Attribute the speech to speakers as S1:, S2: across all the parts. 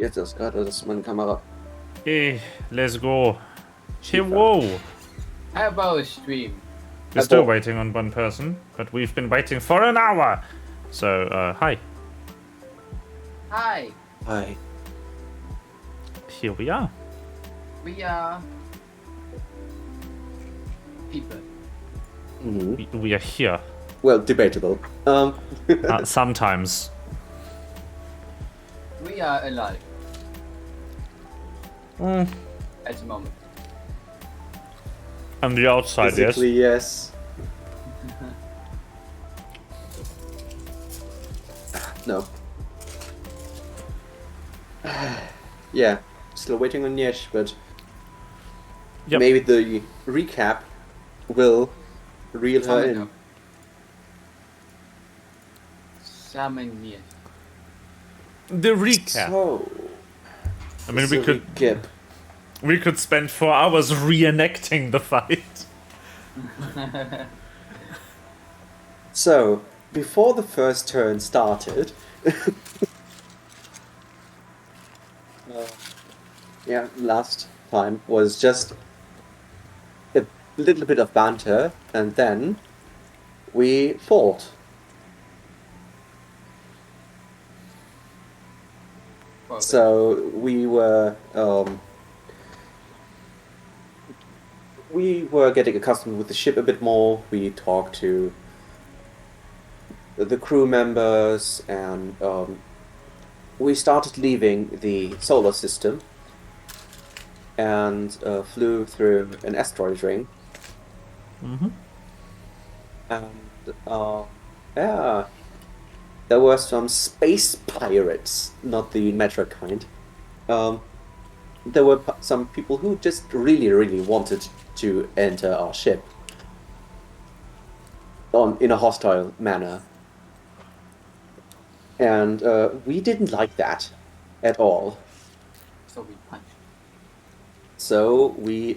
S1: Jetzt ist gerade das ist meine Kamera.
S2: Hey, let's go. Hey, whoa.
S3: How about a stream?
S2: We're still waiting on one person, but we've been waiting for an hour. So, hi.
S3: Hi,
S1: Hi.
S2: Here we are.
S3: we are people.
S2: We are here.
S1: Well, debatable.
S2: Sometimes.
S3: We are alive
S2: Mm.
S3: at the moment.
S2: On the outside, yes.
S1: Physically, yes. No. Yeah, still waiting on Yesh, but
S2: Yep.
S1: maybe the recap will reel her in.
S3: Summon me.
S2: The recap.
S1: So,
S2: I mean,
S1: the recap.
S2: we could spend 4 hours reenacting the fight.
S1: So, before the first turn started, last time was just a little bit of banter, and then we fought. So we were getting accustomed with the ship a bit more. We talked to the crew members, and we started leaving the solar system and flew through an asteroid ring. And yeah, there were some space pirates, not the Metra kind. There were some people who just really wanted to enter our ship in a hostile manner. And we didn't like that at all.
S3: So we punched.
S1: So we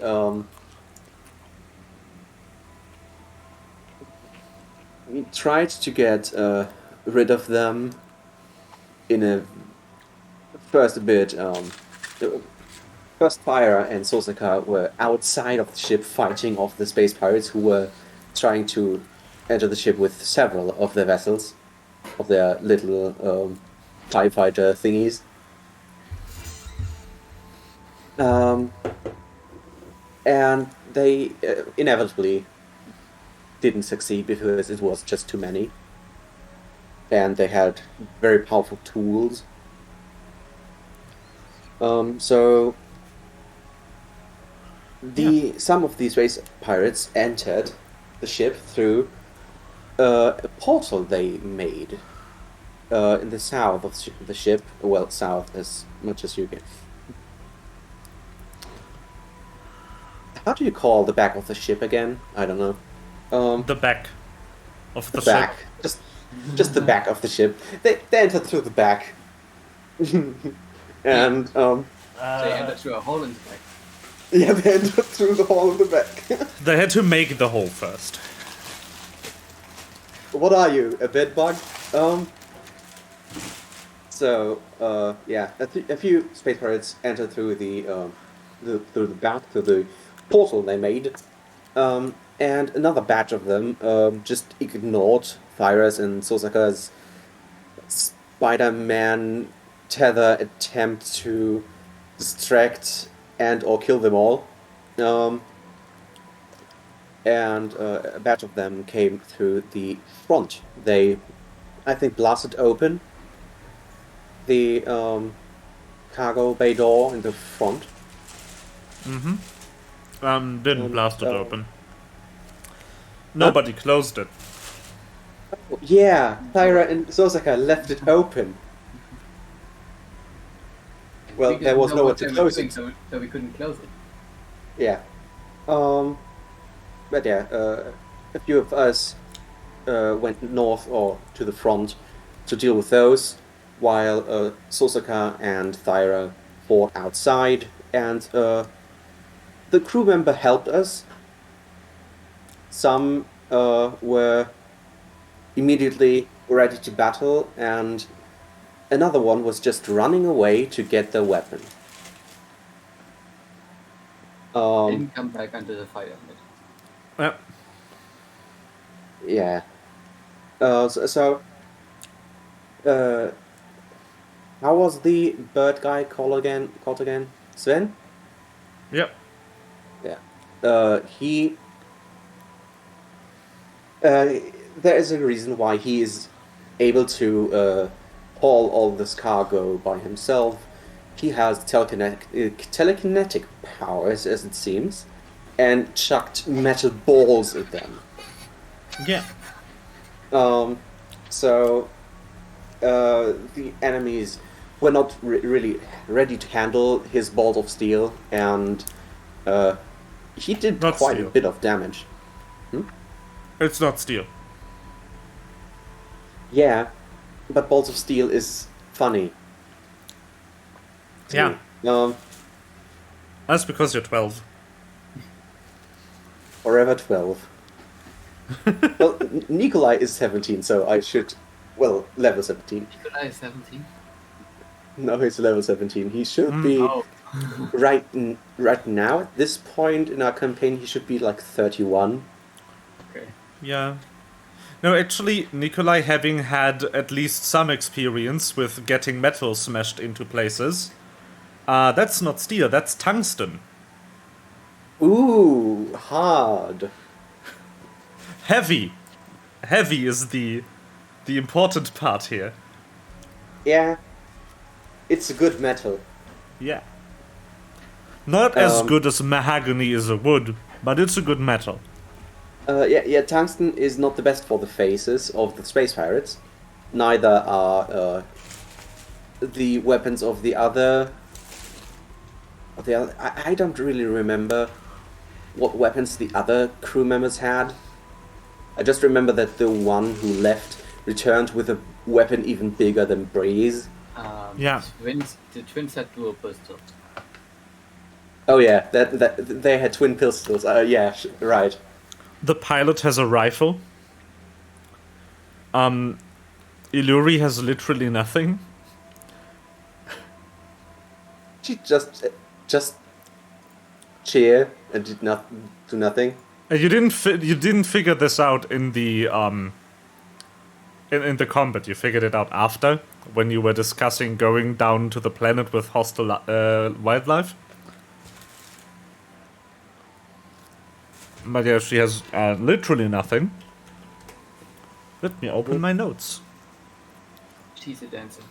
S1: tried to get rid of them in a first bit. First Fire and Sosaka were outside of the ship fighting off the space pirates who were trying to enter the ship with several of their vessels, of their little TIE fighter thingies. And they inevitably didn't succeed because it was just too many. And they had very powerful tools. So some of these space pirates entered the ship through a portal they made in the south of the ship. Well, south as much as you can. How do you call the back of the ship again? I don't know.
S2: The back of the
S1: back.
S2: ship.
S1: Just the back of the ship. They entered through the back. And
S3: They entered through a hole in the back.
S1: yeah, they entered through the hole in the back.
S2: They had to make the hole first.
S1: What are you, a bed bug? So yeah, a few space pirates entered through the back, through the portal they made, and another batch of them just ignored Thyra's and Sosaka's Spider-Man tether attempt to distract and or kill them all. And a batch of them came through the front. They, I think, blasted open the cargo bay door in the front.
S2: Didn't blast it open. Nobody closed it.
S1: Yeah, Thyra and Sosaka left it open. Well, there was nowhere to close it.
S3: So we couldn't close it.
S1: Yeah. But yeah, a few of us went north or to the front to deal with those, while Sosaka and Thyra fought outside, and the crew member helped us. Some were immediately ready to battle, and another one was just running away to get the weapon.
S3: Didn't come back under the fire.
S2: Yep.
S1: Yeah. How was the bird guy called again? Sven?
S2: Yep.
S1: Yeah. He. There is a reason why he is able to haul all this cargo by himself. He has telekinetic powers, as it seems, and chucked metal balls at them.
S2: Yeah.
S1: The enemies were not really ready to handle his balls of steel, and he did
S2: Not
S1: quite
S2: steel.
S1: a bit of damage.
S2: It's not steel.
S1: Yeah, but balls of steel is funny. to
S2: Yeah.
S1: me.
S2: That's because you're 12.
S1: Forever 12. Well, Nikolai is 17, so I should. Well, level 17.
S3: Nikolai is 17.
S1: No, he's level 17. He should be.
S3: Oh.
S1: Right now, at this point in our campaign, he should be like 31.
S3: Okay.
S2: Yeah. No, actually, Nikolai, having had at least some experience with getting metal smashed into places, that's not steel, that's tungsten.
S1: Ooh, hard.
S2: Heavy. Heavy is the important part here.
S1: Yeah. It's a good metal.
S2: Yeah. Not as
S1: Um,
S2: good as mahogany is a wood, but it's a good metal.
S1: Yeah, tungsten is not the best for the faces of the space pirates. Neither are the weapons of the other. I don't really remember what weapons the other crew members had. I just remember that the one who left returned with a weapon even bigger than Breeze.
S2: Yeah.
S3: The twins had dual pistols.
S1: Oh yeah, that they had twin pistols. Yeah, right.
S2: The pilot has a rifle. Iluri has literally nothing.
S1: She just cheer and did not do nothing.
S2: You didn't figure this out in the in the combat. You figured it out after, when you were discussing going down to the planet with hostile wildlife. But yeah, she has literally nothing. Let me open my notes.
S3: She's a dancer.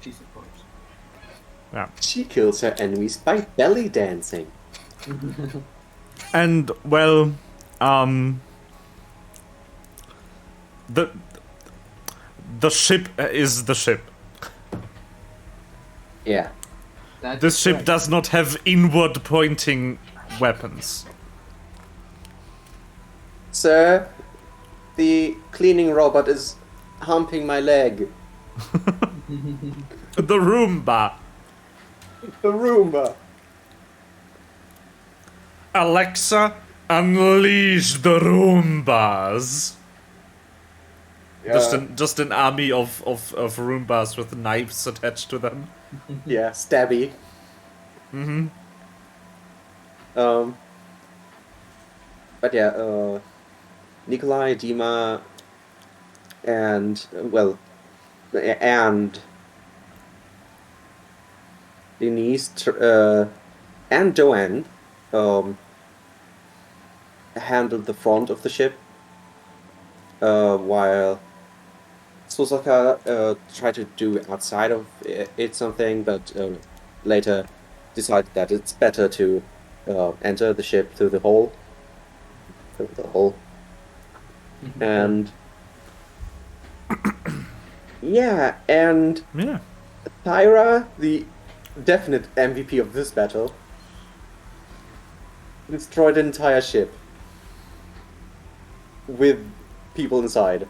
S3: She's a corpse.
S2: Yeah.
S1: She kills her enemies by belly dancing.
S2: And well, the ship is the ship.
S1: Yeah.
S3: That's
S2: This ship
S3: right.
S2: does not have inward pointing weapons.
S1: Sir, the cleaning robot is humping my leg.
S2: The Roomba.
S1: The Roomba.
S2: Alexa, unleash the Roombas. Just an army of Roombas with knives attached to them.
S1: Yeah, stabby. But yeah, Nikolai, Dima, and Denise, and Joanne, handled the front of the ship, while Susaka tried to do outside of it something, but later decided that it's better to enter the ship through the hole. And yeah, and
S2: Yeah.
S1: Thyra, the definite MVP of this battle, destroyed the entire ship with people inside.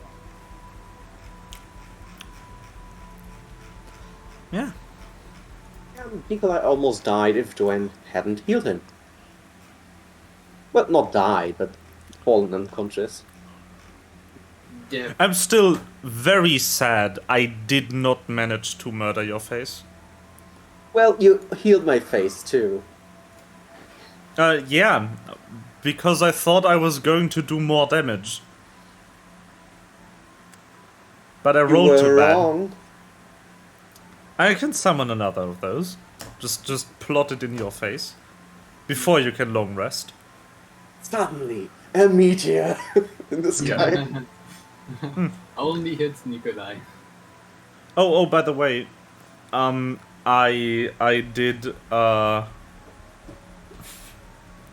S2: Yeah.
S1: And Nikolai almost died if Joanne hadn't healed him. Well, not died, but fallen unconscious.
S3: Yeah.
S2: I'm still very sad I did not manage to murder your face.
S1: Well, you healed my face too.
S2: Yeah, because I thought I was going to do more damage. But I
S1: You
S2: rolled too
S1: were
S2: bad.
S1: wrong.
S2: I can summon another of those. Just plot it in your face. Before you can long rest.
S1: Suddenly, a meteor in the sky.
S3: Only hits Nikolai.
S2: Oh, by the way, I did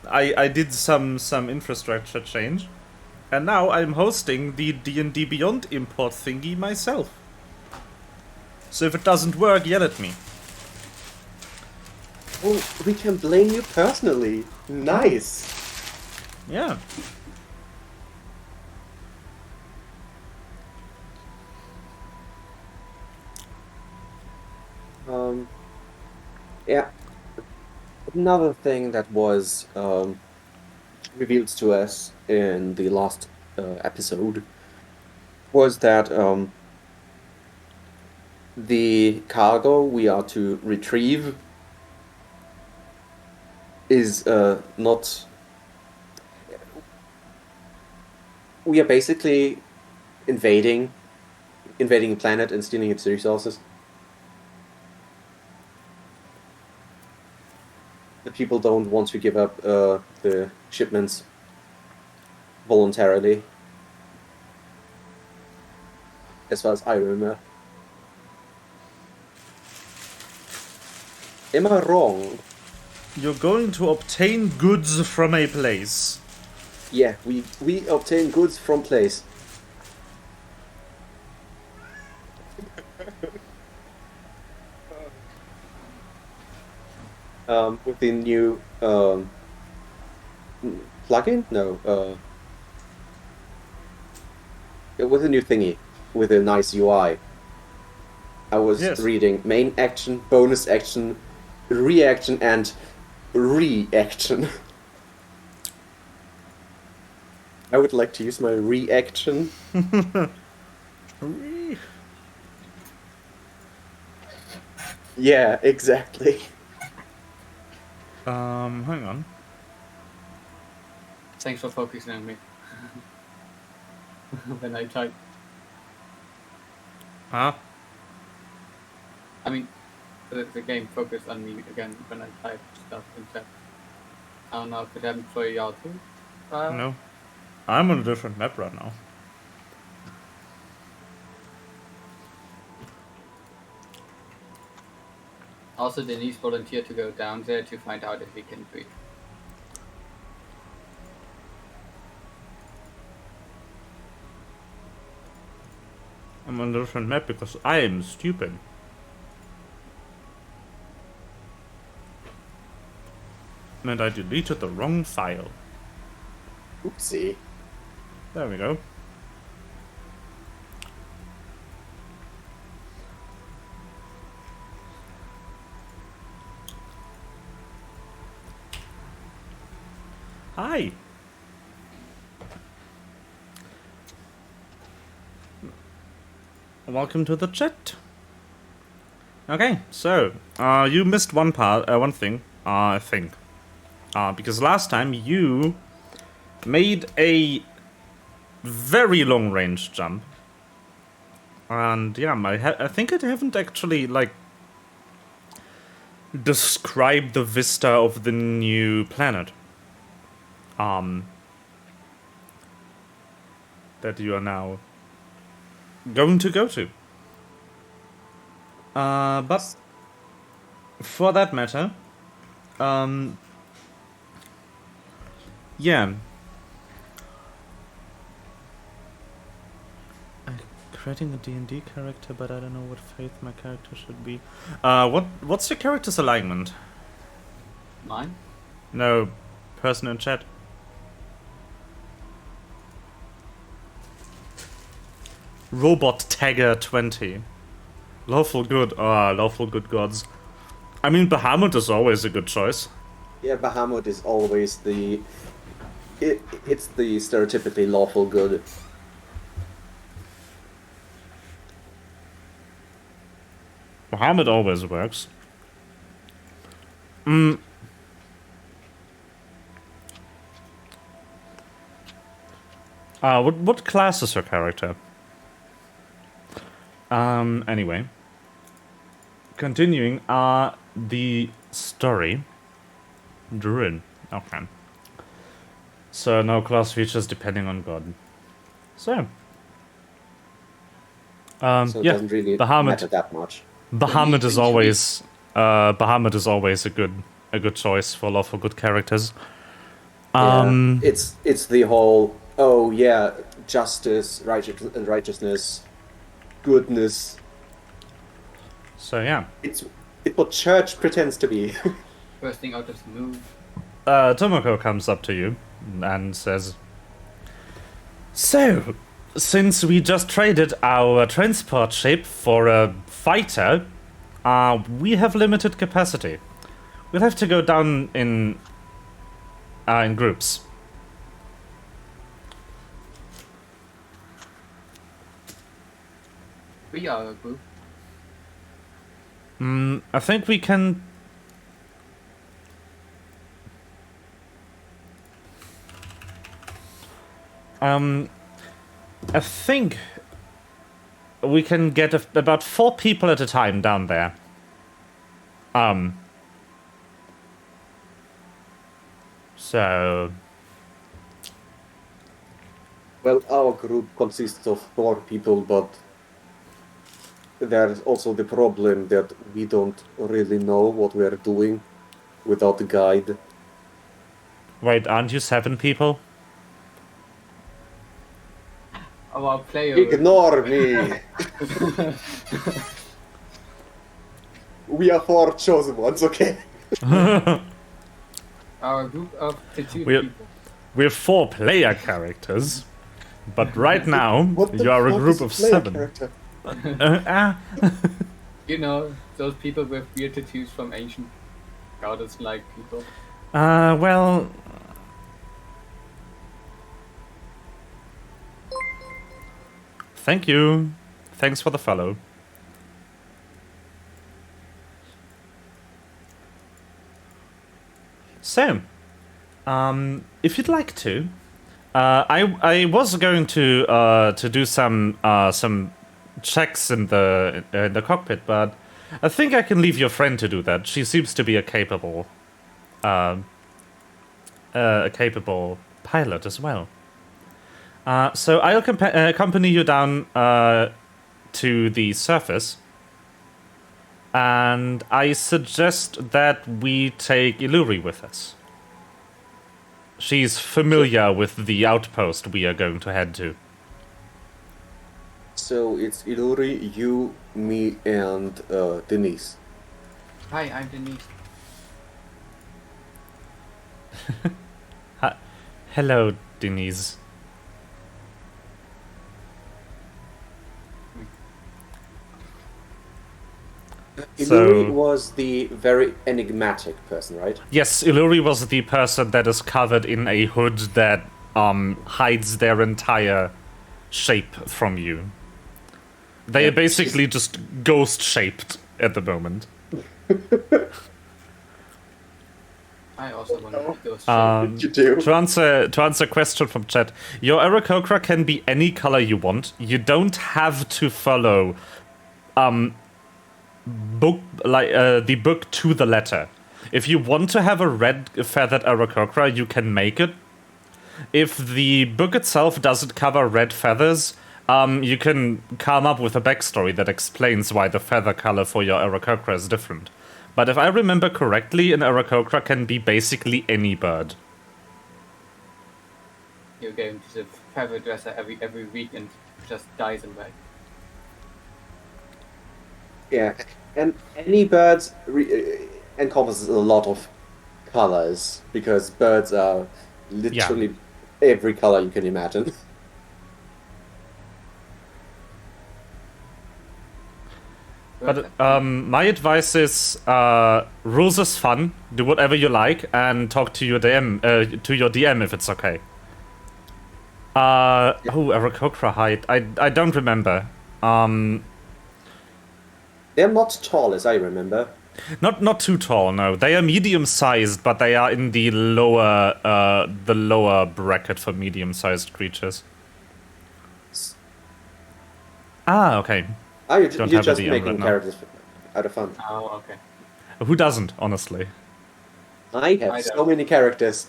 S2: I did some infrastructure change, and now I'm hosting the D&D Beyond import thingy myself. So if it doesn't work, yell at me.
S1: Oh, we can blame you personally. Nice.
S2: Yeah.
S1: Yeah. Another thing that was revealed to us in the last episode was that the cargo we are to retrieve is not. We are basically invading a planet and stealing its resources. The people don't want to give up the shipments voluntarily, as far as I remember. Am I wrong?
S2: You're going to obtain goods from a place.
S1: Yeah, we obtain goods from place. With the new plugin? No, with a new thingy, with a nice UI. I was
S2: Yes.
S1: reading main action, bonus action, reaction, and reaction. I would like to use my reaction. Yeah, exactly.
S2: Hang on.
S3: Thanks for focusing on me. When I type.
S2: Huh?
S3: I mean, the game focused on me again when I type stuff in chat. I don't know if it happened for y'all too.
S2: No. I'm on a different map right now.
S3: Also, Denise volunteered to go down there to find out if we can breathe.
S2: I'm on a different map because I am stupid. And I deleted the wrong file.
S1: Oopsie.
S2: There we go. Hi. Welcome to the chat. Okay, so you missed one part, one thing, I think, because last time you made a very long range jump, and yeah, I think I haven't actually like described the vista of the new planet. That you are now going to go to. But for that matter, yeah. I'm creating a D&D character, but I don't know what faith my character should be. What's your character's alignment?
S3: Mine?
S2: No, person in chat. Robot Tagger 20. Lawful good. Lawful good gods. I mean, Bahamut is always a good choice.
S1: Yeah, Bahamut is always the... It's the stereotypically lawful good.
S2: Bahamut always works. What class is your character? Anyway. Continuing, the story. Druid. Okay. So no class features depending on god. So.
S1: So it
S2: yeah,
S1: doesn't really
S2: Bahamut.
S1: matter that much.
S2: Bahamut is
S3: Eventually-
S2: always Bahamut is always a good choice for lawful good characters.
S1: Yeah, it's the whole justice, righteousness, goodness.
S2: So yeah.
S1: It's what church pretends to be.
S3: First thing, I'll just move.
S2: Tomoko comes up to you and says, "So, since we just traded our transport ship for a fighter, we have limited capacity. We'll have to go down in groups."
S3: We are a group.
S2: I think we can. I think we can get about 4 people at a time down there. So
S1: Well, our group consists of 4 people, but there's also the problem that we don't really know what we are doing without a guide.
S2: wait, aren't you 7 people?
S3: Our player.
S1: Ignore me! We are 4 chosen ones, okay?
S3: Our group of tattooed
S2: We're-
S3: people.
S2: We're 4 player characters, but right now
S1: What the
S2: you are a
S1: fuck
S2: group
S1: is
S2: of
S1: player
S2: 7.
S1: character?
S3: You know, those people with weird tattoos from ancient goddess-like people.
S2: Well. Thank you. Thanks for the follow. So, if you'd like to, I was going to do some checks in the cockpit, but I think I can leave your friend to do that. She seems to be a capable pilot as well. So I'll accompany you down to the surface, and I suggest that we take Iluri with us. She's familiar with the outpost we are going to head to.
S1: So it's Iluri, you, me, and Denise.
S3: Hi, I'm Denise.
S2: Hello, Denise.
S1: Iluri
S2: So-
S1: was the very enigmatic person, right?
S2: Yes, Iluri was the person that is covered in a hood that hides their entire shape from you. They
S1: Yeah,
S2: are basically just ghost-shaped at the moment.
S3: I also want to those.
S1: You do?
S2: To answer a question from chat, your Aarakocra can be any color you want. You don't have to follow the book to the letter. If you want to have a red feathered Aarakocra, you can make it. If the book itself doesn't cover red feathers, you can come up with a backstory that explains why the feather color for your Aarakocra is different. But if I remember correctly, an Aarakocra can be basically any bird.
S3: You're going to the feather dresser every week and just dies in bed.
S1: Yeah, and any birds encompasses a lot of colors because birds are literally every color you can imagine.
S2: But my advice is rules is fun. Do whatever you like and talk to your DM if it's okay. Oh, Aarakocra hide. I don't remember.
S1: They're not tall, as I remember.
S2: Not too tall, no. They are medium-sized, but they are in the lower bracket for medium-sized creatures. Ah, okay.
S1: Ah, you're
S2: Don't have
S1: just
S2: a DM
S1: making
S2: right now.
S1: characters out of fun.
S3: Oh, okay.
S2: Who doesn't, honestly?
S1: I have
S3: I
S1: so
S3: don't.
S1: many characters.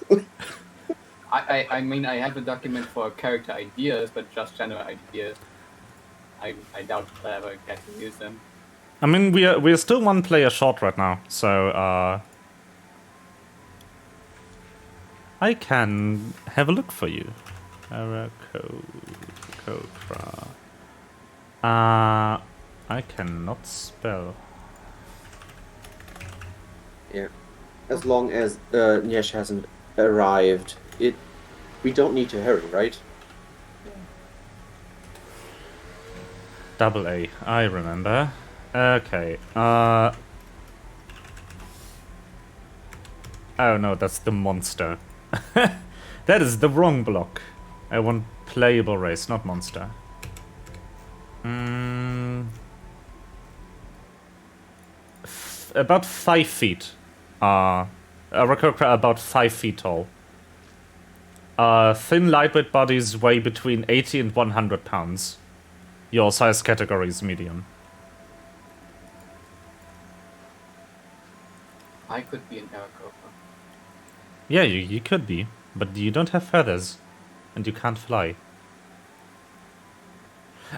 S3: I mean, I have a document for character ideas, but just general ideas. I doubt I'll ever get to use them.
S2: I mean, we're still one player short right now, so I can have a look for you. Arakocra. I cannot spell.
S1: Yeah. As long as Nyesh hasn't arrived, we don't need to hurry, right?
S2: Double A, I remember. Okay, oh no, that's the monster. That is the wrong block. I want playable race, not monster. About 5 feet. Rakokra about 5 feet tall. Thin, lightweight bodies weigh between 80 and 100 pounds. Your size category is medium.
S3: I could be an Aarakocra.
S2: Yeah, you could be, but you don't have feathers, and you can't fly.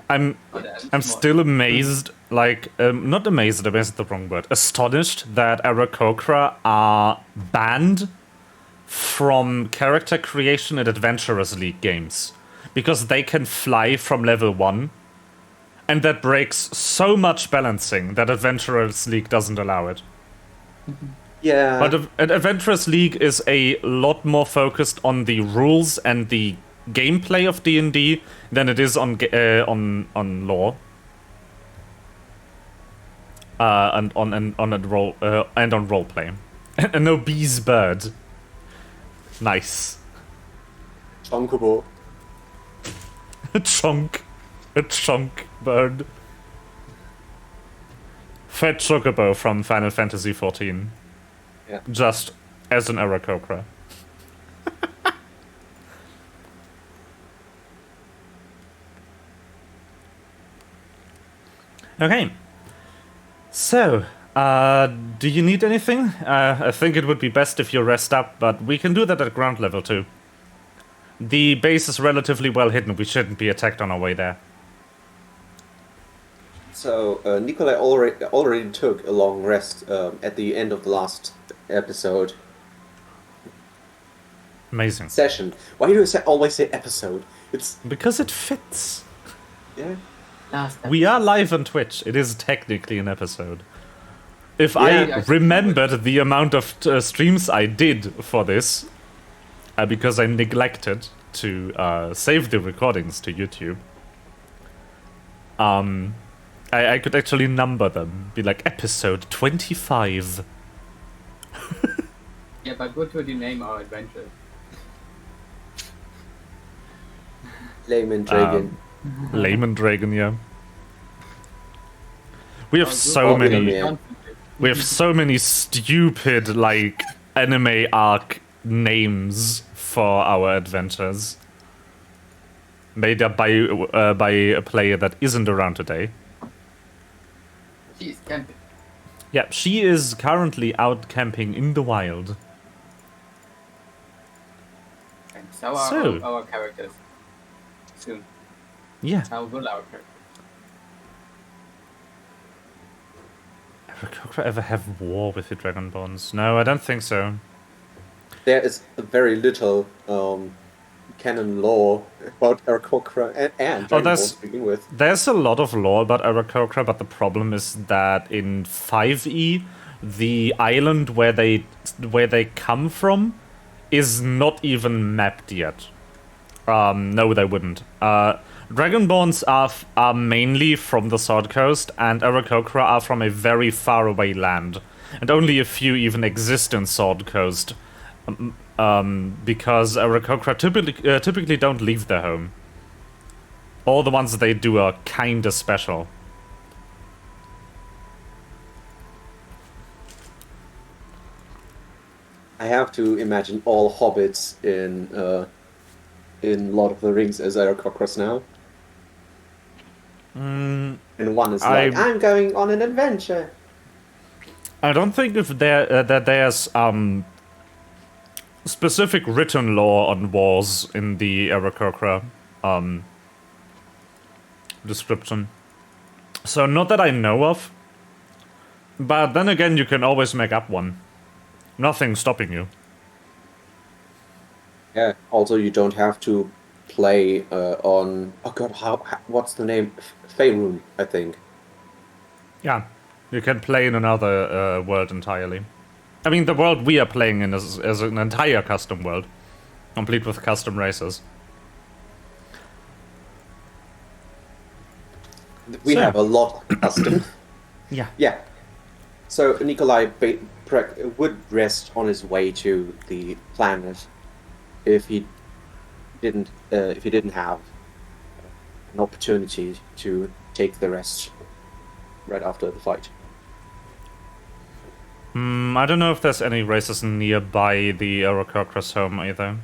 S2: I'm still amazed, like, not amazed is the wrong word, astonished that Aarakocra are banned from character creation in Adventurers League games. Because they can fly from level 1, and that breaks so much balancing that Adventurers League doesn't allow it.
S1: Yeah.
S2: But Adventurers League is a lot more focused on the rules and the gameplay of D&D than it is on lore. And on roleplay. An obese bird. Nice.
S1: Chonkobo.
S2: A chonk bird. Fat Chocobo from Final Fantasy XIV.
S1: Yeah.
S2: Just as an Aarakocra. Okay. So, do you need anything? I think it would be best if you rest up, but we can do that at ground level too. The base is relatively well hidden. We shouldn't be attacked on our way there.
S1: So Nikolai already took a long rest at the end of the last episode
S2: Amazing.
S1: session. Why do I always say episode? It's
S2: Because it fits.
S1: yeah.
S2: We are live on Twitch. It is technically an episode. If
S1: Yeah.
S2: I remembered the amount of streams I did for this, because I neglected to save the recordings to YouTube, I could actually number them. Be like, episode 25.
S3: Yeah, but what would you name our adventure?
S1: Layman Dragon.
S2: Layman Dragon, yeah. We have
S3: Oh,
S2: so
S1: good.
S2: many.
S1: Yeah.
S2: We have so many stupid, like, anime arc names for our adventures. Made up by a player that isn't around today.
S3: Jeez, camping.
S2: Yeah, she is currently out camping in the wild.
S3: And so are
S2: So-
S3: our characters. Soon.
S2: Yeah.
S3: How will our characters?
S2: Aarakocra ever have war with the Dragonborns? No, I don't think so.
S1: There is very little canon lore about Aarakocra and
S2: Oh,
S1: Dragonborn
S2: there's-
S1: to begin with.
S2: There's a lot of lore about Aarakocra, but the problem is that in 5e, the island where they come from is not even mapped yet. No, they wouldn't. Dragonborns are mainly from the Sword Coast, and Aarakocra are from a very far away land, and only a few even exist in Sword Coast, because Aarakocra typically don't leave their home. All the ones they do are kinda special.
S1: I have to imagine all hobbits in Lord of the Rings as Aarakocras now. And one is like,
S2: I
S1: I'm going on an adventure.
S2: I don't think if that there's specific written law on wars in the Aarakocra description. So not that I know of, but then again, you can always make up one. Nothing's stopping you.
S1: Yeah. Also, you don't have to play on. Oh God, what's the name? Faerun, I think.
S2: Yeah, you can play in another world entirely. I mean, the world we are playing in is an entire custom world, complete with custom races.
S1: We
S2: So-
S1: have a lot custom.
S2: Yeah.
S1: Yeah. So Nikolai would rest on his way to the planet if he didn't have an opportunity to take the rest right after the fight.
S2: I don't know if there's any races nearby the Aarakocra's home either.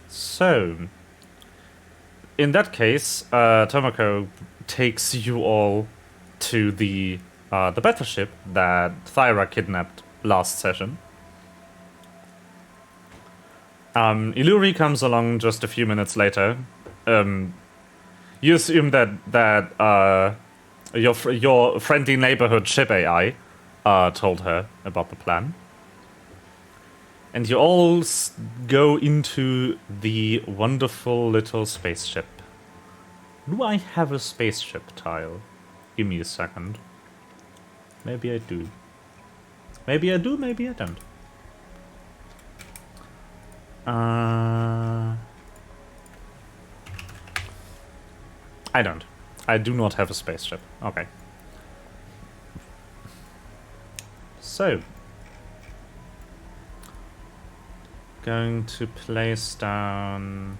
S2: So in that case, Tomoko takes you all to the battleship that Thyra kidnapped last session. Iluri comes along just a few minutes later. You assume that your friendly neighborhood ship AI told her about the plan. And you all go into the wonderful little spaceship. Do I have a spaceship tile? Give me a second. Maybe I do. Maybe I do, maybe I don't. I don't. I do not have a spaceship. Okay. So. Going to place down...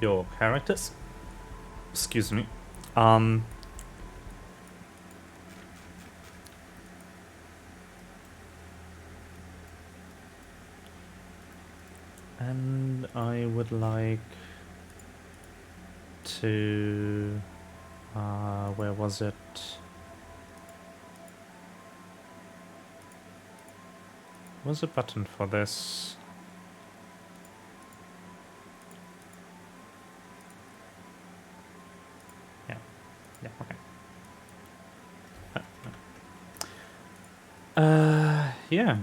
S2: your characters. Excuse me. And I would like to... where was it? Where's a button for this? Yeah, okay. Yeah.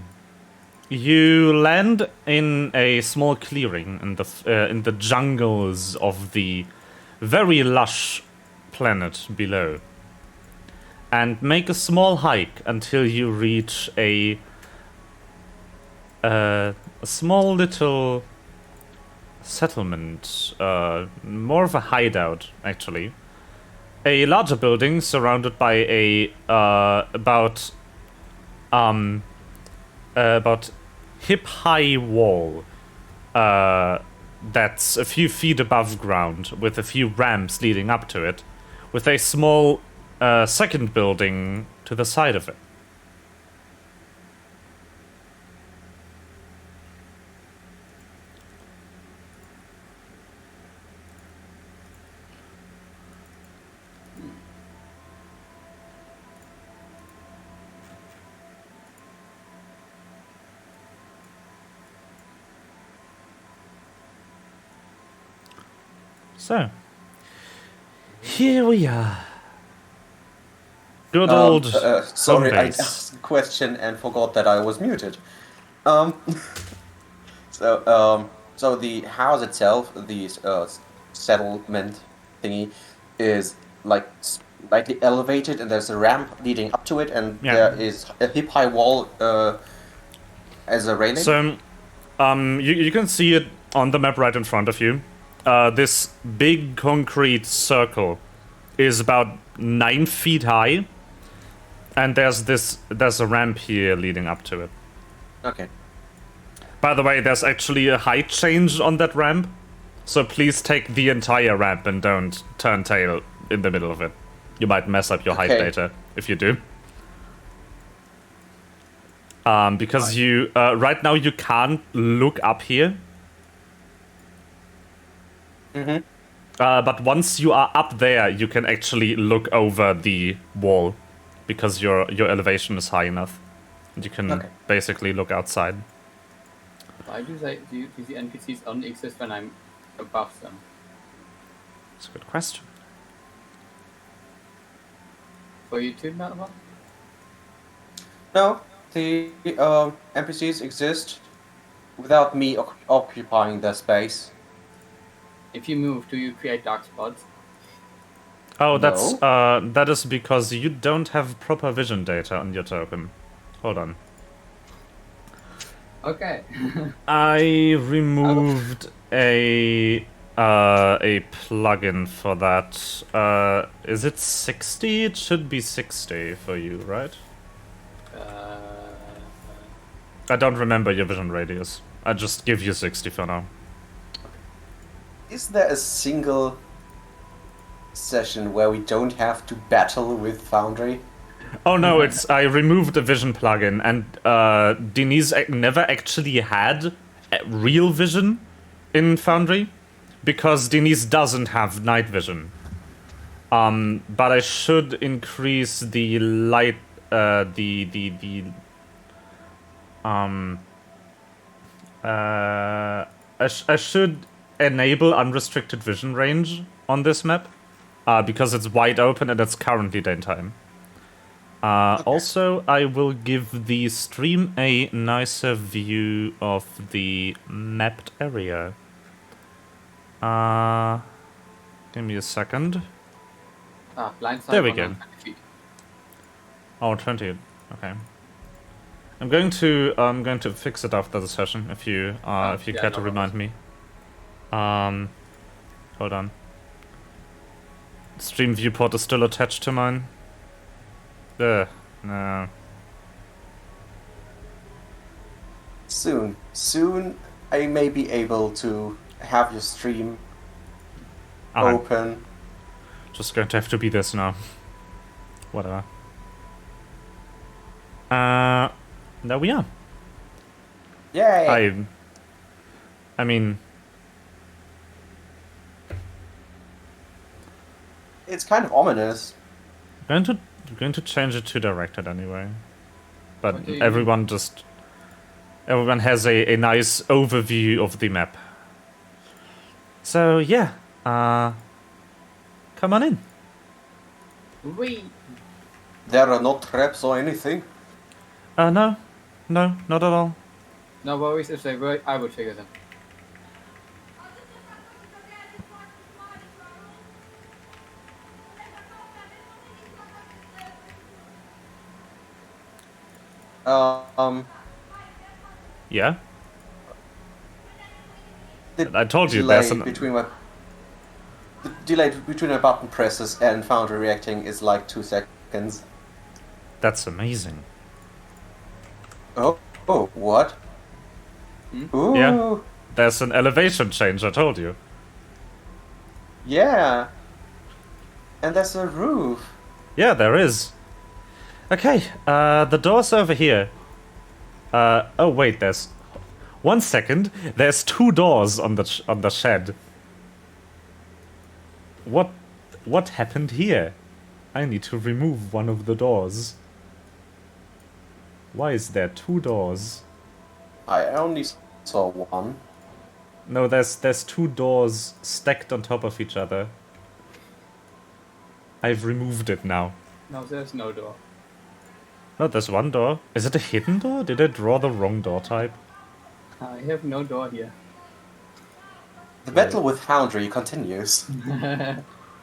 S2: You land in a small clearing in the jungles of the very lush planet below, and make a small hike until you reach a small little settlement, more of a hideout actually. A larger building surrounded by a about hip-high wall that's a few feet above ground, with a few ramps leading up to it, with a small second building to the side of it. So, here we are. Good old
S1: Sorry,
S2: home
S1: I
S2: base.
S1: asked a question and forgot that I was muted. So the house itself, the settlement thingy, is like slightly elevated, and there's a ramp leading up to it, and
S2: Yeah.
S1: there is a hip-high wall as a railing.
S2: So, you can see it on the map right in front of you. This big concrete circle is about 9 feet high, and there's a ramp here leading up to it.
S1: Okay.
S2: By the way, there's actually a height change on that ramp, so please take the entire ramp and don't turn tail in the middle of it. You might mess up your height
S1: Okay.
S2: data if you do. Because you right now you can't look up here.
S1: Mm-hmm.
S2: But once you are up there, you can actually look over the wall, because your elevation is high enough. And you can
S1: Okay.
S2: basically look outside.
S3: Why do the NPCs only exist when I'm above them?
S2: That's a good question.
S3: For you too, Melba?
S1: No, the NPCs exist without me occupying their space.
S3: If you move, do you create dark spots?
S2: Oh,
S1: No.
S2: that is because you don't have proper vision data on your token. Hold on.
S3: Okay.
S2: I removed a plugin for that. Is it 60? It should be 60 for you, right? I don't remember your vision radius. I just give you 60 for now.
S1: Is there a single session where we don't have to battle with Foundry?
S2: Oh no, I removed the vision plugin, and Denise never actually had real vision in Foundry, because Denise doesn't have night vision. But I should increase the light, I should enable unrestricted vision range on this map, because it's wide open and it's currently daytime.
S1: Okay.
S2: Also, I will give the stream a nicer view of the mapped area. Give me a second.
S3: Blind sight
S2: There we
S3: on
S2: go.
S3: 120 feet.
S2: Oh, 20. Okay. I'm going to fix it after the session if you
S3: yeah,
S2: care to
S3: no
S2: remind me. Hold on. Stream viewport is still attached to mine. No.
S1: Soon, I may be able to have your stream
S2: Okay.
S1: open.
S2: Just going to have to be this now. Whatever. There we are.
S1: Yay!
S2: I mean,
S1: It's kind of ominous.
S2: I'm going to change it to directed anyway. But
S3: What do you
S2: everyone has a nice overview of the map. So yeah, come on in.
S3: Wee!
S1: There are no traps or anything.
S2: No, not at all.
S3: No worries, if they were, I would figure them.
S2: Yeah,
S1: The
S2: I told you
S1: delay
S2: there's an.
S1: between my the delay between my button presses and Foundry reacting is like 2 seconds.
S2: That's amazing.
S1: Oh, what? Ooh,
S2: Yeah. There's an elevation change. I told you.
S1: yeah. And there's a roof.
S2: Yeah, there is. Okay, the door's over here. Oh wait, there's. 1 second. There's 2 doors on the shed. What happened here? I need to remove one of the doors. Why is there 2 doors?
S1: I only saw one.
S2: No, there's 2 doors stacked on top of each other. I've removed it now.
S3: No, there's no door.
S2: No, there's 1 door. Is it a hidden door? Did I draw the wrong door type?
S3: I have no door here.
S1: The battle with Foundry continues.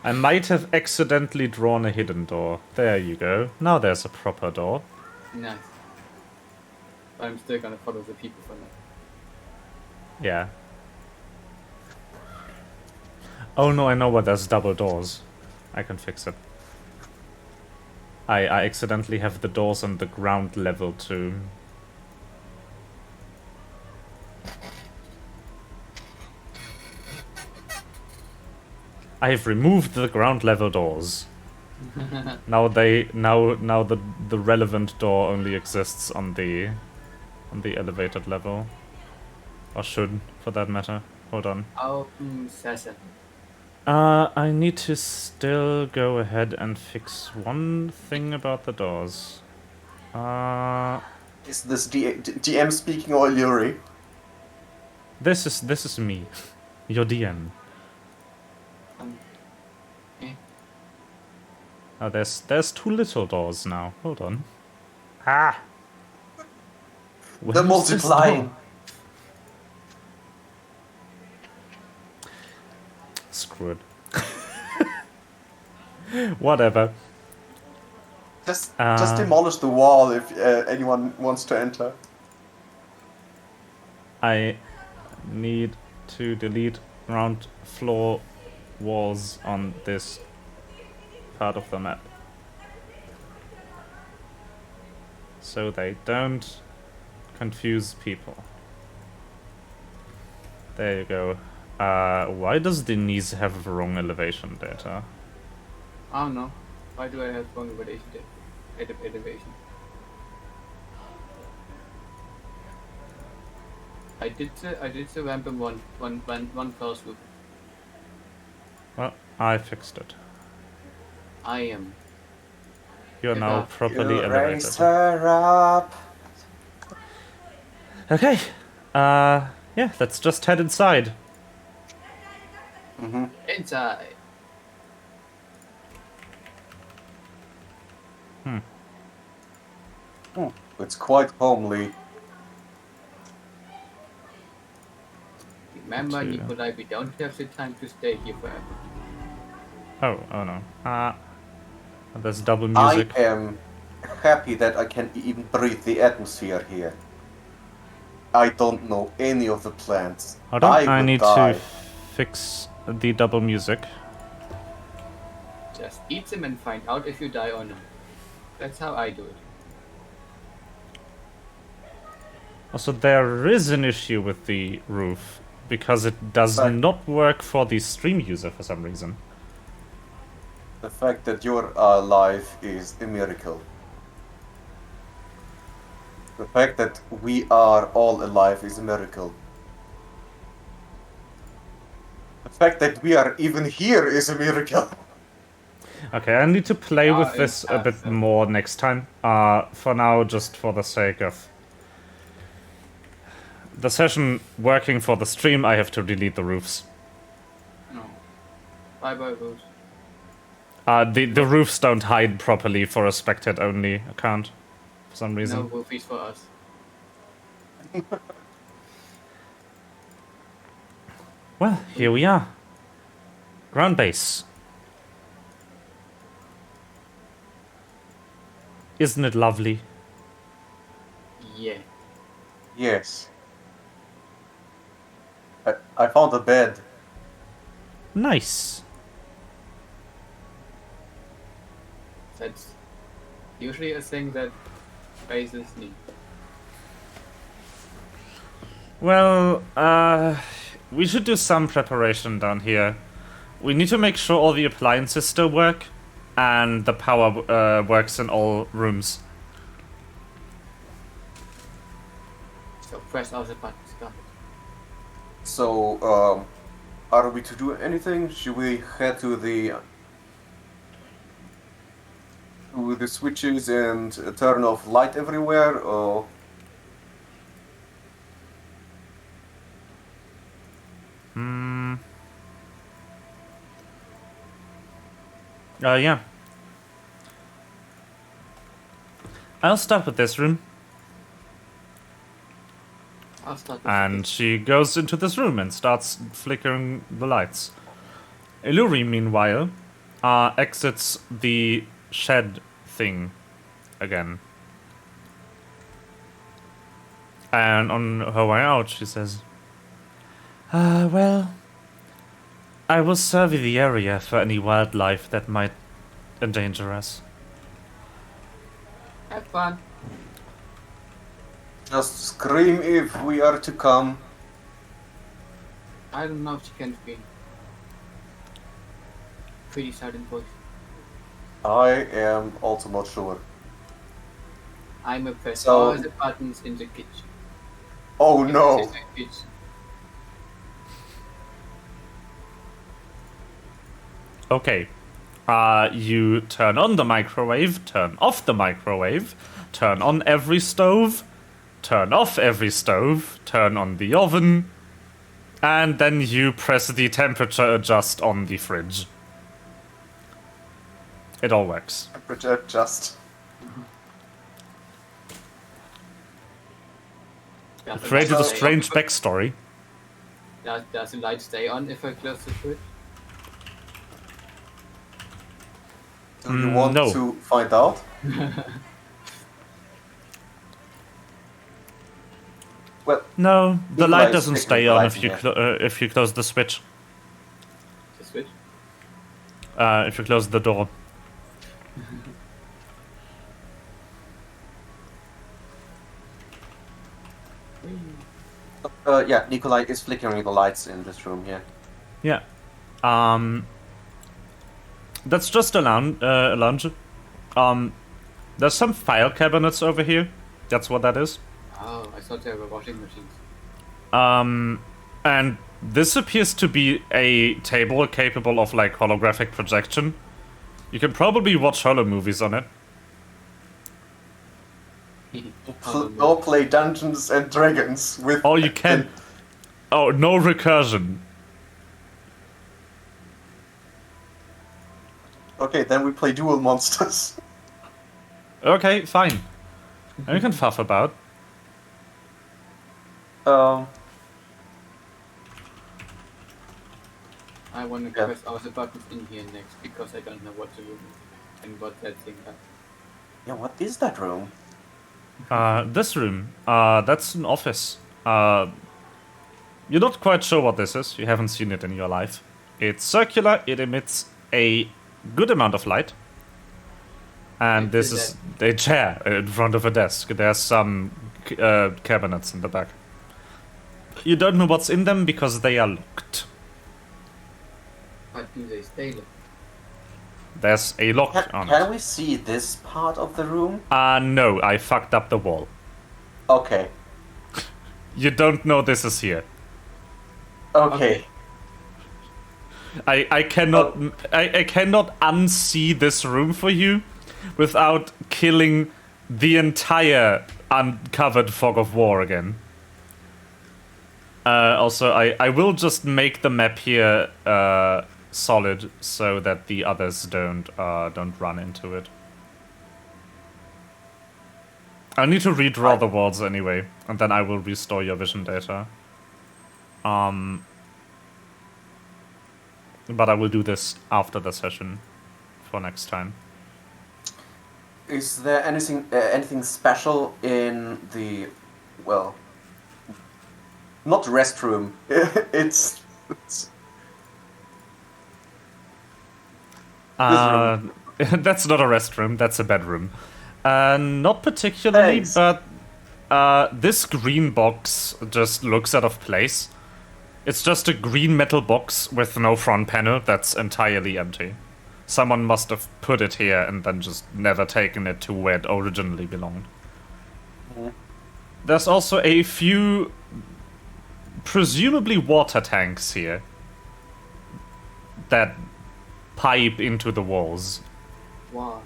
S2: I might have accidentally drawn a hidden door. There you go. Now there's a proper door.
S3: Nice. But I'm still gonna follow the people for now.
S2: Yeah. Oh no, I know why there's double doors. I can fix it. I accidentally have the doors on the ground level too. I have removed the ground level doors. Now the relevant door only exists on the elevated level. Or should, for that matter. Hold on.
S3: Open session.
S2: I need to still go ahead and fix one thing about the doors.
S1: Is this DM speaking or Illyri?
S2: This is me, your DM.
S3: Eh.
S2: Oh, there's 2 little doors now. Hold on. Ah.
S1: They're
S2: Where's this
S1: multiplying.
S2: door? Screw it. Whatever.
S1: Just demolish the wall if anyone wants to enter.
S2: I need to delete ground floor walls on this part of the map. So they don't confuse people. There you go. Why does Denise have wrong elevation data?
S3: I don't know. Why do I have wrong elevation? Elevation. I did the ramp in one fell swoop.
S2: Well, I fixed it.
S3: I am.
S2: You're now properly
S1: You
S2: elevated.
S1: raised her up.
S2: Okay. Yeah, let's just head inside.
S3: Inside.
S1: It's quite homely.
S3: Remember,
S2: Two.
S3: Nikolai, we don't have the time to stay here forever.
S2: Oh no. There's double music.
S1: I am happy that I can even breathe the atmosphere here. I don't know any of the plants.
S2: Hold on, I
S1: would
S2: need
S1: die.
S2: to fix the double music.
S3: Just eat them and find out if you die or not. That's how I do it.
S2: Also, there is an issue with the roof, because it does
S1: Right.
S2: not work for the stream user for some reason.
S1: The fact that you're alive is a miracle. The fact that we are all alive is a miracle. The fact that we are even here is a miracle.
S2: Okay, I need to play with
S3: it's
S2: this a bit
S3: awesome.
S2: more next time. For now, just for the sake of the session working for the stream, I have to delete the roofs.
S3: No. Bye-bye, Rose.
S2: The roofs don't hide properly for a spectate-only account, for some
S3: No
S2: reason.
S3: roofies for us.
S2: Well, here we are. Ground base. Isn't it lovely?
S3: Yeah.
S1: Yes. I found a bed.
S2: Nice.
S3: That's usually a thing that bases need.
S2: Well, we should do some preparation down here. We need to make sure all the appliances still work, and the power works in all rooms.
S3: So press all the buttons, got it.
S1: So, are we to do anything? Should we head to the switches and turn off light everywhere, or?
S2: Yeah. I'll start with this room.
S3: I'll start with
S2: And she goes into this room and starts flickering the lights. Illyri, meanwhile, exits the shed thing again. And on her way out, she says, well, I will survey the area for any wildlife that might endanger us.
S3: Have fun.
S1: Just scream if we are to come.
S3: I don't know if she can scream. pretty silent voice.
S1: I am also not sure.
S3: I'm a press
S1: So-
S3: all the buttons in the kitchen.
S1: Oh
S3: This
S1: no!
S3: is the kitchen.
S2: Okay. You turn on the microwave, turn off the microwave, turn on every stove, turn off every stove, turn on the oven, and then you press the temperature adjust on the fridge. It all works.
S1: Temperature just.
S3: Does the
S2: Created
S3: light
S2: a
S3: stay
S2: strange
S3: on?
S2: backstory.
S3: Does the light stay on if I close the fridge?
S1: Do you want
S2: no.
S1: to find out? Well,
S2: No, the
S1: Nikolai
S2: light
S1: is
S2: doesn't
S1: flickering
S2: stay
S1: the
S2: on
S1: lights
S2: if
S1: in
S2: you
S1: here.
S2: if you close the switch.
S3: The switch?
S2: If you close the door.
S1: Yeah, Nikolai is flickering the lights in this room here.
S2: Yeah. That's just a lounge. There's some file cabinets over here. That's what that is.
S3: Oh, I thought they were washing machines.
S2: And this appears to be a table capable of like holographic projection. You can probably watch holo movies on it.
S1: Or play Dungeons and Dragons with.
S2: Oh, you can. Oh, no recursion.
S1: Okay, then we play Dual Monsters.
S2: Okay, fine. You can fuff about.
S1: Um,
S3: I want to
S1: Yeah.
S3: press all the buttons in here next because I don't know what to do and what that thing does.
S1: yeah, what is that room?
S2: This room. That's an office. You're not quite sure what this is. You haven't seen it in your life. It's circular. It emits a good amount of light. And
S3: Like
S2: this
S3: this
S2: is a chair in front of a desk. There's some cabinets in the back. You don't know what's in them because they are locked.
S3: But do they stay locked?
S2: There's a lock on
S1: Can
S2: it.
S1: we see this part of the room?
S2: No, I fucked up the wall.
S1: Okay.
S2: You don't know this is here.
S1: Okay.
S2: I cannot I cannot unsee this room for you without killing the entire uncovered fog of war again. Also, I will just make the map here solid so that the others don't run into it. I need to redraw the walls anyway, and then I will restore your vision data. But I will do this after the session for next time.
S1: Is there anything special in the, well, not restroom? it's
S2: That's not a restroom, that's a bedroom. Not particularly,
S1: Thanks.
S2: but this green box just looks out of place. It's just a green metal box with no front panel that's entirely empty. Someone must have put it here and then just never taken it to where it originally belonged. There's also a few presumably water tanks here that pipe into the walls.
S3: Wow.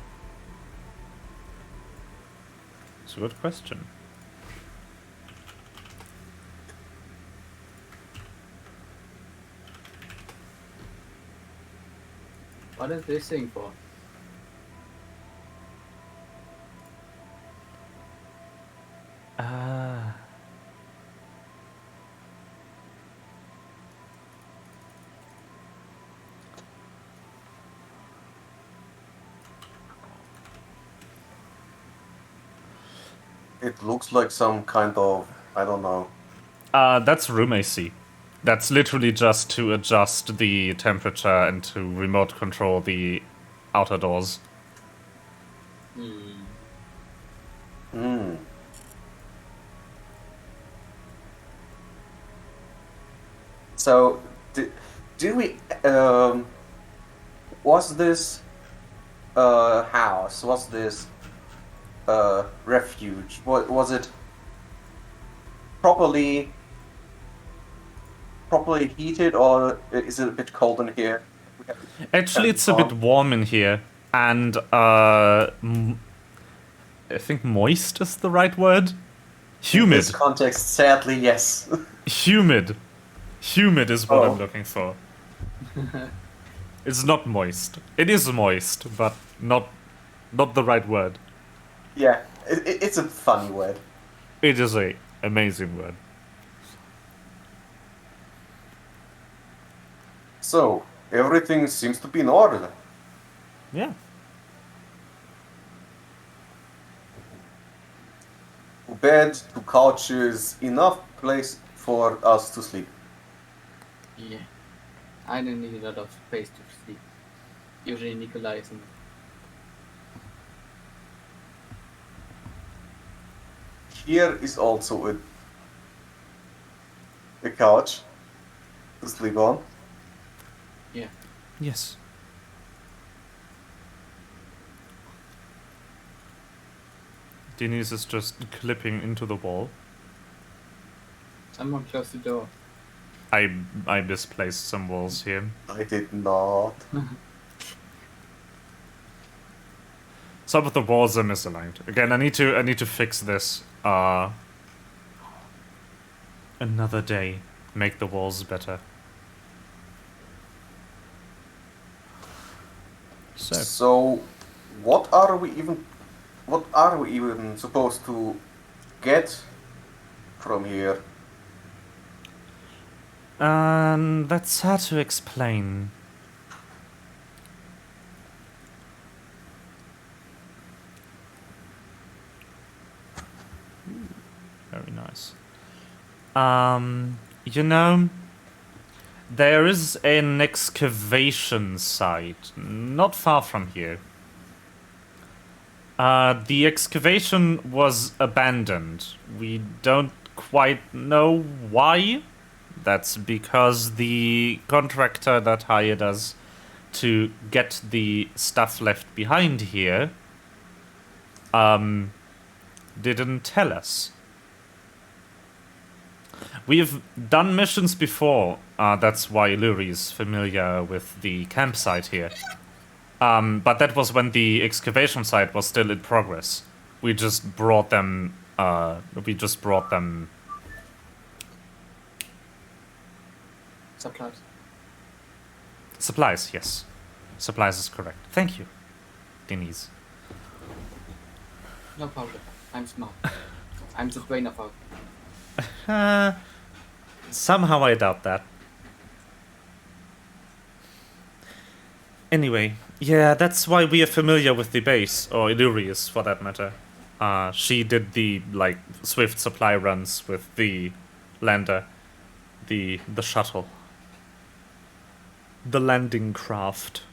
S2: It's a good question.
S3: What is this thing for?
S1: It looks like some kind of, I don't know.
S2: That's room AC. That's literally just to adjust the temperature and to remote control the outer doors.
S1: Hmm. So, do we was this house? Was this refuge? Was it properly heated, or is it a bit cold in here? We have
S2: Actually,
S1: fans
S2: it's a bit
S1: on.
S2: warm in here, and I think moist is the right word.
S1: In this
S2: Humid.
S1: context, sadly, yes.
S2: Humid. Humid is what I'm
S1: Oh,
S2: looking for. It's not moist. It is moist, but not the right word.
S1: yeah. It's a funny word.
S2: It is a amazing word.
S1: So, everything seems to be in order.
S2: Yeah.
S1: Bed, two couches, enough place for us to sleep.
S3: Yeah. I don't need a lot of space to sleep. Usually Nikolai is enough.
S1: Here is also a couch to sleep on.
S3: Yeah.
S2: Yes. Denise is just clipping into the wall.
S3: Someone close the door.
S2: I misplaced some walls here.
S1: I did not.
S2: Some of the walls are misaligned. Again, I need to fix this. Another day. Make the walls better. So,
S1: So, what are we even supposed to get from here?
S2: that's hard to explain. Very nice. You know, there is an excavation site not far from here. The excavation was abandoned. We don't quite know why. That's because the contractor that hired us to get the stuff left behind here didn't tell us. We've done missions before. That's why Luri is familiar with the campsite here. But that was when the excavation site was still in progress. We just brought them.
S3: Supplies.
S2: Supplies. Yes, supplies is correct. Thank you, Denise.
S3: No problem. I'm smart. I'm the brain of our.
S2: Somehow I doubt that. Anyway, yeah, that's why we are familiar with the base, or Illyrius for that matter. She did the swift supply runs with the lander, the shuttle, the landing craft.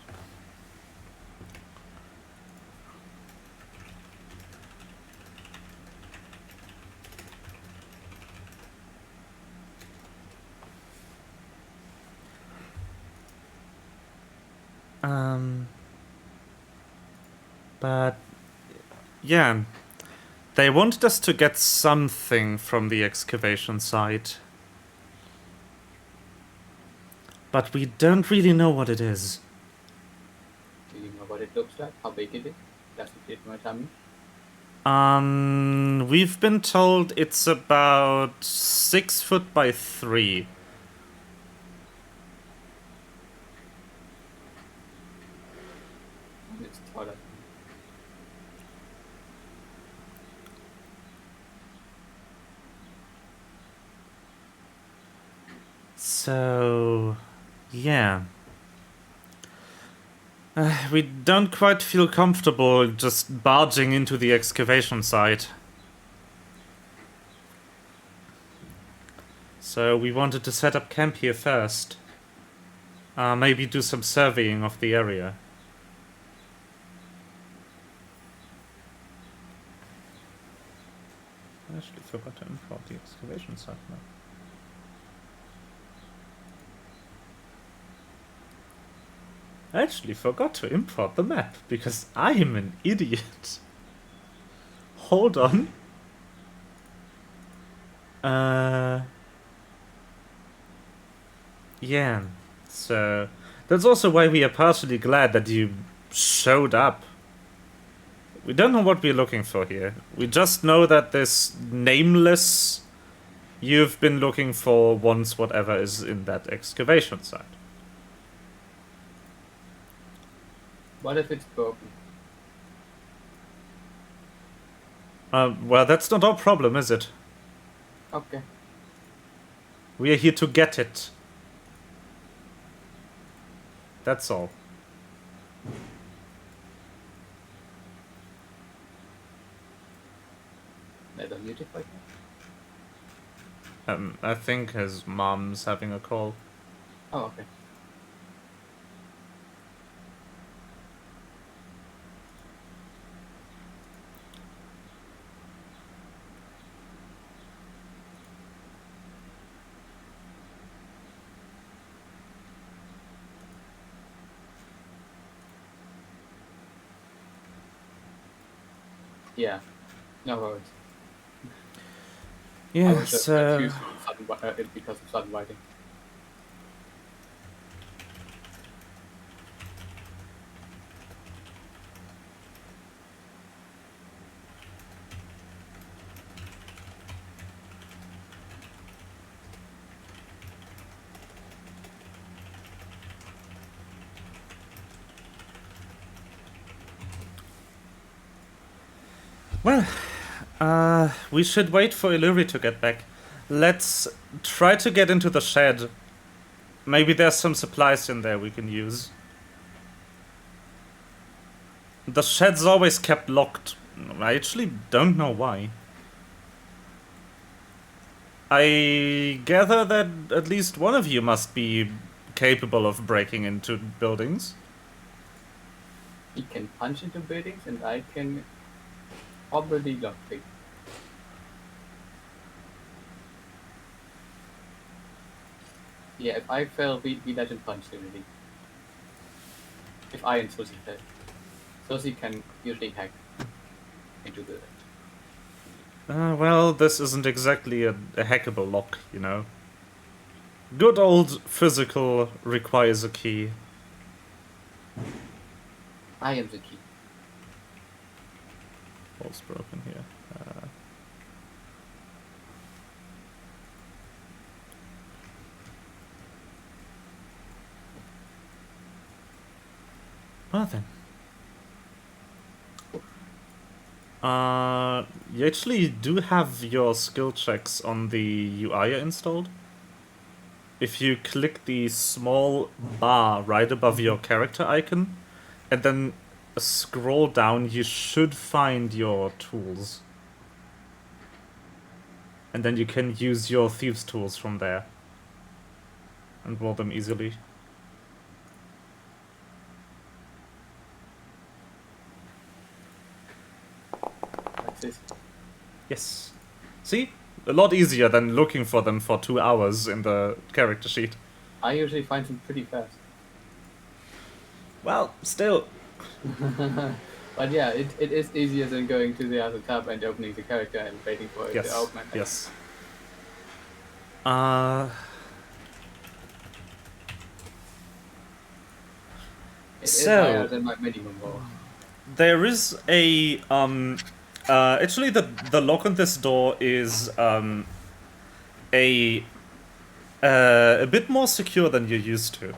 S2: But yeah, they wanted us to get something from the excavation site. But we don't really know what it is.
S3: Do you know what it looks like? How big it is? Does it fit my tummy?
S2: We've been told it's about 6 foot by 3.
S3: And it's taller.
S2: So, yeah. We don't quite feel comfortable just barging into the excavation site. So we wanted to set up camp here first. Maybe do some surveying of the area. I actually forgot to import the excavation site now. I actually forgot to import the map because I am an idiot. Hold on. Yeah. So that's also why we are partially glad that you showed up. We don't know what we're looking for here. We just know that this nameless you've been looking for wants whatever is in that excavation site.
S3: What if it's broken?
S2: Well, that's not our problem, is it?
S3: Okay.
S2: We are here to get it. That's all.
S3: I don't mute it like
S2: I think his mom's having a call.
S3: that. Oh, okay. Yeah. No worries. I was just confused with because of sudden writing.
S2: Well, we should wait for Illyri to get back. Let's try to get into the shed. Maybe there's some supplies in there we can use. The shed's always kept locked. I actually don't know why. I gather that at least one of you must be capable of breaking into buildings.
S3: He can punch into buildings, and I can probably lockpick. Yeah, if I fail, we let him punch already. If I and Susie fail. Susie can usually hack into the...
S2: Well, this isn't exactly a hackable lock, you know. Good old physical requires a key.
S3: I am the key.
S2: Wall's broken here. Well then. You actually do have your skill checks on the UI installed. If you click the small bar right above your character icon, and then scroll down, you should find your tools. And then you can use your thieves' tools from there. And roll them easily.
S3: That's it.
S2: Yes. See? A lot easier than looking for them for 2 hours in the character sheet.
S3: I usually find them pretty fast.
S2: Well, still.
S3: But yeah, it is easier than going to the other tab and opening the character and waiting for it to open.
S2: Yes.
S3: It is
S2: So-
S3: higher than my minimum goal.
S2: There is a actually the lock on this door is a bit more secure than you're used to.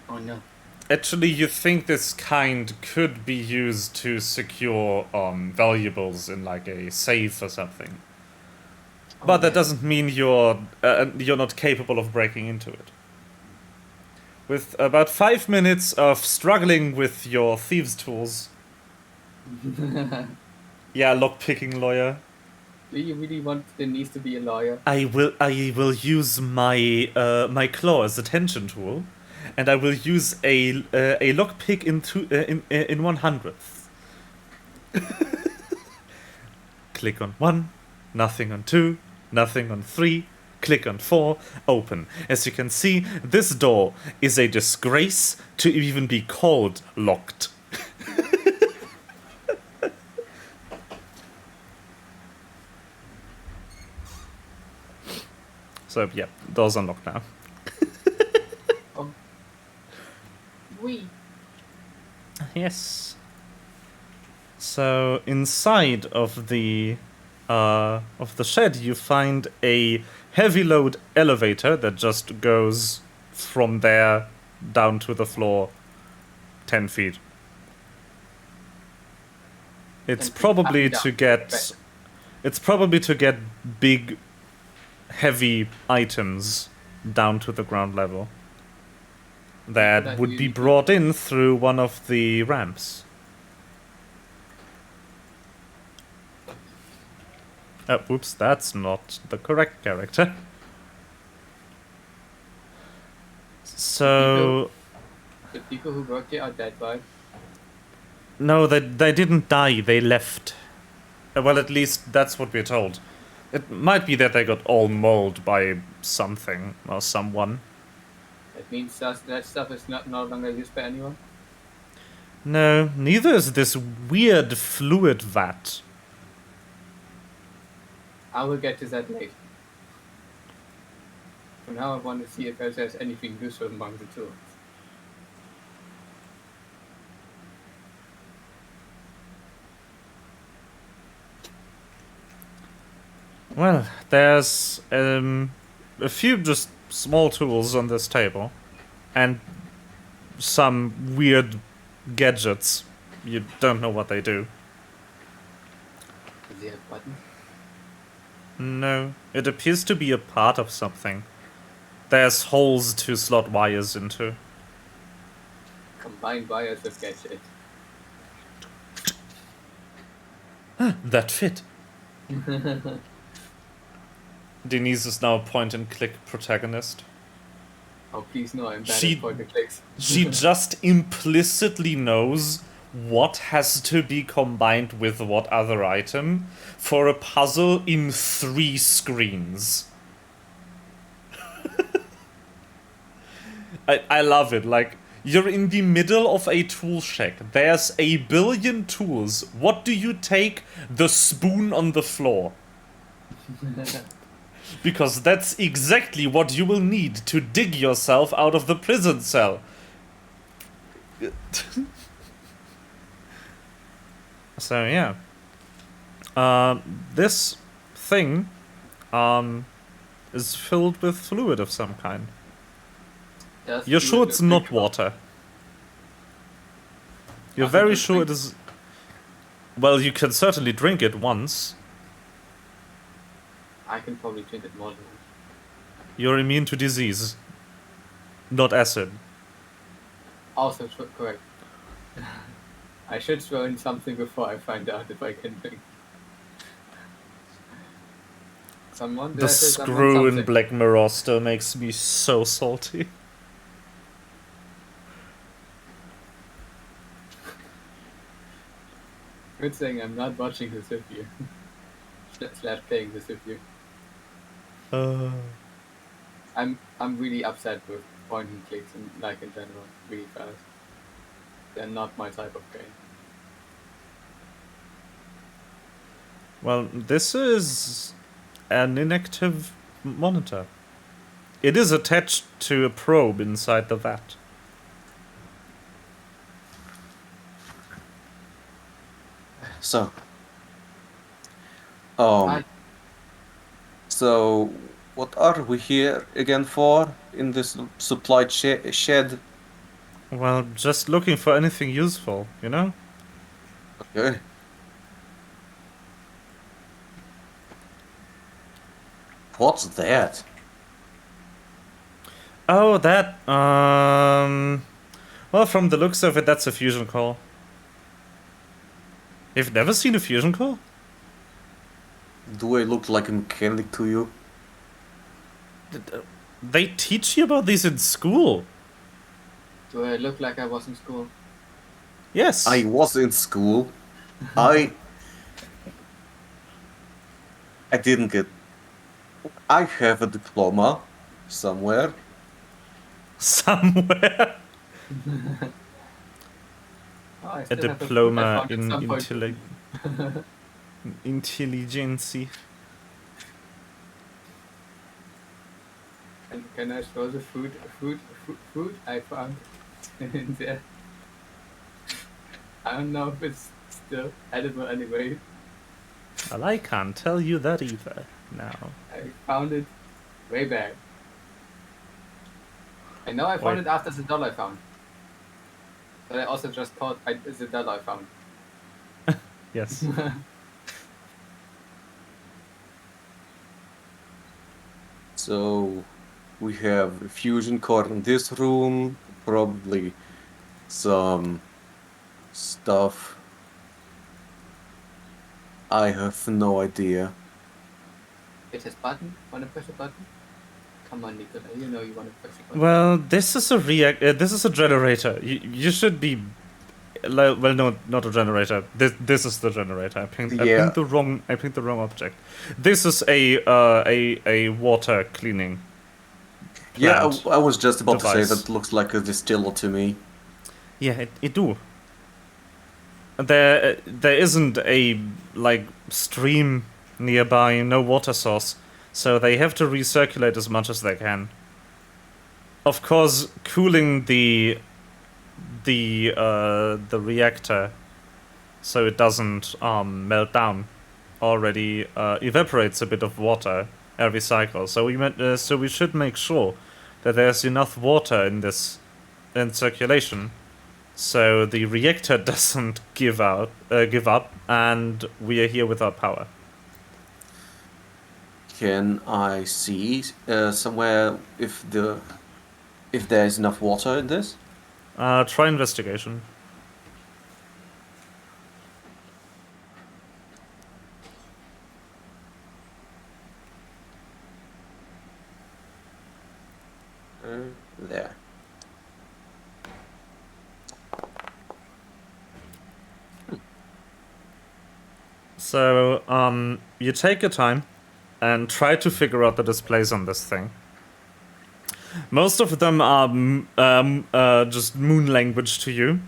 S3: Oh no.
S2: Actually, you think this kind could be used to secure valuables in like a safe or something. But that doesn't mean you're not capable of breaking into it. With about 5 minutes of struggling with your thieves' tools. Yeah, lock-picking lawyer.
S3: Do you really want there needs to be a lawyer?
S2: I will use my my claw as a tension tool, and I will use a lockpick in 1/100th. Click on 1, nothing on 2, nothing on 3. Click on 4, open. As you can see, this door is a disgrace to even be called locked. So, yeah, door's unlocked now.
S3: Oh. We.
S2: Yes. So, inside of the shed, you find a heavy load elevator that just goes from there down to the floor 10 feet. It's
S3: 10 feet
S2: probably
S3: up and
S2: to
S3: down.
S2: get
S3: Right.
S2: it's probably to get big heavy items down to the ground level that
S3: That
S2: would be
S3: usually-
S2: brought in through one of the ramps. Whoops, that's not the correct character. So,
S3: The people who work here are dead, right?
S2: no, they didn't die, they left. Well, at least that's what we're told. It might be that they got all mauled by something or someone.
S3: That means that stuff is no longer used by anyone?
S2: No, neither is this weird fluid vat.
S3: I will get to that later. For now, I want to see if there's anything useful among the tools.
S2: Well, there's a few just small tools on this table, and some weird gadgets. You don't know what they do.
S3: Does he have buttons?
S2: No, it appears to be a part of something. There's holes to slot wires into.
S3: Combine wires with gadgets.
S2: That fit. Denise is now a point-and-click protagonist.
S3: Oh, please no, I'm bad
S2: She-
S3: at point and clicks.
S2: She just implicitly knows what has to be combined with what other item for a puzzle in 3 screens. I love it. Like, you're in the middle of a tool shack. There's a billion tools. What do you take? The spoon on the floor. Because that's exactly what you will need to dig yourself out of the prison cell. So yeah, this thing is filled with fluid of some kind.
S3: Does
S2: You're
S3: fluid
S2: sure it's
S3: look
S2: not
S3: ritual?
S2: water. You're
S3: Does it
S2: very
S3: look
S2: sure it
S3: ritual?
S2: is. Well, you can certainly drink it once.
S3: I can probably drink it more than once.
S2: You're immune to disease, not acid.
S3: Also correct. I should throw in something before I find out if I can drink. Someone? Did
S2: The
S3: I say someone
S2: screw in
S3: something?
S2: Black Mirror still makes me so salty.
S3: Good thing I'm not watching this with you. Slash playing this with you. I'm really upset with point and clicks and like in general, really fast. They're not my type of game.
S2: Well, this is an inactive monitor. It is attached to a probe inside the vat.
S1: So,
S3: I-
S1: so what are we here again for in this supply shed?
S2: Well, just looking for anything useful, you know?
S1: Okay. What's that?
S2: Oh, that, well, from the looks of it, that's a fusion core. You've never seen a fusion core?
S1: Do I look like a mechanic to you?
S2: They teach you about these in school.
S3: Do I look like I was in school?
S2: Yes.
S1: I was in school. I didn't get I have a diploma somewhere.
S2: Somewhere.
S3: Oh, I
S2: A
S3: still have a food I
S2: diploma
S3: found at
S2: in
S3: some point.
S2: intelligence.
S3: Can I show the food I found in there? I don't know if it's still edible anyway.
S2: Well, I can't tell you that either. Now.
S3: I found it way back. I know I found
S2: Wait.
S3: it after the doll I found. But I also just thought it's the doll I found.
S2: Yes.
S1: So we have a fusion core in this room, probably some stuff. I have no idea.
S3: It has button. Wanna press a button? Come on, Nicola. You know you wanna press a button.
S2: Well, this is a this is a generator. You should be. Well, no, not a generator. This is the generator. I picked
S1: Yeah.
S2: the wrong. I picked the wrong object. This is a water cleaning.
S1: Yeah,
S2: Plant
S1: I was just about to say
S2: device.
S1: that looks like a distiller to me.
S2: Yeah, it do. There isn't a like stream nearby, no water source, so they have to recirculate as much as they can. Of course, cooling the reactor so it doesn't melt down already evaporates a bit of water every cycle. So we should make sure that there's enough water in circulation, so the reactor doesn't give up, and we are here without power.
S1: Can I see somewhere if there's enough water in this?
S2: Try investigation.
S1: There.
S2: So, you take your time and try to figure out the displays on this thing. Most of them are just moon language to you.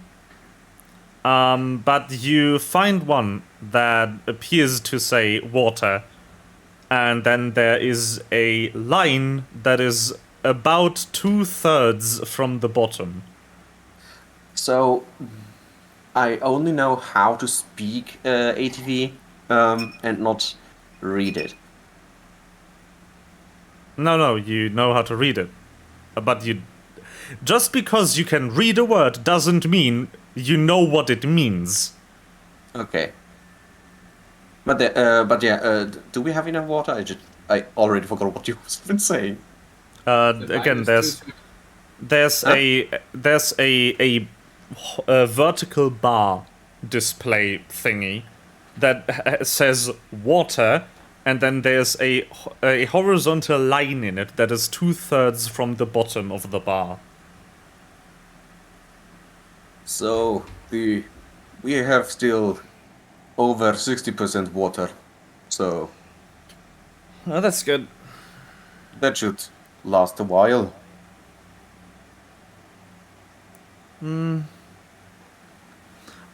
S2: But you find one that appears to say water, and then there is a line that is about 2/3 from the bottom.
S1: So I only know how to speak ATV and not read it.
S2: No, you know how to read it. But you. Just because you can read a word doesn't mean you know what it means.
S1: Okay. But yeah, do we have enough water? I already forgot what you've been saying.
S2: Again, there's
S1: Huh?
S2: a vertical bar display thingy that says water, and then there's a horizontal line in it that is 2/3 from the bottom of the bar.
S1: So we have still over 60% water. So
S2: Oh, that's good.
S1: that should last a while.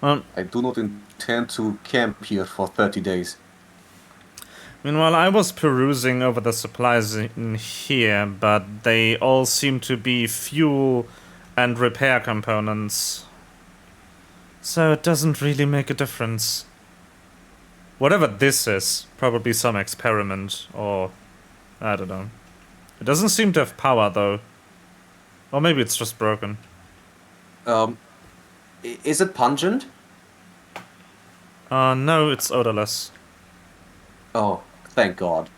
S2: Well,
S1: I do not intend to camp here for 30 days.
S2: meanwhile, I was perusing over the supplies in here, but they all seem to be fuel and repair components. So it doesn't really make a difference. Whatever this is, probably some experiment, or I don't know. It doesn't seem to have power, though. Or maybe it's just broken.
S1: Is it pungent?
S2: No, it's odorless.
S1: Oh, thank God.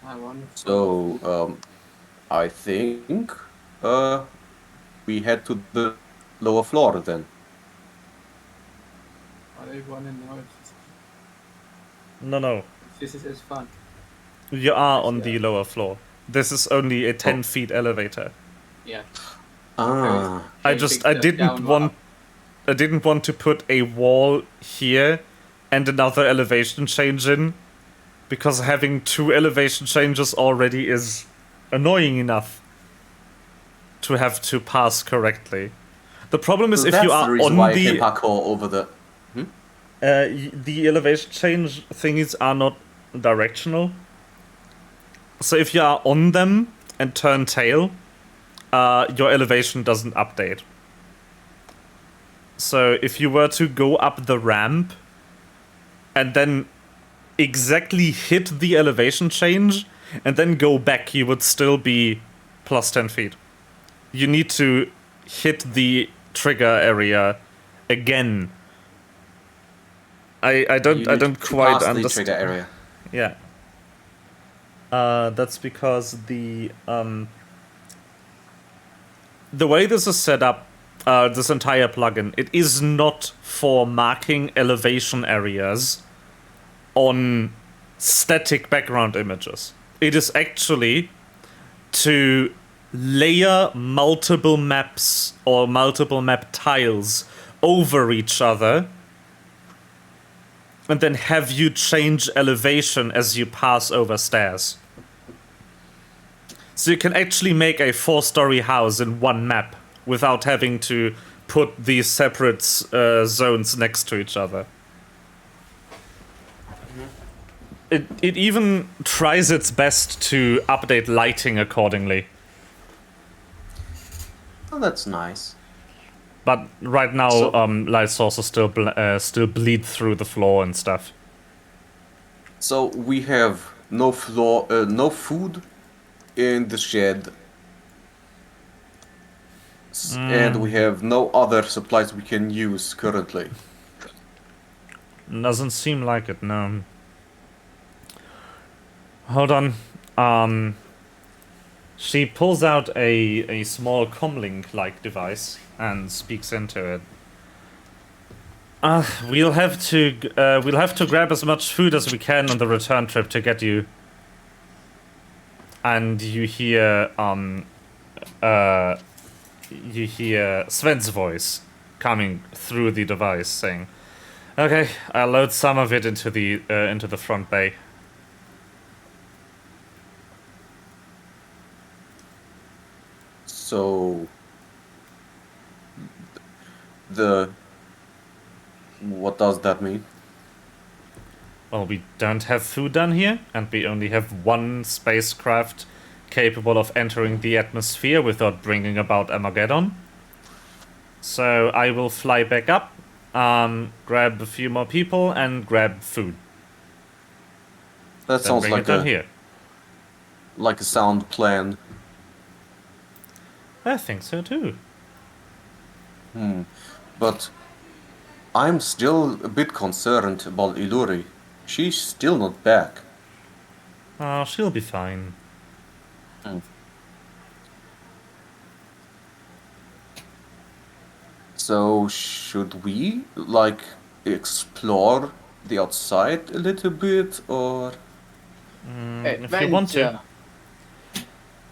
S3: I want.
S1: So, I think we head to the lower floor then.
S3: I wanna know
S2: No.
S3: if this is fun.
S2: You are on
S3: Yeah.
S2: the lower floor. This is only a 10 feet elevator.
S3: Yeah.
S1: Ah,
S2: I didn't want to put a wall here and another elevation change in, because having 2 elevation changes already is annoying enough to have to pass correctly. The problem is
S1: So
S2: if
S1: that's
S2: you are
S1: the reason
S2: on
S1: why I
S2: the
S1: can parkour over the.
S2: the elevation change thingies are not directional. So if you are on them and turn tail, your elevation doesn't update. So if you were to go up the ramp and then exactly hit the elevation change and then go back, you would still be plus 10 feet. You need to hit the trigger area again. I
S1: You need
S2: don't
S1: to
S2: quite
S1: pass the
S2: understand.
S1: trigger area.
S2: Yeah. That's because the way this is set up, this entire plugin, it is not for marking elevation areas on static background images. It is actually to layer multiple maps or multiple map tiles over each other and then have you change elevation as you pass over stairs. So you can actually make a 4-story house in one map without having to put these separate zones next to each other. It even tries its best to update lighting accordingly.
S1: Oh, that's nice.
S2: But right now,
S1: So-
S2: light sources still bleed through the floor and stuff.
S1: So we have no no food in the shed, and we have no other supplies we can use currently.
S2: Doesn't seem like it, no. Hold on. She pulls out a small comlink-like device and speaks into it. We'll have to grab as much food as we can on the return trip to get you. And you hear Sven's voice coming through the device saying, "Okay, I'll load some of it into the front bay."
S1: So what does that mean?
S2: Well, we don't have food down here, and we only have one spacecraft capable of entering the atmosphere without bringing about Armageddon. So I will fly back up, grab a few more people, and grab food.
S1: That
S2: Then
S1: sounds
S2: bring
S1: like
S2: it down here.
S1: like a sound plan.
S2: I think so too.
S1: But I'm still a bit concerned about Iluri. She's still not back.
S2: Oh, she'll be fine.
S1: So should we like explore the outside a little bit, or
S2: If you want to.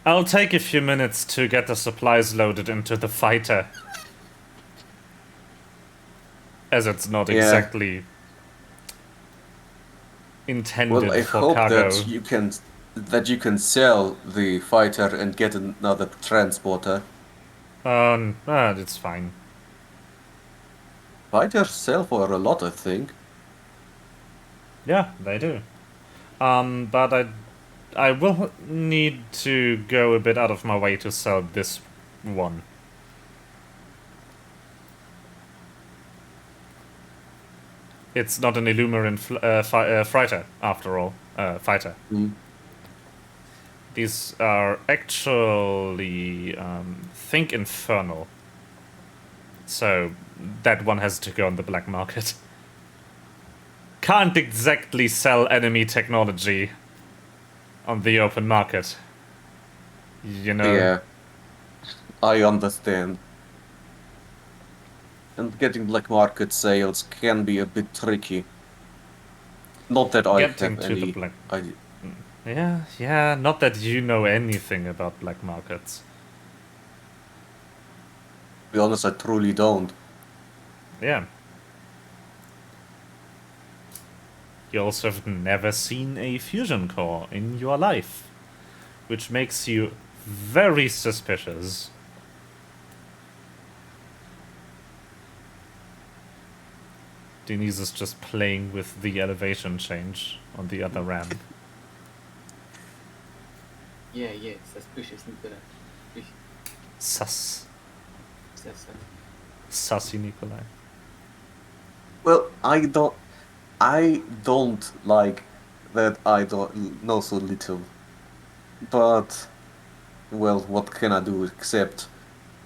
S2: I'll take a few minutes to get the supplies loaded into the fighter. As it's not
S1: Yeah.
S2: exactly intended
S1: well, I
S2: for
S1: hope
S2: cargo.
S1: that you can sell the fighter and get another transporter.
S2: It's fine.
S1: Fighters sell for a lot, I think.
S2: Yeah, they do. But I will need to go a bit out of my way to sell this one. It's not an Illuminant fighter, after all. Fighter.
S1: Mm.
S2: These are actually, think infernal. So that one has to go on the black market. Can't exactly sell enemy technology on the open market. You know?
S1: Yeah, I understand. And getting black market sales can be a bit tricky. Not that I
S2: Getting
S1: have
S2: to the
S1: any
S2: black...
S1: idea.
S2: Yeah, not that you know anything about black markets.
S1: To be honest, I truly don't.
S2: Yeah. You also have never seen a fusion core in your life, which makes you very suspicious. Denise is just playing with the elevation change on the other ramp.
S3: Yeah, suspicious Nikolai.
S2: Sus.
S3: Sus.
S2: Sussy Nikolai.
S4: Well, I don't like that I don't know so little. But, well, what can I do except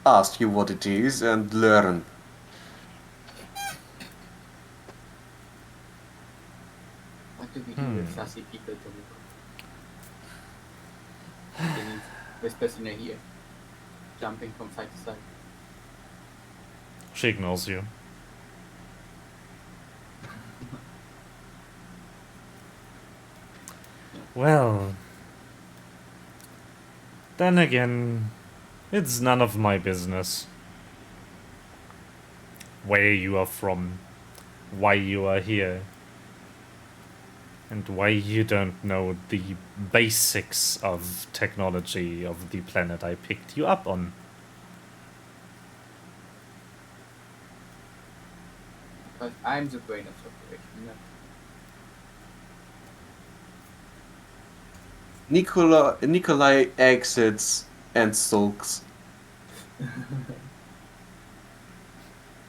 S4: ask you what it is and learn?
S3: What do we do with sassy people, Tomoko? Denise whispers in her ear, jumping from side to side.
S2: She ignores you. Well, then again, it's none of my business. Where you are from, why you are here, and why you don't know the basics of technology of the planet I picked you up on.
S3: Because I'm the brain of the operation, not
S4: Nikolai exits and sulks.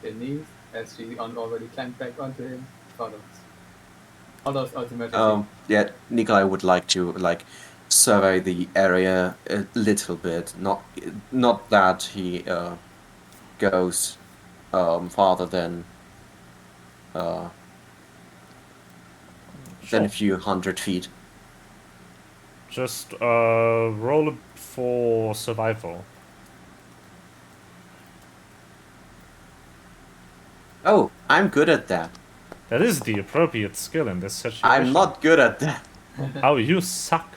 S3: Denise, as she already climbed back onto him, follows. Follows automatically.
S4: Yeah, Nikolai would like to survey the area a little bit. Not that he goes farther than a few 100 feet.
S2: Just roll for survival.
S4: Oh, I'm good at that.
S2: That is the appropriate skill in this situation.
S4: I'm not good at that.
S2: Oh, you suck.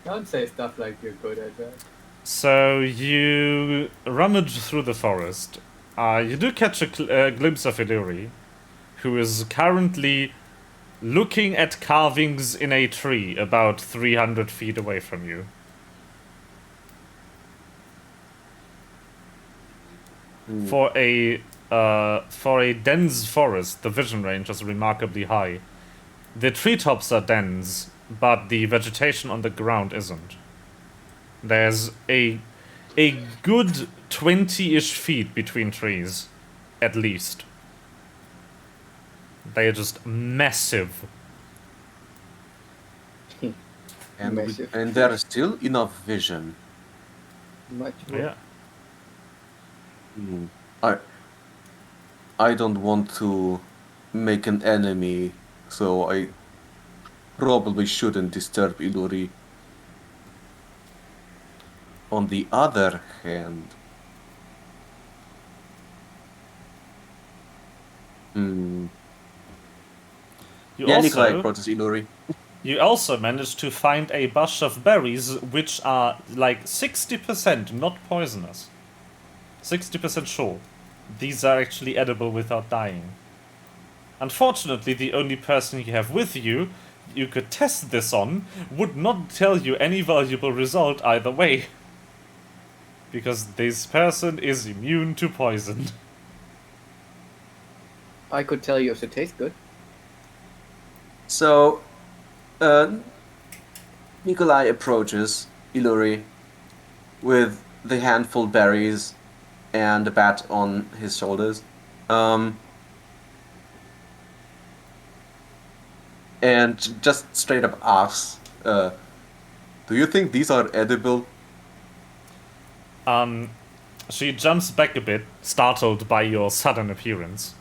S3: Don't say stuff like you're good at that.
S2: So you rummage through the forest. You do catch a glimpse of Illyri, who is currently looking at carvings in a tree about 300 feet away from you. For a dense forest, the vision range is remarkably high. The treetops are dense, but the vegetation on the ground isn't. There's a good 20-ish feet between trees, at least. They are just massive.
S3: Massive.
S4: And there is still enough vision.
S3: Much more.
S2: Yeah.
S4: I don't want to make an enemy, so I probably shouldn't disturb Illyri. On the other hand, Nikolai approaches Illyri.
S2: You also managed to find a bush of berries which are like 60% not poisonous. 60% sure. These are actually edible without dying. Unfortunately, the only person you have with you could test this on would not tell you any valuable result either way. Because this person is immune to poison.
S3: I could tell you if it tastes good.
S4: So, Nikolai approaches Illyri with the handful berries and a bat on his shoulders. And just straight up asks, do you think these are edible?
S2: She jumps back a bit, startled by your sudden appearance.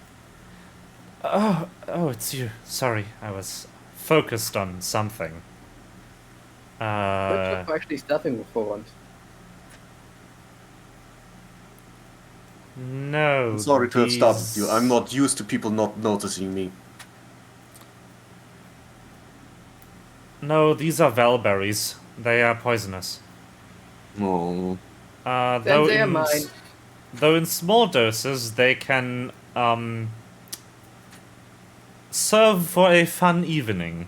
S2: Oh, it's you. Sorry, I was focused on something.
S3: Good job for actually stopping for once.
S2: No.
S4: Sorry to have startled you. I'm not used to people not noticing me.
S2: No, these are valberries. They are poisonous.
S4: Oh.
S3: Then they are mine.
S2: Though in small doses they can serve for a fun evening.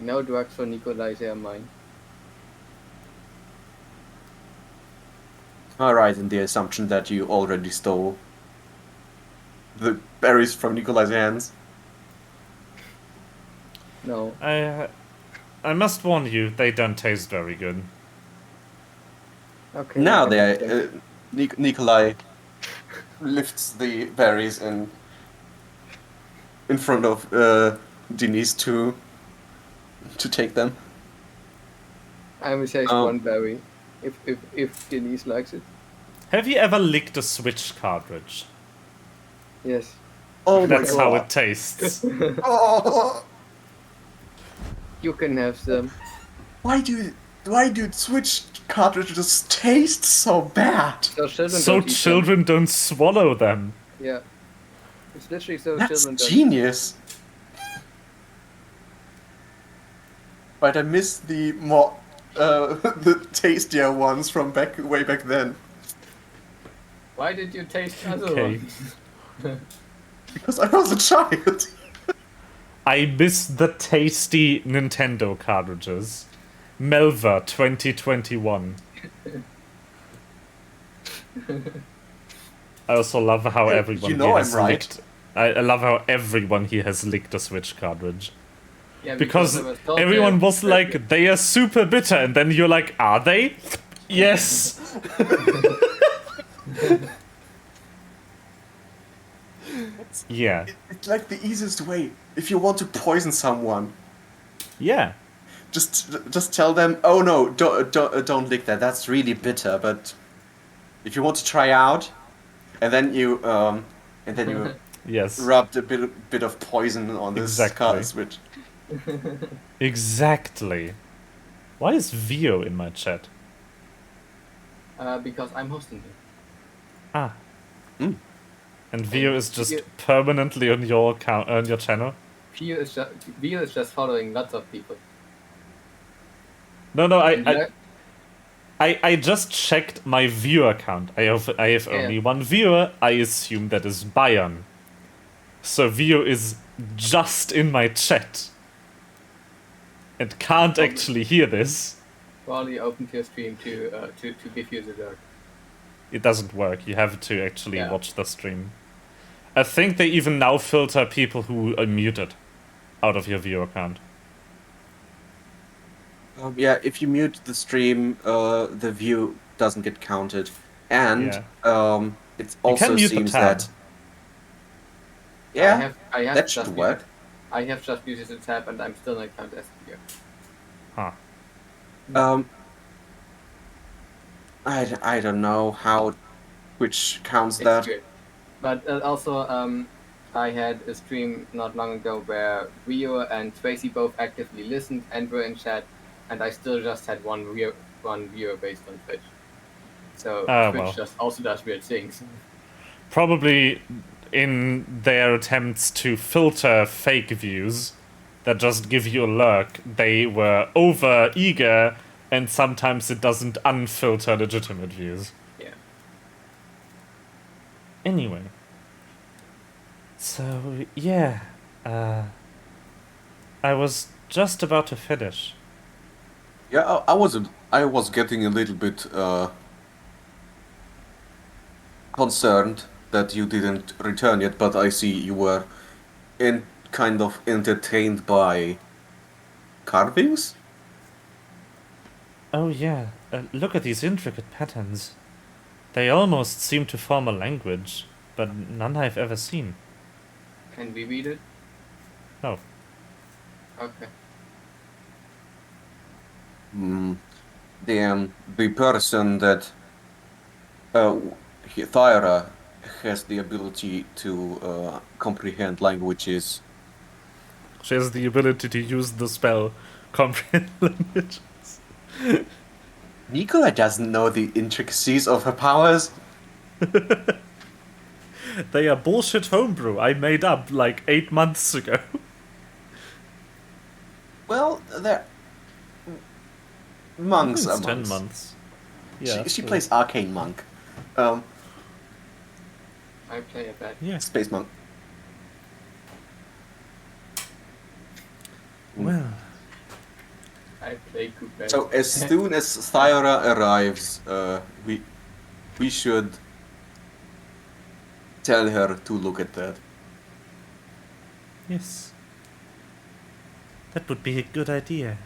S3: No drugs for Nikolai's air mine.
S1: Alright, in the assumption that you already stole the berries from Nikolai's hands.
S3: No.
S2: I must warn you, they don't taste very good.
S3: Okay.
S1: Now
S3: I
S1: Nikolai lifts the berries in front of Denise to take them.
S3: I will taste
S1: Oh.
S3: one berry. If Denise likes it.
S2: Have you ever licked a Switch cartridge?
S3: Yes.
S1: Oh my
S2: That's how
S1: god.
S2: it tastes.
S1: Oh,
S3: You can have some.
S1: why do Switch cartridges taste so bad?
S3: So children
S2: So
S3: don't eat
S2: children don't swallow them.
S3: them. Yeah. It's literally so
S1: That's
S3: children don't.
S1: genius. But I miss the more the tastier ones from way back then.
S3: Why did you taste other
S2: Okay.
S3: ones?
S1: Because I was a child.
S2: I miss the tasty Nintendo cartridges. Melva 2021. I also love how
S1: Yeah,
S2: everyone
S1: you know
S2: here
S1: I'm
S2: has
S1: right.
S2: licked. I love how everyone here has licked a Switch cartridge.
S3: Yeah,
S2: Because
S3: I was told
S2: everyone
S3: they're-
S2: was like, they are super bitter, and then you're like, are they? Yes! Yeah.
S1: It's like the easiest way. If you want to poison someone,
S2: Yeah.
S1: just tell them, oh no, don't lick that. That's really bitter. But if you want to try out, and then you
S2: Yes.
S1: rubbed a bit of poison on this
S2: Exactly.
S1: switch.
S2: Exactly. Why is Vio in my chat?
S3: because I'm hosting it.
S2: Ah.
S1: Mm.
S2: And Vio is just
S3: Vio-
S2: permanently on your account, on your channel?
S3: Vio is just following lots of people.
S2: No,
S3: And
S2: I just checked my viewer account. I have
S3: Yeah.
S2: only one viewer. I assume that is Bayern. So Vio is just in my chat. And can't actually hear this.
S3: Probably open to your stream to give you the dirt.
S2: It doesn't work. You have to actually
S3: Yeah.
S2: watch the stream. I think they even now filter people who are muted out of your viewer account.
S1: Yeah, if you mute the stream, the view doesn't get counted, and it also
S2: can mute the
S1: seems
S2: tab.
S1: that yeah,
S3: I have
S1: that
S3: just
S1: should work.
S3: I have just muted the tab and I'm still not counted as a viewer.
S2: Huh.
S1: I don't know how which counts
S3: It's
S1: that.
S3: good. But also, I had a stream not long ago where Rio and Tracy both actively listened and were in chat, and I still just had one viewer based on Twitch. So Twitch
S2: well.
S3: just also does weird things.
S2: Probably in their attempts to filter fake views that just give you a lurk, they were over eager, and sometimes it doesn't unfilter legitimate views.
S3: Yeah.
S2: Anyway. So, yeah. I was just about to finish.
S1: Yeah, I was getting a little bit concerned that you didn't return yet, but I see you were kind of entertained by carvings.
S2: Oh, yeah. Look at these intricate patterns. They almost seem to form a language, but none I've ever seen.
S3: Can we read it?
S2: No.
S3: Okay.
S1: The person that Thyra has the ability to comprehend languages.
S2: She has the ability to use the spell comprehend language.
S1: Nicola doesn't know the intricacies of her powers.
S2: They are bullshit homebrew I made up like 8 months ago.
S1: Well, they're monks
S2: It's
S1: are
S2: 10
S1: monks.
S2: months. Yeah.
S1: She plays arcane monk.
S3: I play a bad.
S2: Yeah.
S1: Space Monk.
S2: Well,
S3: I play Couplet.
S1: So as soon as Thyra arrives, we should tell her to look at that.
S2: yes. That would be a good idea.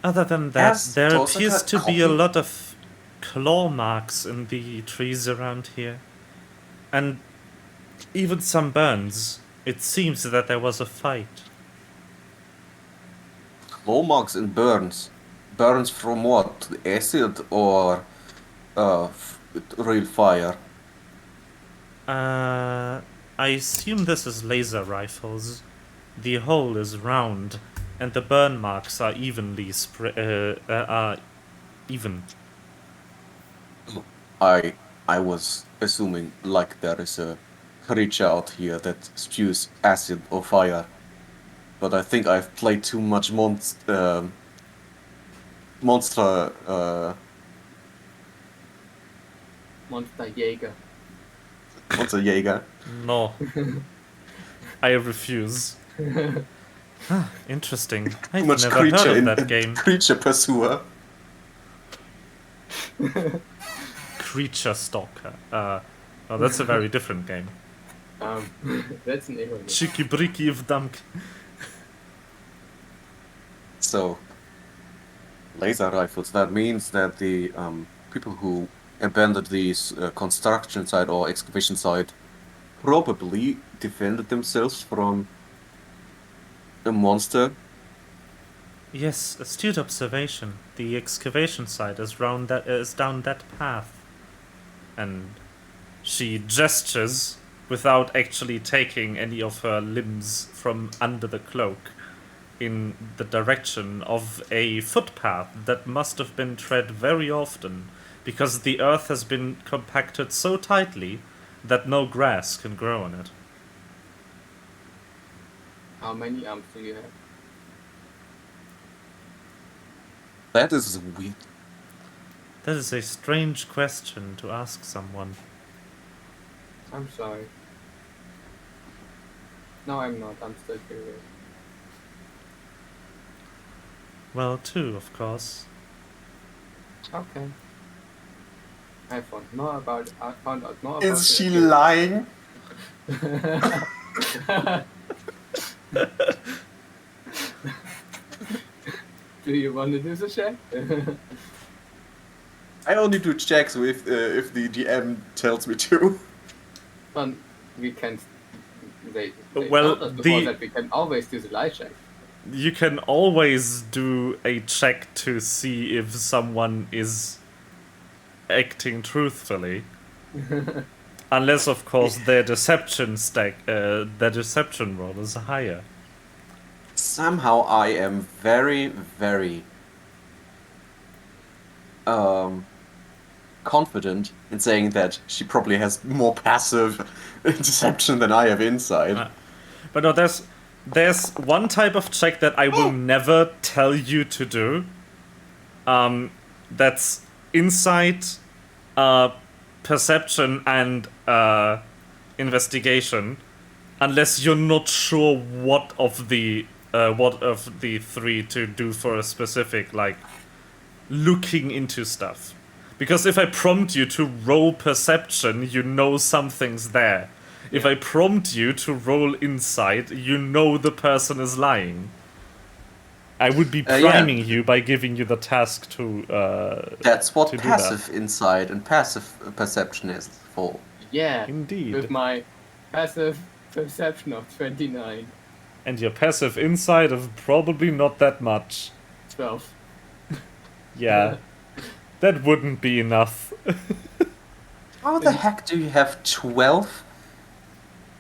S2: Other than that,
S1: Has
S2: there
S1: Tosaka
S2: appears to be a
S1: copied-
S2: lot of claw marks in the trees around here. And even some burns. It seems that there was a fight.
S1: Claw marks and burns. Burns from what? Acid or real fire?
S2: I assume this is laser rifles. The hole is round, and the burn marks are evenly even.
S1: I was assuming like there is a creature out here that spews acid or fire. But I think I've played too much monster
S3: Monster Jaeger.
S1: Monster Jaeger.
S2: No. I refuse. Interesting. I've
S1: Too much
S2: never heard
S1: creature
S2: of
S1: in
S2: that game.
S1: Creature Pursuer.
S2: Creature Stalker. Oh, that's a very different game.
S3: That's an Ego game.
S2: Chicky Bricky of Dumk.
S1: So, laser rifles. That means that the people who abandoned this construction site or excavation site probably defended themselves from a monster.
S2: Yes, astute observation. The excavation site is down that path. And she gestures without actually taking any of her limbs from under the cloak in the direction of a footpath that must have been tread very often, because the earth has been compacted so tightly that no grass can grow on it.
S3: How many arms do you have?
S1: That is weird.
S2: That is a strange question to ask someone.
S3: I'm sorry. No, I'm not. I'm still curious.
S2: Well, two, of course.
S3: Okay. I found out more about
S1: Is she
S3: it.
S1: lying?
S3: Do you want to do the check?
S1: I only do checks if the GM tells me to.
S3: But we can. They
S2: Well,
S3: told us before
S2: the-
S3: that we can always do the lie check.
S2: You can always do a check to see if someone is acting truthfully. Unless, of course, their deception roll is higher.
S1: Somehow I am very, very confident in saying that she probably has more passive deception than I have inside.
S2: But no, there's one type of check that I will never tell you to do. That's insight, perception, and investigation, unless you're not sure what of the three to do for a specific, like, looking into stuff. Because if I prompt you to roll perception, you know something's there. If I prompt you to roll insight, you know the person is lying. I would be
S1: Yeah.
S2: priming you by giving you the task to.
S1: That's what
S2: to do
S1: passive insight and passive perception is for.
S3: Yeah.
S2: Indeed.
S3: With my passive perception of 29.
S2: And your passive insight of probably not that much.
S3: 12.
S2: Yeah. That wouldn't be enough.
S1: How the heck do you have 12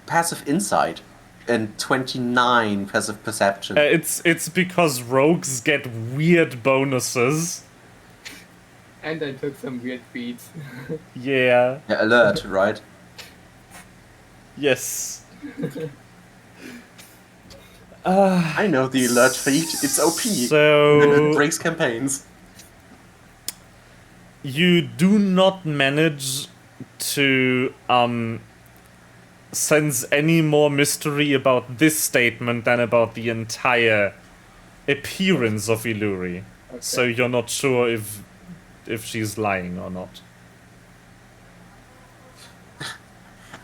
S1: passive insight and 29 passive perception?
S2: It's because rogues get weird bonuses.
S3: And I took some weird feats.
S2: Yeah.
S1: Yeah, alert, right?
S2: Yes.
S1: I know the alert feat. It's OP.
S2: So
S1: It breaks campaigns.
S2: you do not manage to sense any more mystery about this statement than about the entire appearance of Illyri.
S3: Okay.
S2: So you're not sure if she's lying or not.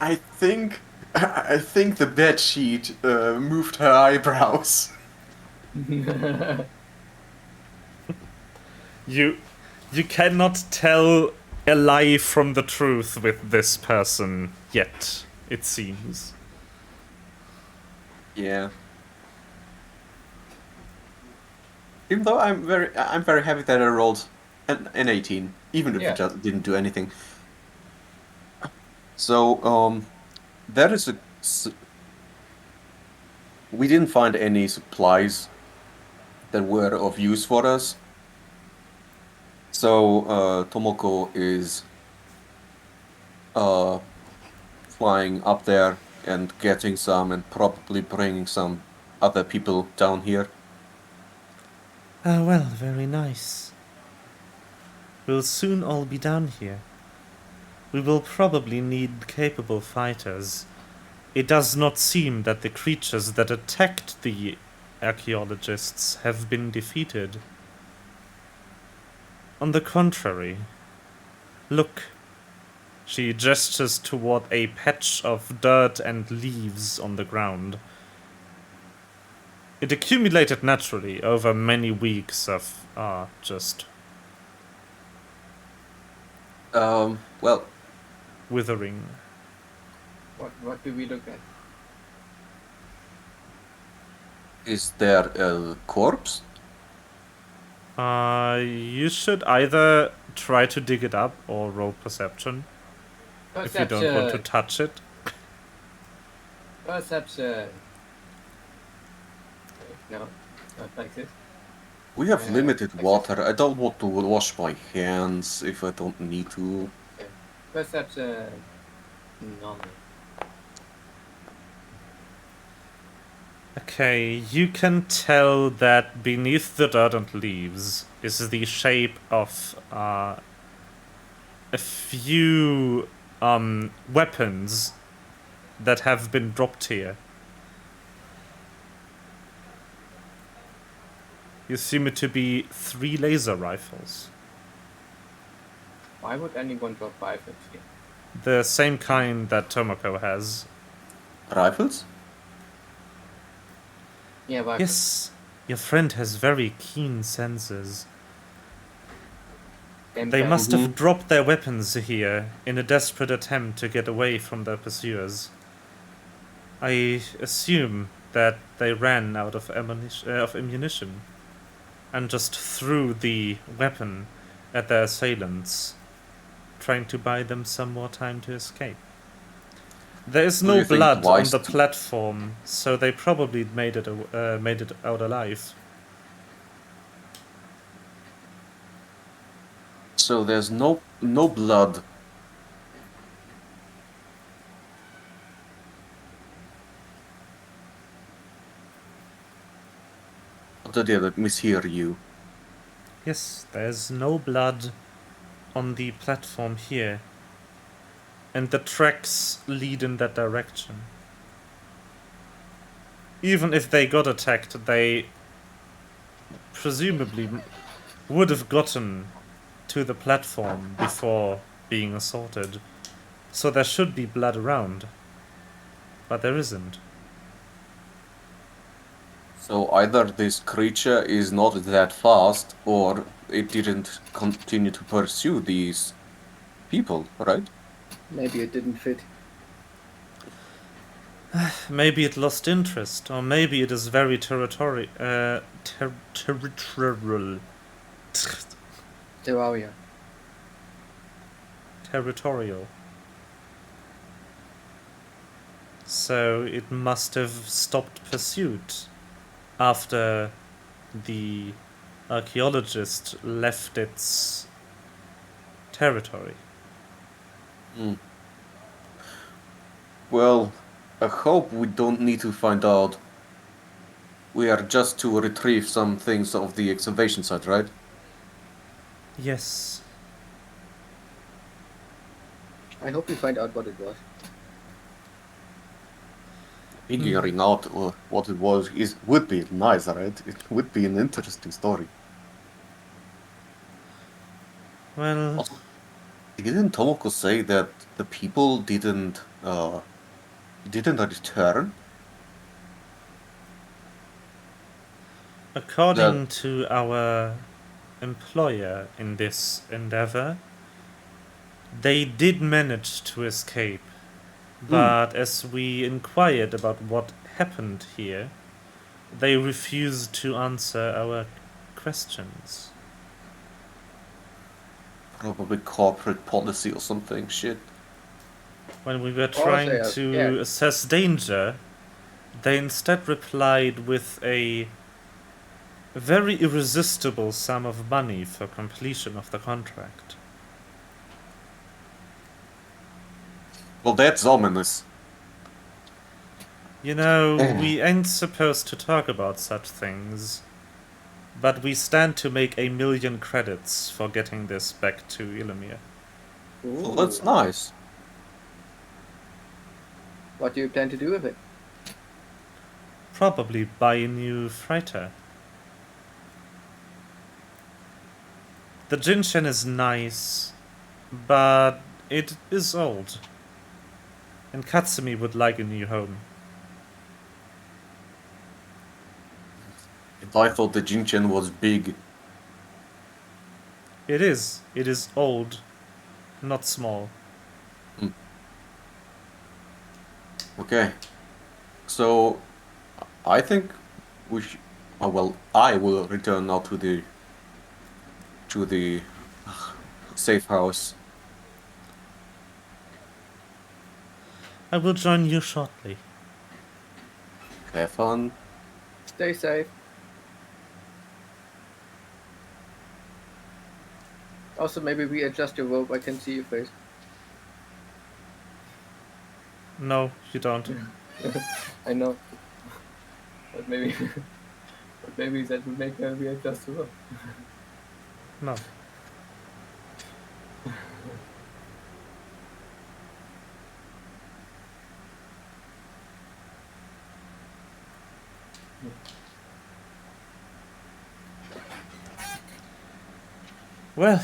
S4: I think the bed sheet moved her eyebrows.
S2: You cannot tell a lie from the truth with this person yet, it seems.
S4: Yeah. Even though I'm very happy that I rolled an 18, even if
S3: Yeah.
S4: it just didn't do anything. So there is we didn't find any supplies that were of use for us. So Tomoko is flying up there and getting some, and probably bringing some other people down here.
S2: Well, very nice. We'll soon all be down here. We will probably need capable fighters. It does not seem that the creatures that attacked the archaeologists have been defeated. On the contrary, look. She gestures toward a patch of dirt and leaves on the ground. It accumulated naturally over many weeks of just
S4: Well,
S2: withering.
S3: What do we look at?
S4: is there a corpse?
S2: You should either try to dig it up or roll perception if you don't want to touch it.
S3: Perception. No, not like this.
S4: We have limited water. I don't want to wash my hands if I don't need to.
S3: Perception. No.
S2: Okay, you can tell that beneath the dirt and leaves is the shape of a few weapons that have been dropped here. You assume it to be 3 laser rifles.
S3: Why would anyone drop rifles here?
S2: The same kind that Tomoko has.
S4: Rifles?
S3: Yeah, rifles.
S2: Yes, your friend has very keen senses. They must have dropped their weapons here in a desperate attempt to get away from their pursuers. I assume that they ran out of ammunition and just threw the weapon at their assailants, trying to buy them some more time to escape. There is
S4: Do
S2: no
S4: you think
S2: blood on
S4: wise
S2: the
S4: to-
S2: platform, so they probably made it out alive.
S4: So there's no blood. Let me mishear you.
S2: Yes, there's no blood on the platform here, and the tracks lead in that direction. Even if they got attacked, they presumably would have gotten to the platform before being assaulted, so there should be blood around, but there isn't.
S4: So either this creature is not that fast, or it didn't continue to pursue these people, right?
S3: Maybe it didn't fit.
S2: Maybe it lost interest, or maybe it is very territorial.
S3: Terraria.
S2: Territorial. So it must have stopped pursuit after the archaeologist left its territory.
S4: Well, I hope we don't need to find out. We are just to retrieve some things of the excavation site, right?
S2: Yes.
S3: I hope we find out what it was.
S4: Figuring out what it was would be nice, right? It would be an interesting story.
S2: Well,
S4: Also, didn't Tomoko say that the people didn't return?
S2: according to our employer in this endeavor, they did manage to escape. But as we inquired about what happened here, they refused to answer our questions.
S4: Probably corporate policy or something. Shit.
S2: When we were
S3: Or they
S2: trying
S3: are
S2: to
S3: scared.
S2: assess danger, they instead replied with a very irresistible sum of money for completion of the contract.
S4: Well, that's ominous.
S2: You know, we ain't supposed to talk about such things, but we stand to make 1,000,000 credits for getting this back to Ilomir.
S4: Well, that's nice.
S3: What do you plan to do with it?
S2: Probably buy a new freighter. The Jinshen is nice, but it is old. And Katsumi would like a new home.
S4: And I thought the Jinchen was big.
S2: It is. It is old, not small.
S4: Okay. So, I think we sh well, I will return now to the safe house.
S2: I will join you shortly.
S4: Have fun.
S3: Stay safe. Also, maybe we adjust your rope. I can see your face.
S2: No, you don't.
S3: I know. But maybe, but maybe that would make her readjust the rope.
S2: No. Well,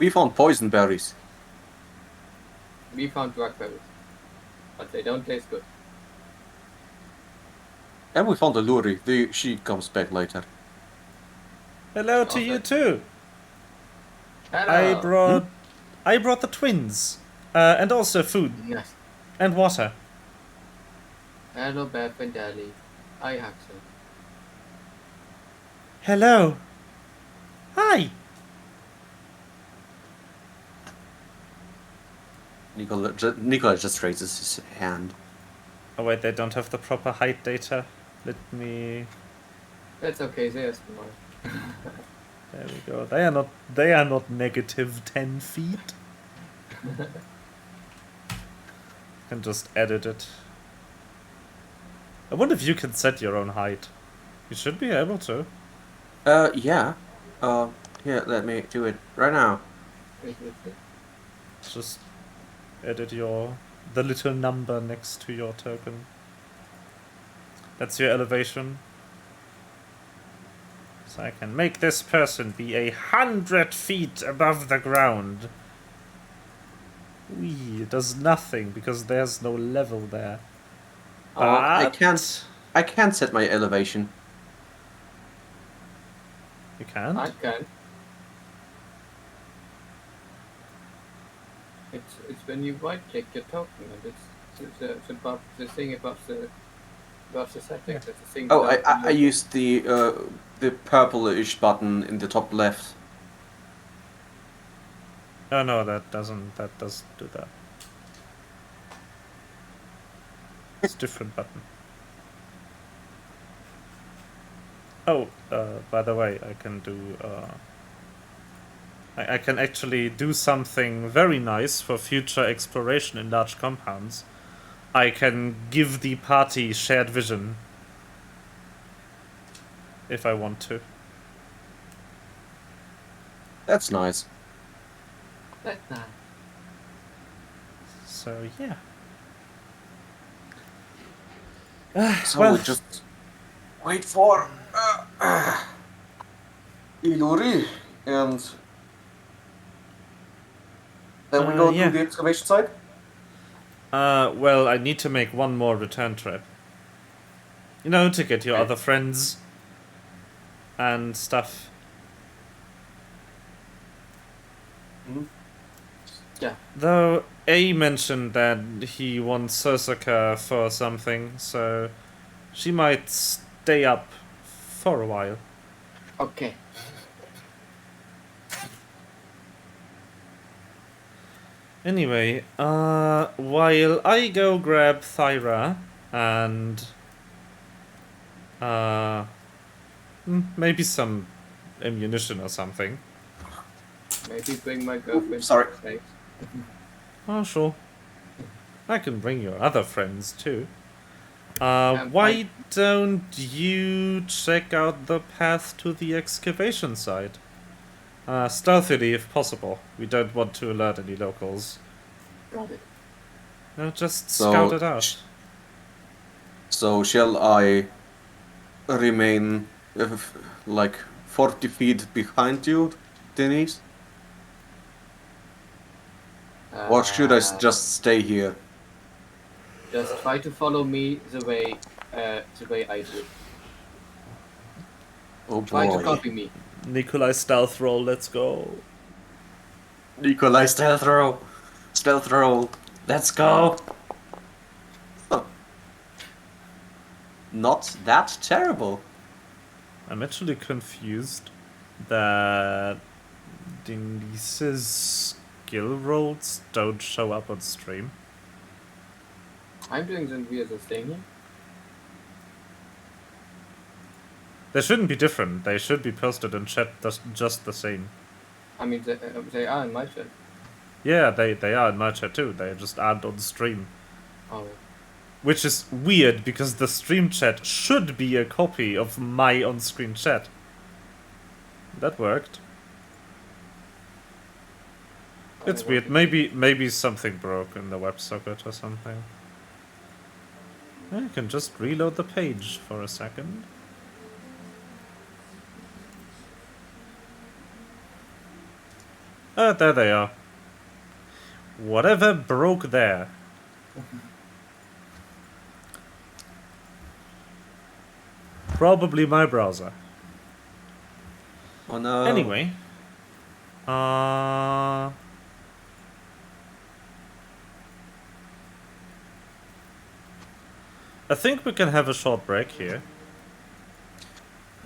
S4: We found poison berries.
S3: We found drug berries, but they don't taste good.
S4: And we found a Luri. She comes back later.
S2: hello to you too.
S3: Hello.
S2: I brought the twins, and also food
S3: Yes.
S2: and water.
S3: Hello, Beth and Dali. I Axel.
S2: Hello. Hi.
S4: Nicola just raises his hand.
S2: Oh wait, they don't have the proper height data. Let me.
S3: That's okay. They are small.
S2: There we go. They are not negative 10 feet. Can just edit it. I wonder if you can set your own height. You should be able to.
S4: Yeah. Here, let me do it right now.
S2: Just edit the little number next to your token. That's your elevation. So I can make this person be 100 feet above the ground. Wee, it does nothing because there's no level there.
S4: I
S2: But
S4: can't set my elevation.
S2: You can't?
S3: I can. It's when you right click your token and it's above the thing above the settings. It's the thing.
S4: Oh,
S3: without
S4: I
S3: the-
S4: used the purplish button in the top left.
S2: Oh no, that doesn't do that. It's a different button. Oh, by the way, I can do I can actually do something very nice for future exploration in large compounds. I can give the party shared vision. If I want to.
S4: That's nice.
S3: That's nice.
S2: So yeah.
S4: So
S2: Well,
S4: we just wait for Iluri, and then we go to
S2: yeah.
S4: the excavation site.
S2: Well, I need to make one more return trip. You know, to get your
S3: Okay.
S2: other friends and stuff.
S4: Mhm.
S3: Yeah.
S2: Though A mentioned that he wants Sosaka for something, so she might stay up for a while.
S3: Okay.
S2: Anyway, while I go grab Thyra and uh, maybe some ammunition or something.
S3: Maybe bring my
S4: Ooh,
S3: girlfriend.
S4: sorry.
S3: Thanks.
S2: Oh, sure. I can bring your other friends too.
S3: I'm fine.
S2: Why don't you check out the path to the excavation site? Stealthily if possible. We don't want to alert any locals.
S3: Got it.
S2: No, just scout
S4: So,
S2: it out.
S4: so shall I remain like 40 feet behind you, Denise? Or should I
S3: Uh,
S4: just stay here?
S3: just try to follow me the way I do.
S4: Oh
S3: Try to
S4: boy.
S3: copy me.
S2: Nikolai stealth roll, let's go.
S4: Nikolai, stealth roll! Stealth roll! Let's go! Huh. Not that terrible.
S2: I'm actually confused that Denise's skill rolls don't show up on stream.
S3: I'm doing the weirdest thing here.
S2: They shouldn't be different. They should be posted in chat just the same.
S3: I mean, they are in my chat.
S2: Yeah, they are in my chat too. They just aren't on stream.
S3: Oh.
S2: Which is weird because the stream chat should be a copy of my on-screen chat. That worked. It's weird. Maybe something broke in the WebSocket or something. I can just reload the page for a second. There they are. Whatever broke there. Probably my browser.
S4: Oh no.
S2: Anyway. I think we can have a short break here.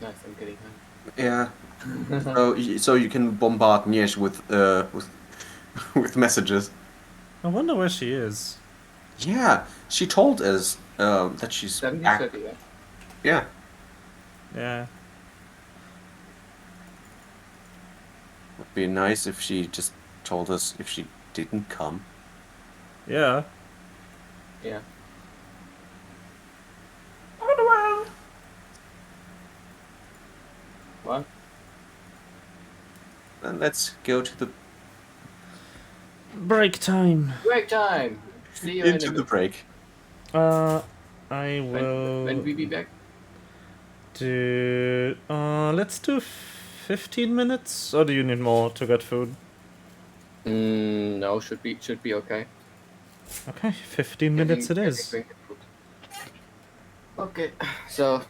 S3: Nice, I'm getting home.
S4: Yeah. So you can bombard Niesh with with messages.
S2: I wonder where she is.
S4: Yeah, she told us that she's
S3: 1730, yeah?
S4: Yeah.
S2: Yeah.
S4: Would be nice if she just told us if she didn't come.
S2: Yeah.
S3: Yeah. What?
S4: Then let's go to the
S2: Break time.
S3: Break time! See you in
S4: into
S3: a
S4: the
S3: bit.
S4: break.
S2: I
S3: When
S2: will
S3: we be back?
S2: do. Let's do 15 minutes, or do you need more to get food?
S3: No, should be okay.
S2: Okay, 15 minutes it is.
S3: Getting food. Okay, so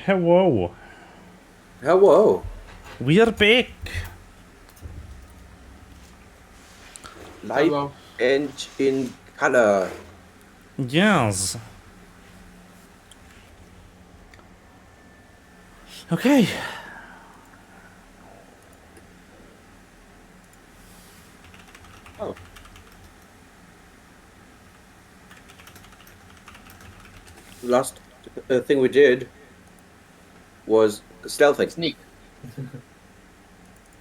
S2: Hello.
S1: Hello.
S2: We are back.
S1: Light
S3: Hello.
S1: and in color.
S2: Yes. Okay.
S1: Oh. Last thing we did was stealthing.
S3: Sneak.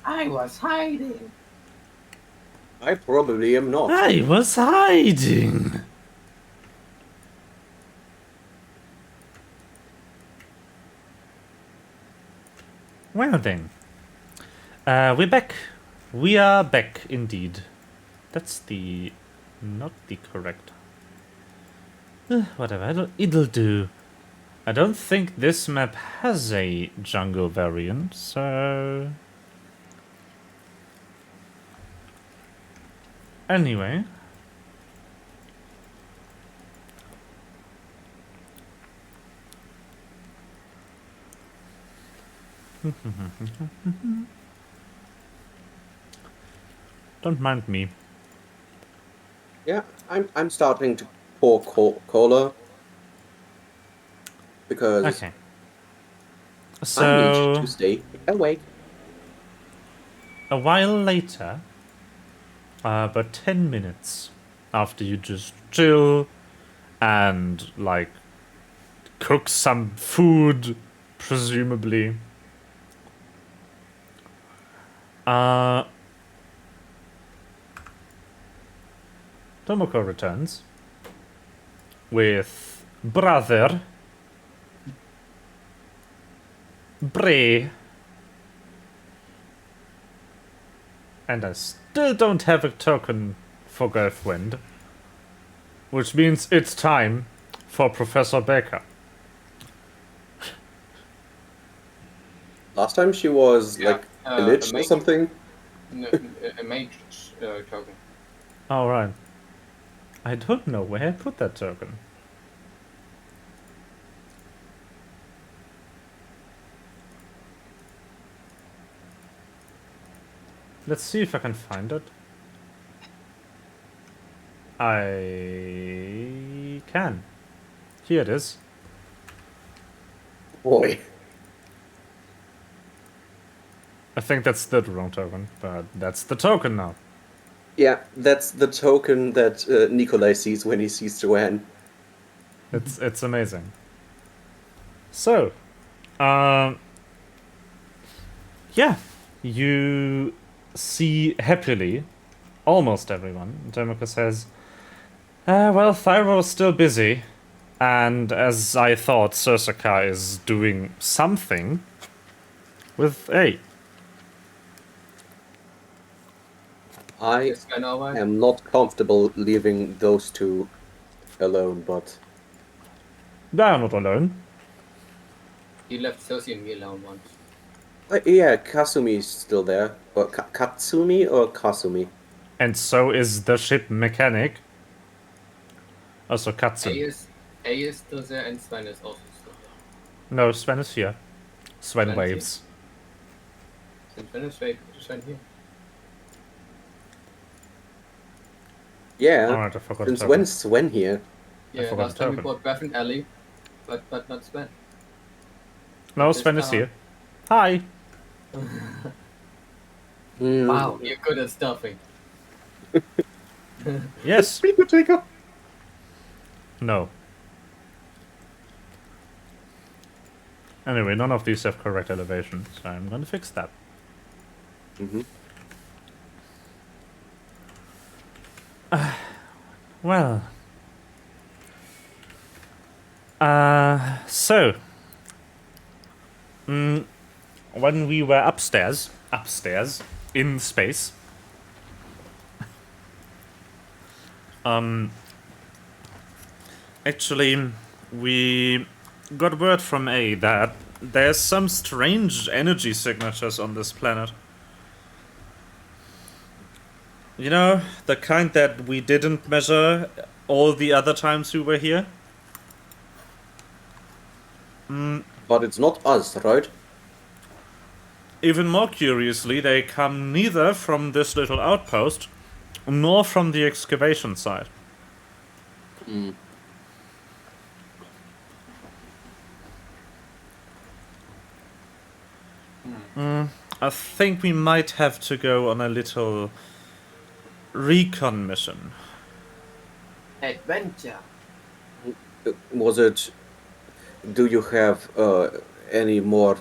S3: I was hiding.
S1: I probably am not.
S2: I was hiding. Well then. We're back. We are back indeed. That's the... not the correct... whatever, it'll do. I don't think this map has a jungle variant, so... Anyway. Don't mind me.
S1: Yeah, I'm starting to pour cola because
S2: Okay.
S1: I need
S2: So,
S1: to stay awake.
S2: a while later, about 10 minutes after you just chill and, like, cook some food, presumably. Tomoko returns with brother Bray. And I still don't have a token for girlfriend. Which means it's time for Professor Baker.
S1: Last time she was like a lich or
S3: mage.
S1: something.
S3: No, a mage token.
S2: Alright. I don't know where I put that token. Let's see if I can find it. I can. Here it is.
S1: Boy.
S2: I think that's the wrong token, but that's the token now.
S1: Yeah, that's the token that Nikolai sees when he sees Joanne.
S2: It's amazing. So, yeah, you see happily almost everyone. Tomoko says, well, Thyro is still busy, and as I thought, Sursaka is doing something with A.
S1: I
S3: Is Sven alright?
S1: am not comfortable leaving those two alone, but
S2: They are not alone.
S3: You left Sosie and me alone once.
S1: yeah, Kasumi is still there. Or Katsumi or Kasumi?
S2: And so is the ship mechanic. Also
S3: A
S2: Katsu.
S3: is still there and Sven is also still there.
S2: No, Sven is here. Sven
S3: Sven's
S2: waves.
S3: Since Sven is Sven here.
S1: Yeah.
S2: Alright, I forgot
S1: Since
S2: the
S1: when's Sven here?
S3: Yeah,
S2: forgot
S3: last
S2: the
S3: time we
S2: token.
S3: bought Beth and Ellie, but not Sven.
S2: No,
S3: This
S2: Sven is
S3: time-
S2: here. Hi.
S3: Wow, you're good at stuffing.
S2: Yes.
S1: Pretty good, Jacob.
S2: No. Anyway, none of these have correct elevation, so I'm gonna fix that.
S1: Mm-hmm.
S2: Well. So. When we were upstairs, in space, actually, we got word from A that there's some strange energy signatures on this planet. You know, the kind that we didn't measure all the other times we were here?
S1: But it's not us, right?
S2: Even more curiously, they come neither from this little outpost, nor from the excavation site. I think we might have to go on a little recon mission.
S3: Adventure.
S1: Was it? Do you have any more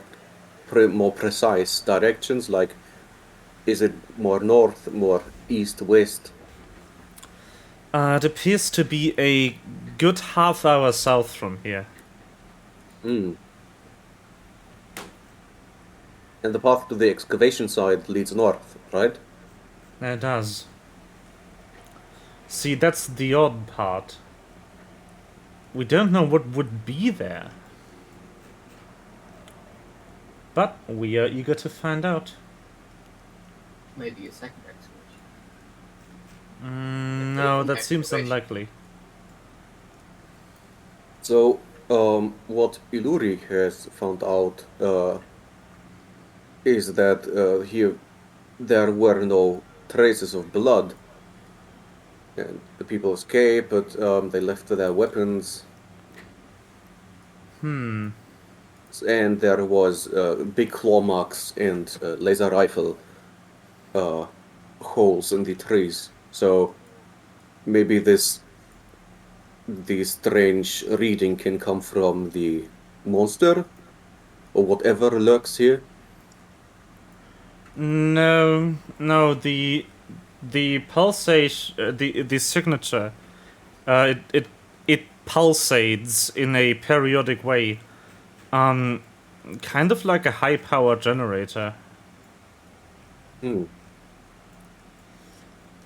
S1: precise directions? Like, is it more north, more east, west?
S2: It appears to be a good half hour south from here.
S1: Hmm. And the path to the excavation site leads north, right?
S2: It does. See, that's the odd part. We don't know what would be there. But we are eager to find out.
S3: Maybe a second excavation.
S2: No, that seems
S3: Excavation.
S2: unlikely.
S1: So, what Iluri has found out is that here there were no traces of blood, and the people escaped, but they left their weapons. And there was big claw marks and laser rifle holes in the trees. So maybe this the strange reading can come from the monster or whatever lurks here?
S2: No, no, the pulsation, the signature, it pulsates in a periodic way, kind of like a high power generator.
S1: Hmm.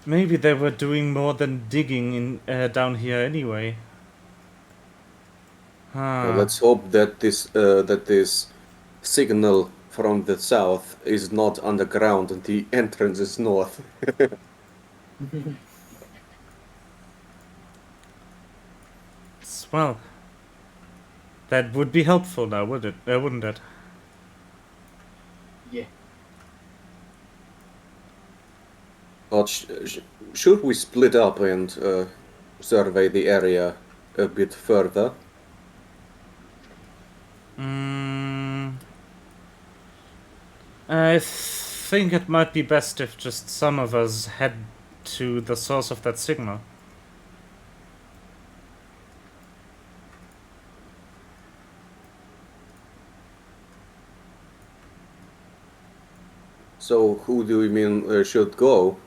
S2: Maybe they were doing more than digging in down here anyway.
S1: Well,
S2: Huh.
S1: let's hope that this signal from the south is not underground and the entrance is north.
S2: Well, that would be helpful now, would it? Wouldn't it?
S3: Yeah.
S1: But should we split up and survey the area a bit further?
S2: Mm, I think it might be best if just some of us head to the source of that signal.
S1: So who do you mean should go?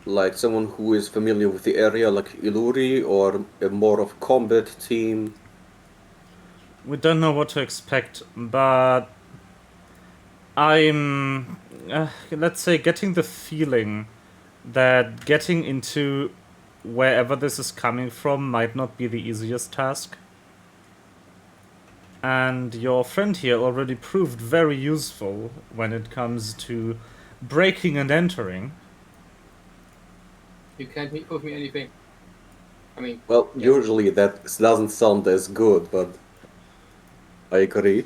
S1: Like someone who is familiar with the area, like Iluri, or a more of combat team?
S2: We don't know what to expect, but I'm, let's say, getting the feeling that getting into wherever this is coming from might not be the easiest task. And your friend here already proved very useful when it comes to breaking and entering.
S3: You can't prove me anything. I mean,
S1: Well,
S3: yes.
S1: usually that doesn't sound as good, but I agree.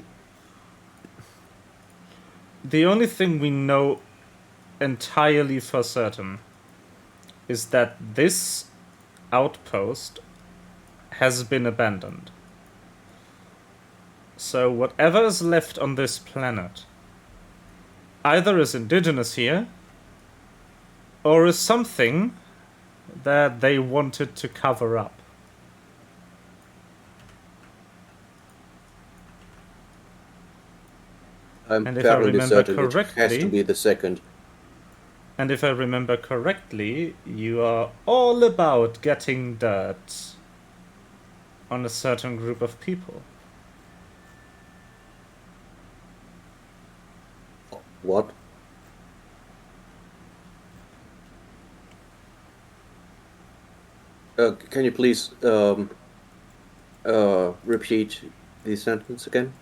S2: The only thing we know entirely for certain is that this outpost has been abandoned. So whatever is left on this planet either is indigenous here or is something that they wanted to cover up.
S1: I'm
S2: And if I
S1: fairly
S2: remember
S1: certain it has to
S2: correctly,
S1: be the second.
S2: you are all about getting dirt on a certain group of people.
S1: What? Can you please repeat the sentence again?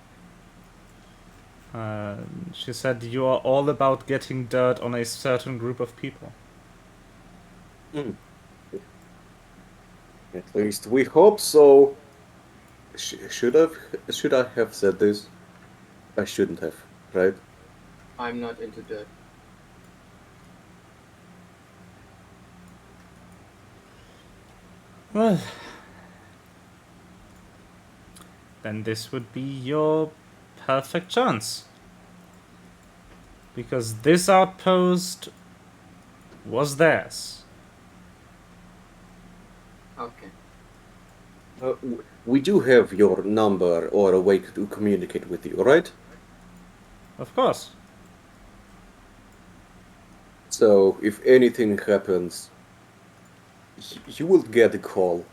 S2: She said you are all about getting dirt on a certain group of people.
S1: Hmm. At least we hope so. Should I have said this? I shouldn't have, right?
S3: I'm not into dirt.
S2: Well, then this would be your perfect chance. Because this outpost was theirs.
S3: Okay.
S1: We do have your number or a way to communicate with you, right?
S2: Of course.
S1: So if anything happens, you will get a call.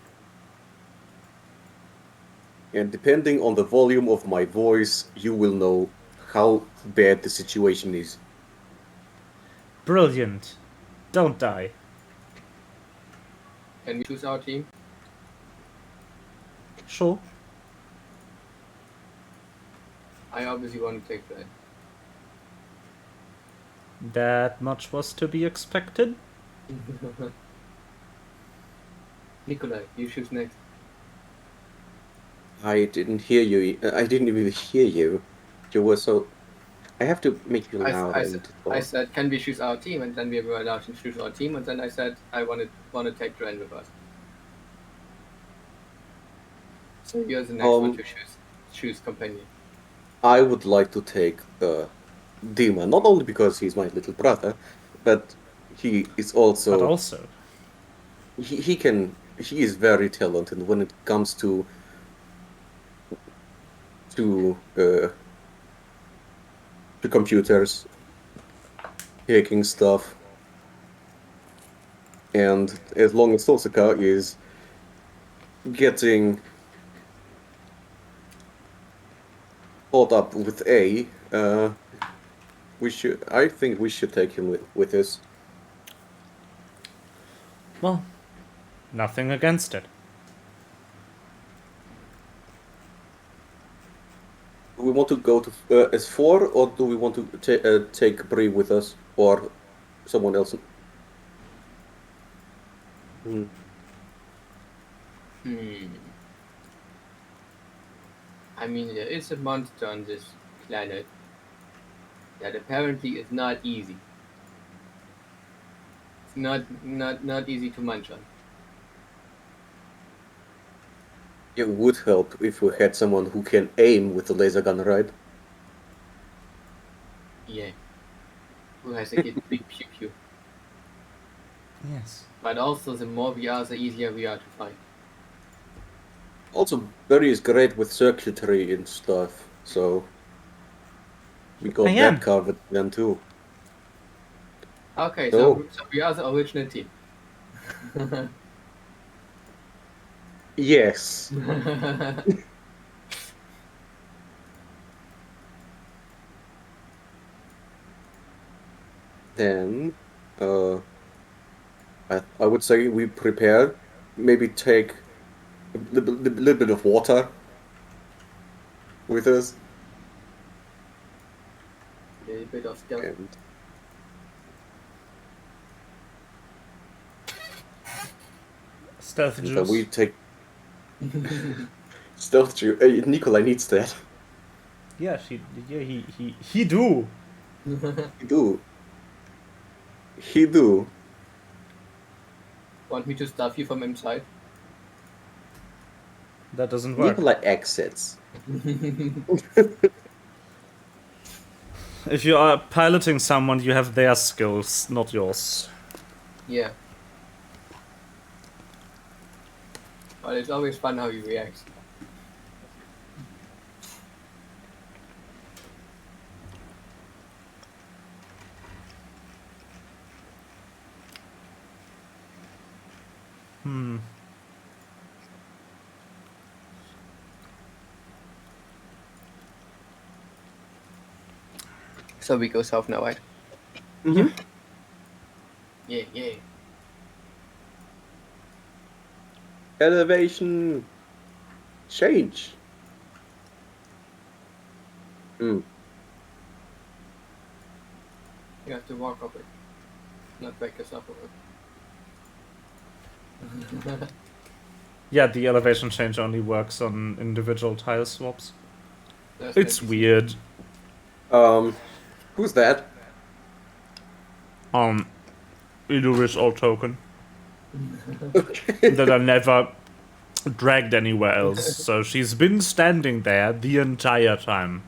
S1: And depending on the volume of my voice, you will know how bad the situation is.
S2: Brilliant. Don't die.
S3: Can we choose our team?
S2: Sure.
S3: I obviously want to take that.
S2: That much was to be expected.
S3: Nikolai, you choose next.
S1: I didn't hear you. I didn't even hear you. You were so. I have to make you louder and
S3: I
S1: talk.
S3: said, can we choose our team? And then we were allowed to choose our team. And then I said, I want to take Dren with us. So you're the next one to choose companion.
S1: I would like to take Dima, not only because he's my little brother, but he is
S2: But
S1: also
S2: also,
S1: he can he is very talented when it comes to to computers, hacking stuff, and as long as Osaka is getting caught up with I think we should take him with us.
S2: Well, nothing against it.
S1: Do we want to go to S4 or do we want to take Brie with us or someone else? Hmm.
S3: I mean, there is a monster on this planet that apparently is not easy. It's not easy to munch on.
S1: It would help if we had someone who can aim with the laser gun, right?
S3: Yeah. Who has a good big pew pew.
S2: Yes.
S3: But also, the more we are, the easier we are to find.
S1: Also, Barry is great with circuitry and stuff, so we
S2: I
S1: got
S2: am.
S1: that covered then too.
S3: Okay,
S1: So,
S3: so we are the original team.
S1: yes. Then, I would say we prepare, maybe take a little bit of water with us,
S3: A little bit of stealth.
S1: and
S2: Stealth
S1: and
S2: juice.
S1: we take stealth juice. Nikolai needs that.
S2: Yeah, he do.
S1: He do. He do.
S3: Want me to stuff you from inside?
S2: That doesn't work.
S1: Nikolai exits.
S2: If you are piloting someone, you have their skills, not yours.
S3: Yeah. But it's always fun how he reacts. So we go south now, right?
S1: Mm-hmm.
S3: Yeah.
S1: Elevation change. Mm.
S3: You have to walk up it. Not back yourself over.
S2: Yeah, the elevation change only works on individual tile swaps.
S3: There's
S2: It's
S3: an NPC.
S2: weird.
S1: Who's that?
S2: Illuris old token
S1: Okay.
S2: that I never dragged anywhere else. So she's been standing there the entire time.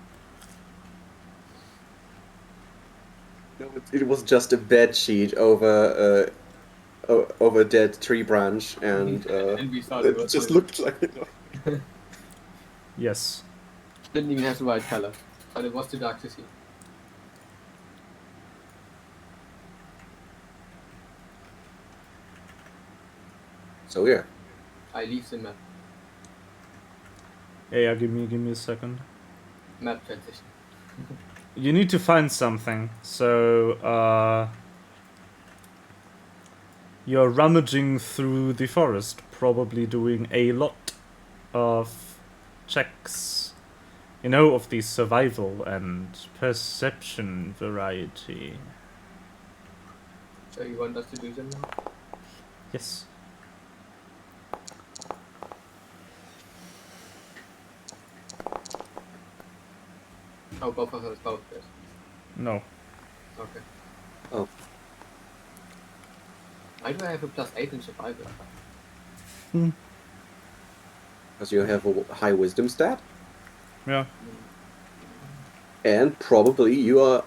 S1: No, it was just a bed sheet over a dead tree branch, and
S3: And we thought it
S1: it
S3: was
S1: just
S3: real.
S1: looked like it.
S2: Yes.
S3: Didn't even have the right color, but it was too dark to see.
S1: So yeah,
S3: I leave the map.
S2: Yeah, give me a second.
S3: Map transition.
S2: You need to find something. So, you're rummaging through the forest, probably doing a lot of checks, you know, of the survival and perception variety.
S3: So you want us to do them now?
S2: Yes.
S3: Oh, both of us both first.
S2: No.
S3: Okay.
S1: Oh.
S3: Why do I have a +8 in survival?
S1: because you have a high wisdom stat,
S2: Yeah.
S1: and probably you are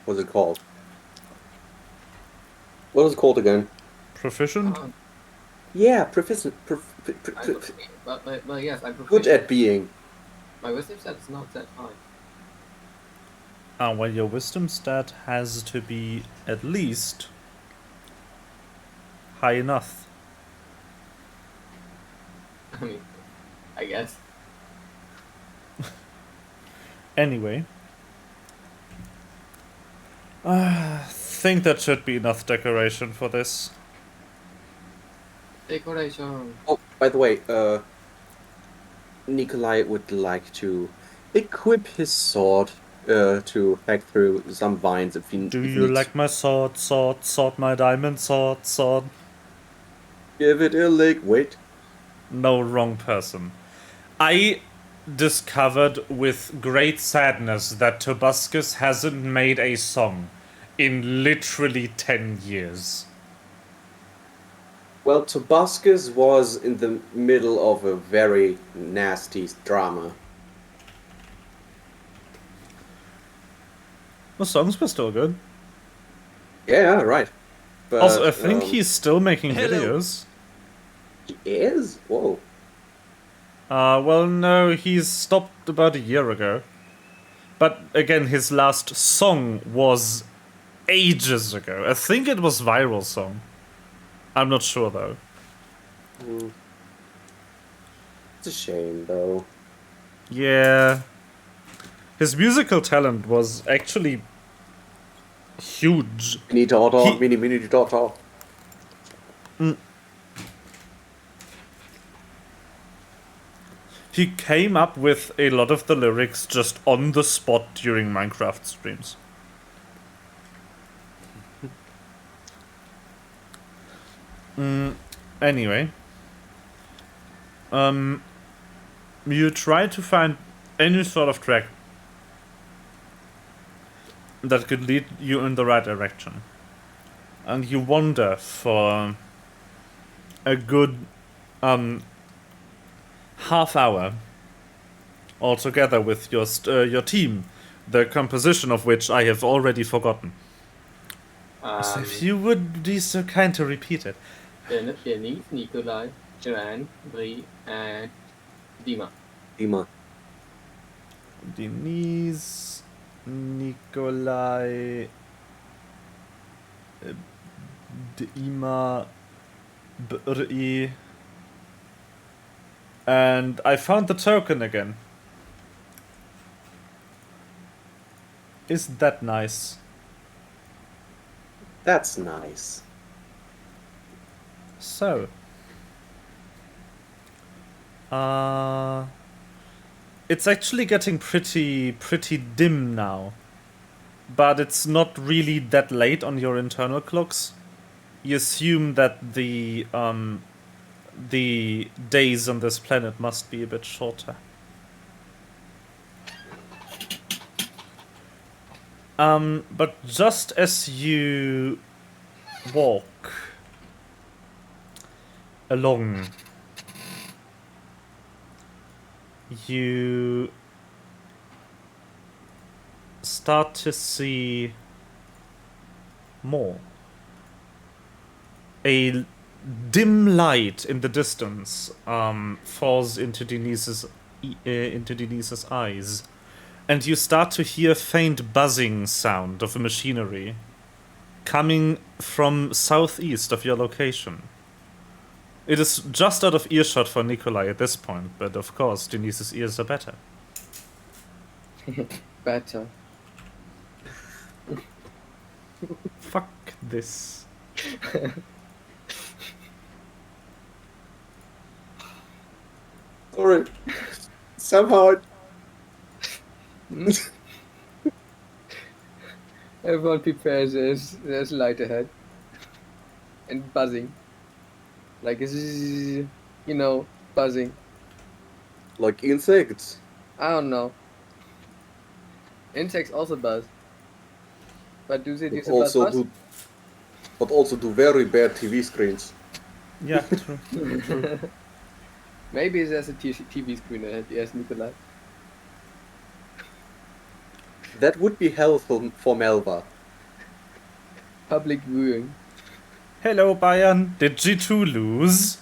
S1: what's it called? What is it called again?
S2: Proficient?
S3: Oh,
S1: Yeah, proficient.
S3: well, yes, I'm
S1: Good
S3: proficient.
S1: at being.
S3: My wisdom stat is not that high.
S2: Well, your wisdom stat has to be at least high enough.
S3: I mean, I guess.
S2: Anyway. Think that should be enough decoration for this.
S3: Decoration.
S1: Oh, by the way, Nikolai would like to equip his sword to hack through some vines
S2: Do
S1: if
S2: you
S1: needs.
S2: like my sword, my diamond sword?
S1: Give it a lick. Wait.
S2: No, wrong person. I discovered with great sadness that Tobuscus hasn't made a song in literally 10 years.
S1: Well, Tobuscus was in the middle of a very nasty drama.
S2: The songs were still good.
S1: Yeah, right.
S2: Also, I
S1: But
S2: think he's still making videos.
S1: he is? Whoa.
S2: Well, no, he's stopped about a year ago. But again, his last song was ages ago. I think it was viral song. I'm not sure though.
S1: Hmm. It's a shame, though.
S2: Yeah. His musical talent was actually huge.
S1: Mini Toto,
S2: He
S1: mini Toto.
S2: he came up with a lot of the lyrics just on the spot during Minecraft streams. Anyway, you try to find any sort of track that could lead you in the right direction, and you wander for a good half hour altogether with your team, the composition of which I have already forgotten. So if you would be so kind to repeat it.
S3: Denise, Nikolai, Joanne, Brie, and Dima.
S1: Dima.
S2: Denise, Nikolai, Dima, Bri, and I found the token again. Isn't that nice?
S1: That's nice.
S2: So, it's actually getting pretty dim now, but it's not really that late on your internal clocks. You assume that the days on this planet must be a bit shorter. But just as you walk along, you start to see more. A dim light in the distance falls into Denise's eyes, and you start to hear faint buzzing sound of machinery coming from southeast of your location. It is just out of earshot for Nikolai at this point, but of course Denise's ears are better.
S3: Better.
S2: Fuck this.
S1: Sorry. Somehow
S3: Everyone prepares there's light ahead. And buzzing. Like zzz, buzzing.
S1: like insects.
S3: I don't know. Insects also buzz. But do they
S1: But
S3: use a buzz?
S1: also do very bad TV screens.
S2: Yeah, true.
S3: Maybe there's a TV screen ahead. Yes, Nikolai.
S1: That would be helpful for Melba.
S3: Public viewing.
S2: Hello, Bayern. Did G2 lose?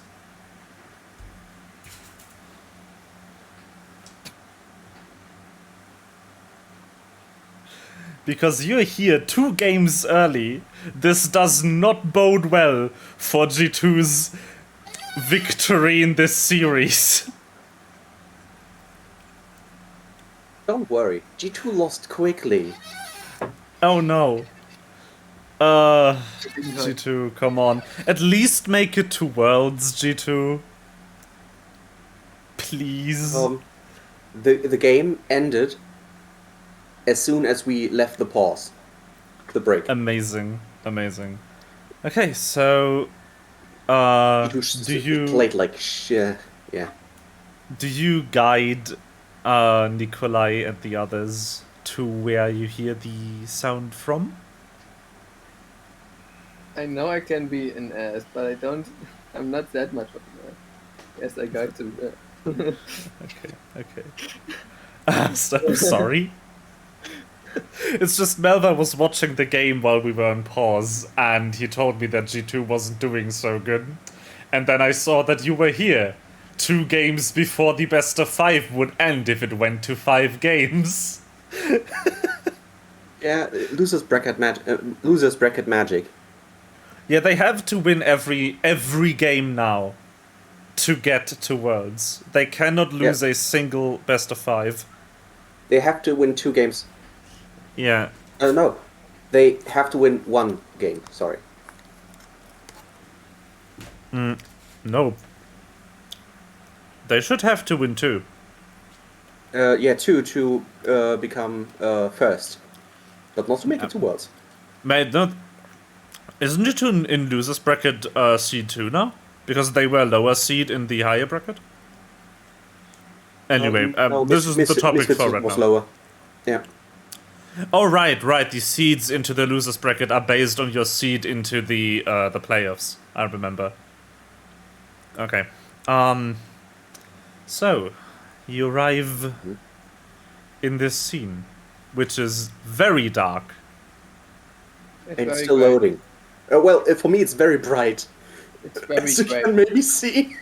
S2: Because you're here 2 games early. This does not bode well for G2's victory in this series.
S1: Don't worry, G2 lost quickly.
S2: Oh no. G2, come on. At least make it to Worlds, G2. Please.
S1: The game ended as soon as we left the pause, the break.
S2: Amazing. Amazing. Okay, so
S1: G2
S2: do you
S1: played like shit? Yeah.
S2: do you guide Nikolai and the others to where you hear the sound from?
S3: I know I can be an ass, but I don't. I'm not that much of an ass. Yes, I got to.
S2: Okay. So, I'm sorry. It's just Melva was watching the game while we were on pause, and he told me that G2 wasn't doing so good. And then I saw that you were here 2 games before the best of 5 would end if it went to 5 games.
S1: Yeah, losers bracket magic.
S2: Yeah, they have to win every game now to get to Worlds. They cannot lose a single best of 5.
S1: They have to win 2 games.
S2: Yeah.
S1: No, they have to win 1 game. Sorry.
S2: No. They should have to win 2.
S1: Yeah, 2 to become first, but not to make it to Worlds.
S2: Mate, not. Isn't it in losers bracket seed 2 now? Because they were lower seed in the higher bracket? Anyway,
S1: No,
S2: this isn't the topic
S1: Misfits
S2: for right
S1: was
S2: now.
S1: lower. Yeah.
S2: Oh, right. The seeds into the losers bracket are based on your seed into the playoffs. I remember. Okay. So, you arrive in this scene, which is very dark.
S3: It's
S1: And
S3: very
S1: still
S3: great.
S1: loading. Well, for me, it's very bright.
S3: It's very
S1: As you
S3: great.
S1: can maybe see.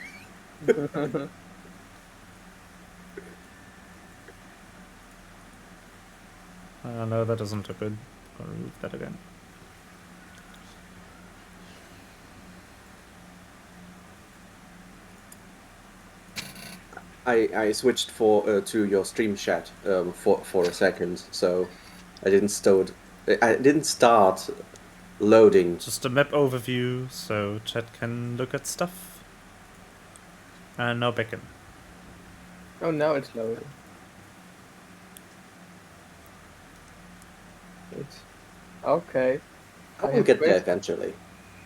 S2: No, that doesn't look good. I'll remove that again.
S1: I switched to your stream chat for a second, so I didn't start loading.
S2: Just a map overview, so chat can look at stuff. And now back in.
S3: Oh, now it's loading. It's okay.
S1: I will
S3: have
S1: get there
S3: great-
S1: eventually.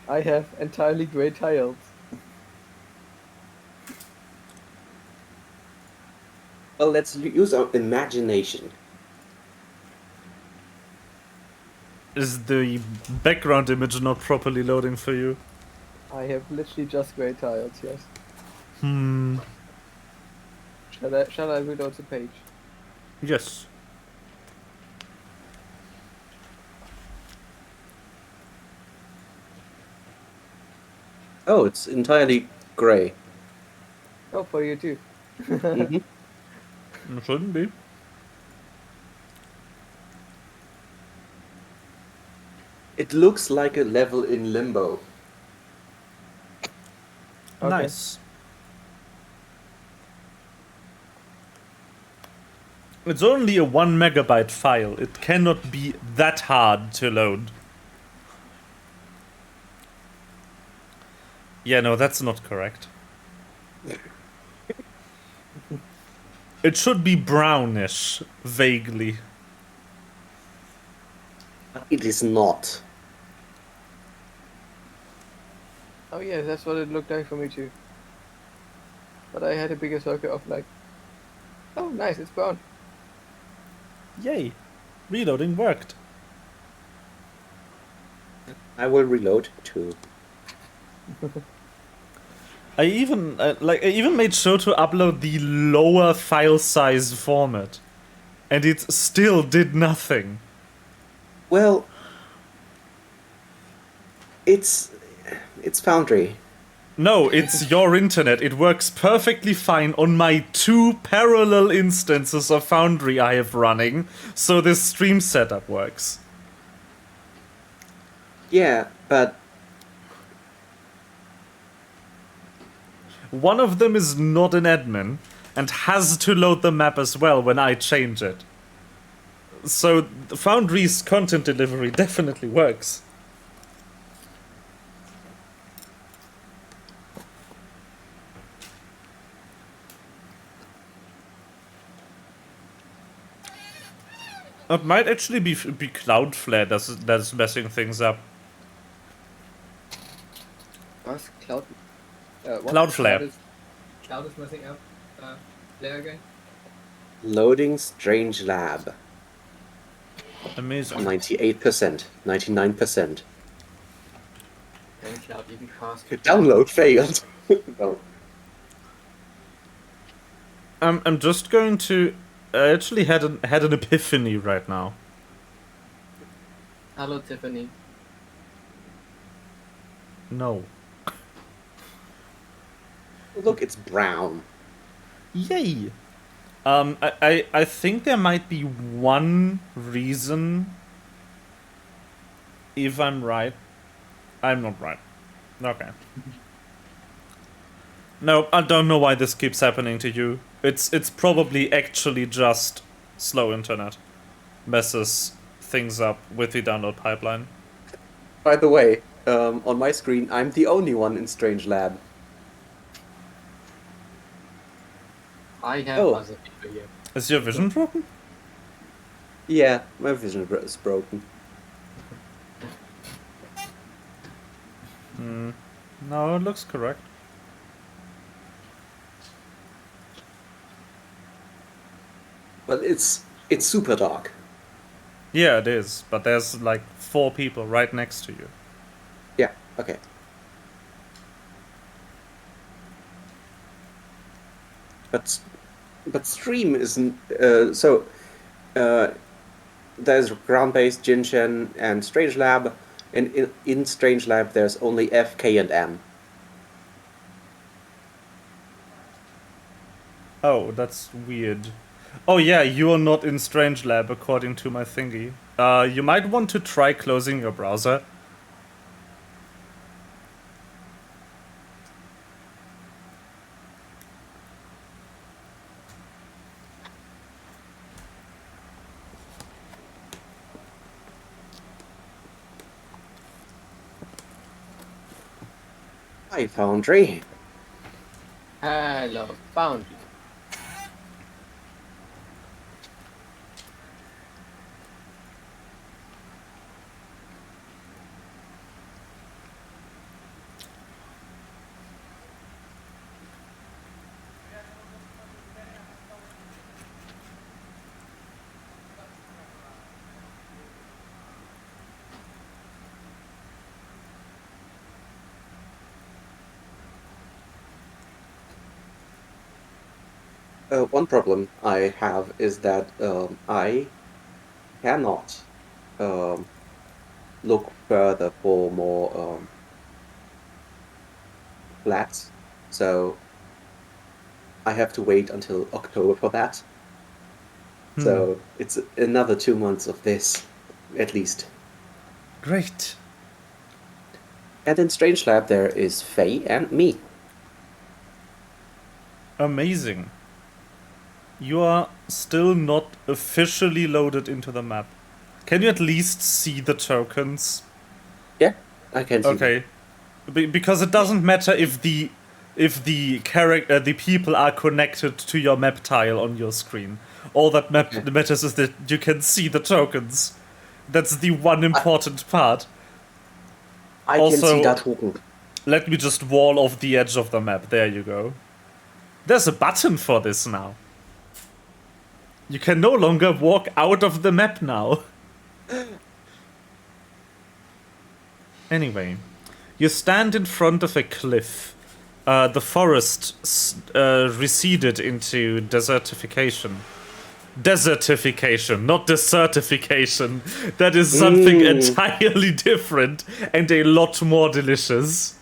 S3: I have entirely grey tiles.
S1: Well, let's use our imagination.
S2: Is the background image not properly loading for you?
S3: I have literally just grey tiles. Yes. Shall I reload the page?
S2: Yes.
S1: Oh, it's entirely grey.
S3: Oh, for you too.
S1: Mhm.
S2: It shouldn't be.
S1: It looks like a level in Limbo.
S3: Okay.
S2: Nice. It's only a 1 megabyte file. It cannot be that hard to load. Yeah, no, that's not correct. It should be brownish, vaguely.
S1: It is not.
S3: Oh yeah, that's what it looked like for me too. But I had a bigger circle of like, oh nice, it's brown.
S2: Yay. Reloading worked.
S1: I will reload too.
S2: I even made sure to upload the lower file size format, and it still did nothing.
S1: Well, it's It's Foundry.
S2: No, it's your internet. It works perfectly fine on my 2 parallel instances of Foundry I have running, so this stream setup works.
S1: Yeah, but
S2: One of them is not an admin, and has to load the map as well when I change it. So Foundry's content delivery definitely works. It might actually be Cloudflare that's messing things up.
S3: What's Cloud? What?
S2: Cloudflare.
S3: Cloud is messing up. Flare again.
S1: loading Strange Lab.
S2: Amazing.
S1: 98%, 99%.
S3: And Cloud even faster.
S1: Download failed. No.
S2: I'm just going to. I actually had an epiphany right now.
S3: Hello, Tiffany.
S2: No.
S1: Look, it's brown.
S2: Yay. I think there might be one reason. If I'm right. I'm not right. Okay. No, I don't know why this keeps happening to you. It's probably actually just slow internet. Messes things up with the download pipeline.
S1: By the way, on my screen, I'm the only one in Strange Lab.
S3: I have
S1: Oh.
S3: other people here.
S2: Is your vision broken?
S1: Yeah, my vision is broken.
S2: No, it looks correct.
S1: But it's super dark.
S2: Yeah, it is, but there's like 4 people right next to you.
S1: Yeah, okay. But stream isn't there's ground-based Jinshen and Strange Lab, and in Strange Lab there's only F, K, and M.
S2: Oh, that's weird. Oh yeah, you are not in Strange Lab according to my thingy. You might want to try closing your browser.
S1: Hi, Foundry.
S3: Hello, Foundry.
S1: One problem I have is that I cannot look further for more flats, so I have to wait until October for that. So it's another 2 months of this, at least.
S2: Great.
S1: And in Strange Lab there is Faye and me.
S2: Amazing. You are still not officially loaded into the map. Can you at least see the tokens?
S1: Yeah, I can see.
S2: Okay. Because it doesn't matter if the the people are connected to your map tile on your screen. All that matters is that you can see the tokens. That's the one important part.
S1: I
S2: Also-
S1: can see that token.
S2: Let me just wall off the edge of the map. There you go. There's a button for this now. You can no longer walk out of the map now. Anyway, you stand in front of a cliff. The forest receded into desertification. Desertification, not desertification. That is something entirely different and a lot more delicious.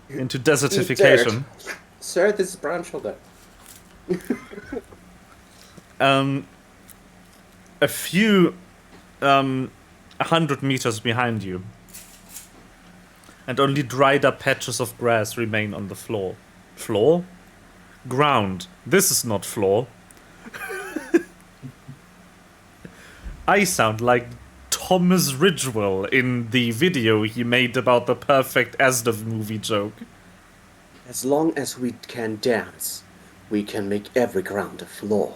S2: into
S1: Eat
S2: desertification.
S1: dirt. Sir, this is brown sugar.
S2: A few 100 meters behind you, and only dried up patches of grass remain on the floor. Floor? Ground. This is not floor. I sound like Thomas Ridgewell in the video he made about the perfect Asdov movie joke.
S1: As long as we can dance, we can make every ground a floor.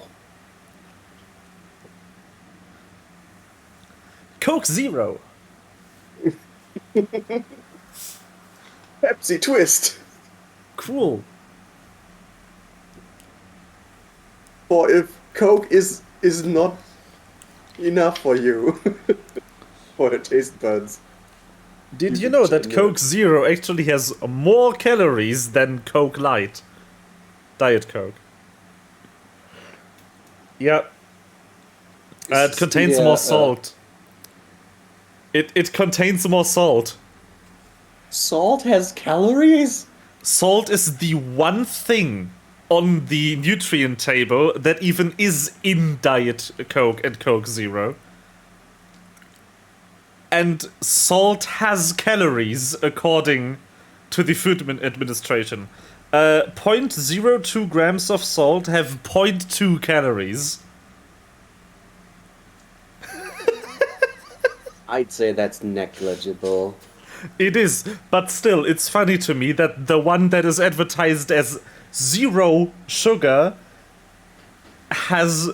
S2: Coke Zero.
S1: Pepsi Twist.
S2: Cool.
S1: Or if Coke is not enough for you, for the taste buds.
S2: Did
S1: You
S2: you
S1: could
S2: know that
S1: change
S2: Coke
S1: it.
S2: Zero actually has more calories than Coke Light? Diet Coke. Yeah. It contains more salt. It contains more salt.
S1: Salt has calories?
S2: Salt is the one thing on the nutrient table that even is in Diet Coke and Coke Zero. And salt has calories, according to the Food Administration. 0.02 grams of salt have 0.2 calories.
S1: I'd say that's negligible.
S2: It is, but still, it's funny to me that the one that is advertised as zero sugar has,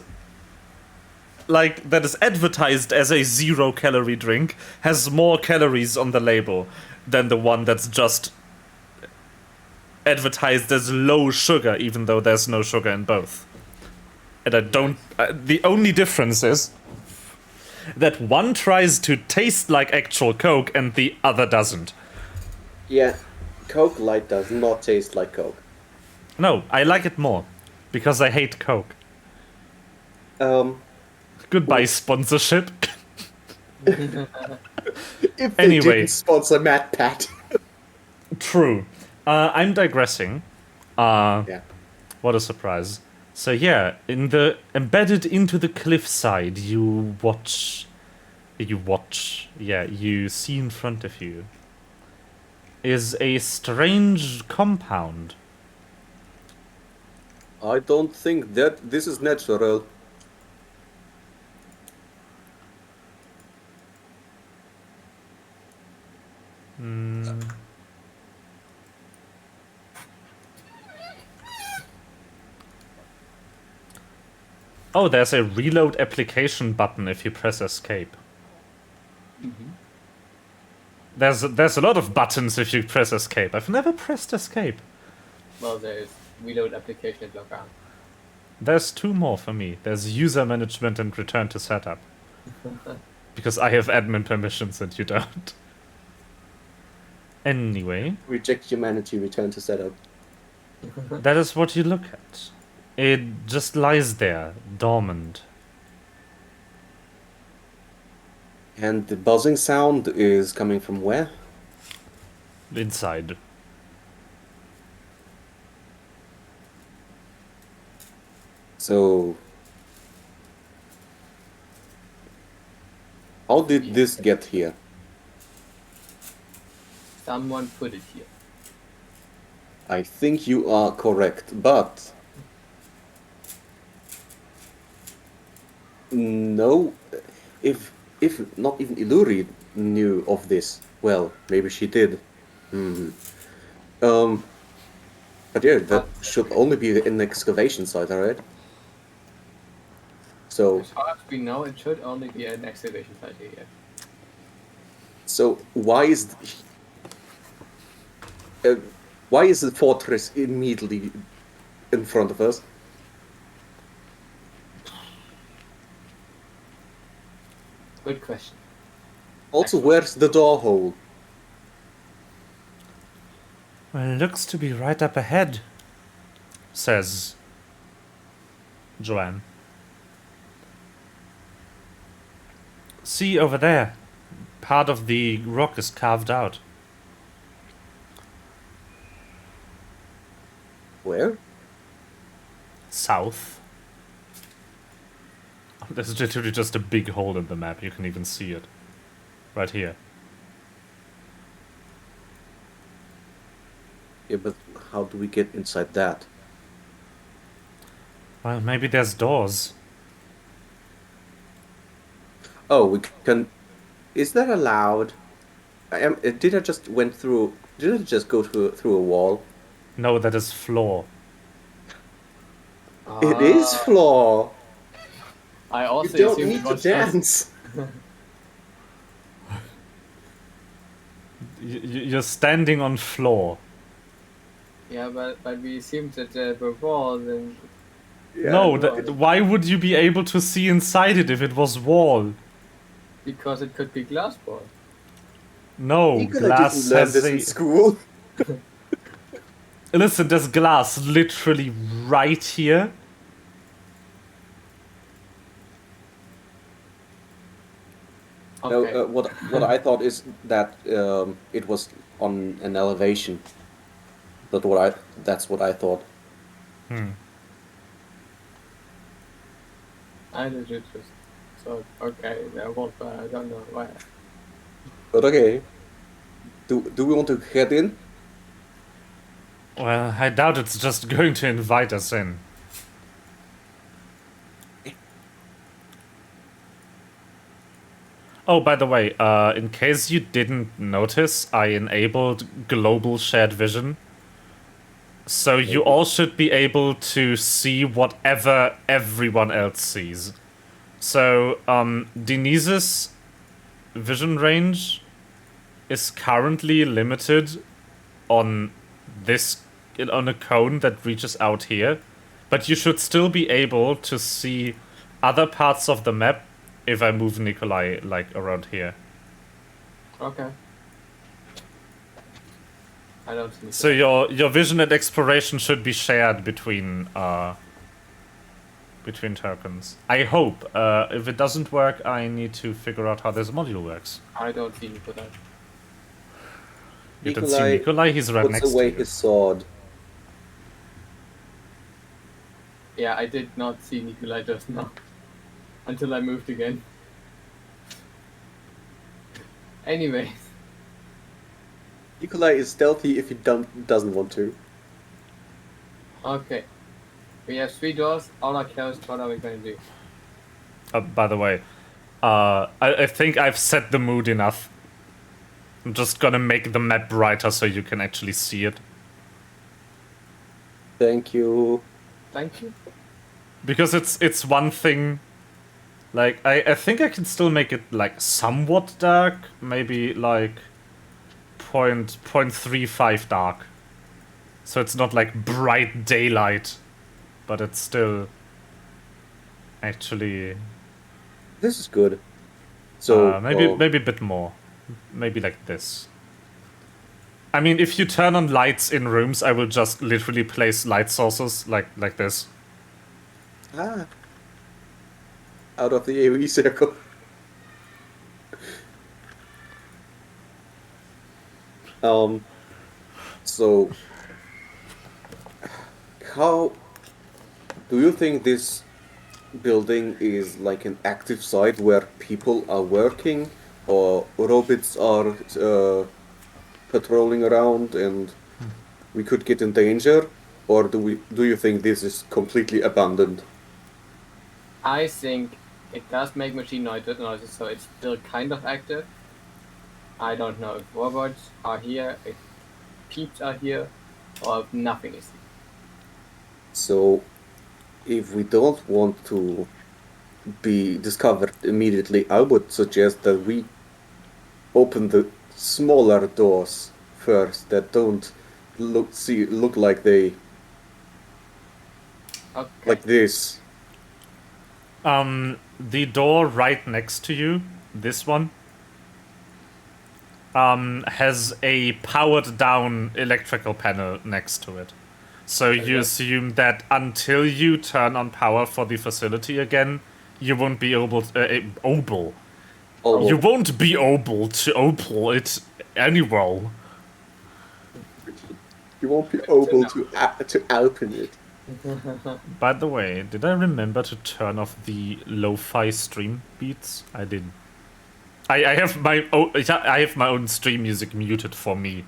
S2: like, that is advertised as a 0-calorie drink, has more calories on the label than the one that's just advertised as low sugar, even though there's no sugar in both. And I don't. The only difference is that one tries to taste like actual Coke and the other doesn't.
S1: Yeah, Coke Light does not taste like Coke.
S2: No, I like it more because I hate Coke. Goodbye, sponsorship.
S1: If they
S2: Anyway.
S1: didn't sponsor Matt Pat.
S2: True. I'm digressing.
S1: Yeah.
S2: What a surprise. So yeah, embedded into the cliffside, you see in front of you is a strange compound.
S1: I don't think that this is natural.
S2: Oh, there's a reload application button if you press escape. There's a lot of buttons if you press escape. I've never pressed escape.
S3: Well, there is reload application and log out.
S2: There's two more for me. There's user management and return to setup. Because I have admin permissions and you don't. Anyway,
S1: Reject humanity, return to setup.
S2: that is what you look at. It just lies there, dormant.
S1: And the buzzing sound is coming from where?
S2: Inside.
S1: So, how did this get here?
S3: Someone put it here.
S1: I think you are correct, but no, if not even Iluri knew of this, well, maybe she did. But yeah, that should only be in the excavation site, alright? So,
S3: As far as we know, it should only be an excavation site here.
S1: so why is the fortress immediately in front of us?
S3: Good question.
S1: Also, where's the door hole?
S2: Well, it looks to be right up ahead, says Joanne. See over there. Part of the rock is carved out.
S1: Where?
S2: South. There's literally just a big hole in the map. You can even see it. Right here.
S1: Yeah, but how do we get inside that?
S2: Well, maybe there's doors.
S1: Oh, we can. Is that allowed? Did I just went through? Did I just go through a wall?
S2: No, that is floor.
S1: It is
S3: Ah,
S1: floor.
S3: I
S1: You
S3: also
S1: don't
S3: assumed it
S1: need to
S3: was just.
S1: dance.
S2: You're standing on floor.
S3: Yeah, but we assumed that there were walls and.
S1: Yeah,
S2: No,
S3: no.
S2: why would you be able to see inside it if it was wall?
S3: Because it could be glass wall.
S2: No,
S1: Nicola didn't
S2: glass
S1: learn
S2: has
S1: this in
S2: a...
S1: school.
S2: Listen, there's glass literally right here.
S1: No,
S3: Okay.
S1: what I thought is that it was on an elevation. That's what I thought.
S3: I legit just thought, okay, there was, but I don't know why.
S1: But okay. Do we want to head in?
S2: Well, I doubt it's just going to invite us in. Oh, by the way, in case you didn't notice, I enabled global shared vision. So you all should be able to see whatever everyone else sees. So, Denise's vision range is currently limited on on a cone that reaches out here. But you should still be able to see other parts of the map if I move Nikolai, like, around here.
S3: Okay. I don't see.
S2: So your vision and exploration should be shared between tokens. I hope. If it doesn't work, I need to figure out how this module works.
S3: I don't see you for that.
S2: You don't see Nikolai, he's right
S1: puts
S2: next to
S1: away
S2: you.
S1: his sword.
S3: Yeah, I did not see Nikolai just now. Until I moved again. Anyways.
S1: Nikolai is stealthy if he doesn't want to.
S3: Okay. We have 3 doors, all are closed, what are we going to do?
S2: By the way, I think I've set the mood enough. I'm just gonna make the map brighter so you can actually see it.
S1: Thank you.
S3: Thank you.
S2: Because it's one thing. Like, I think I can still make it, like, somewhat dark. Maybe, like, 0.35 dark. So it's not, like, bright daylight. But it's still... actually...
S1: This is good. So
S2: maybe a bit more. Maybe like this. I mean, if you turn on lights in rooms, I will just literally place light sources like this.
S1: out of the AoE circle. So how do you think this building is like an active site where people are working, or robots are patrolling around and we could get in danger, or do you think this is completely abandoned?
S3: I think it does make machine noises, so it's still kind of active. I don't know if robots are here, if peeps are here, or if nothing is here.
S1: So if we don't want to be discovered immediately, I would suggest that we open the smaller doors first that don't look like they
S3: Okay.
S1: like this.
S2: The door right next to you, this one, has a powered down electrical panel next to it. So you assume that until you turn on power for the facility again, you won't be able to, You won't be able to open it anywhere.
S1: You won't be
S3: Good to
S1: able
S3: know.
S1: to open it.
S2: By the way, did I remember to turn off the lo-fi stream beats? I did. I have my own stream music muted for me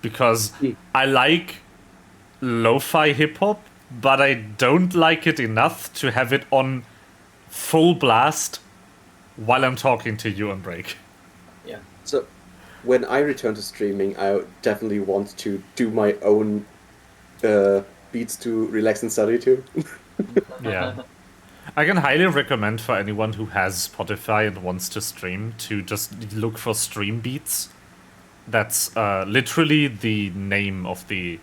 S2: because
S1: Yeah.
S2: I like lo-fi hip hop, but I don't like it enough to have it on full blast while I'm talking to you on break.
S3: Yeah.
S1: So when I return to streaming, I definitely want to do my own beats to relax and study to.
S2: Yeah. I can highly recommend for anyone who has Spotify and wants to stream to just look for stream beats. That's literally the name of the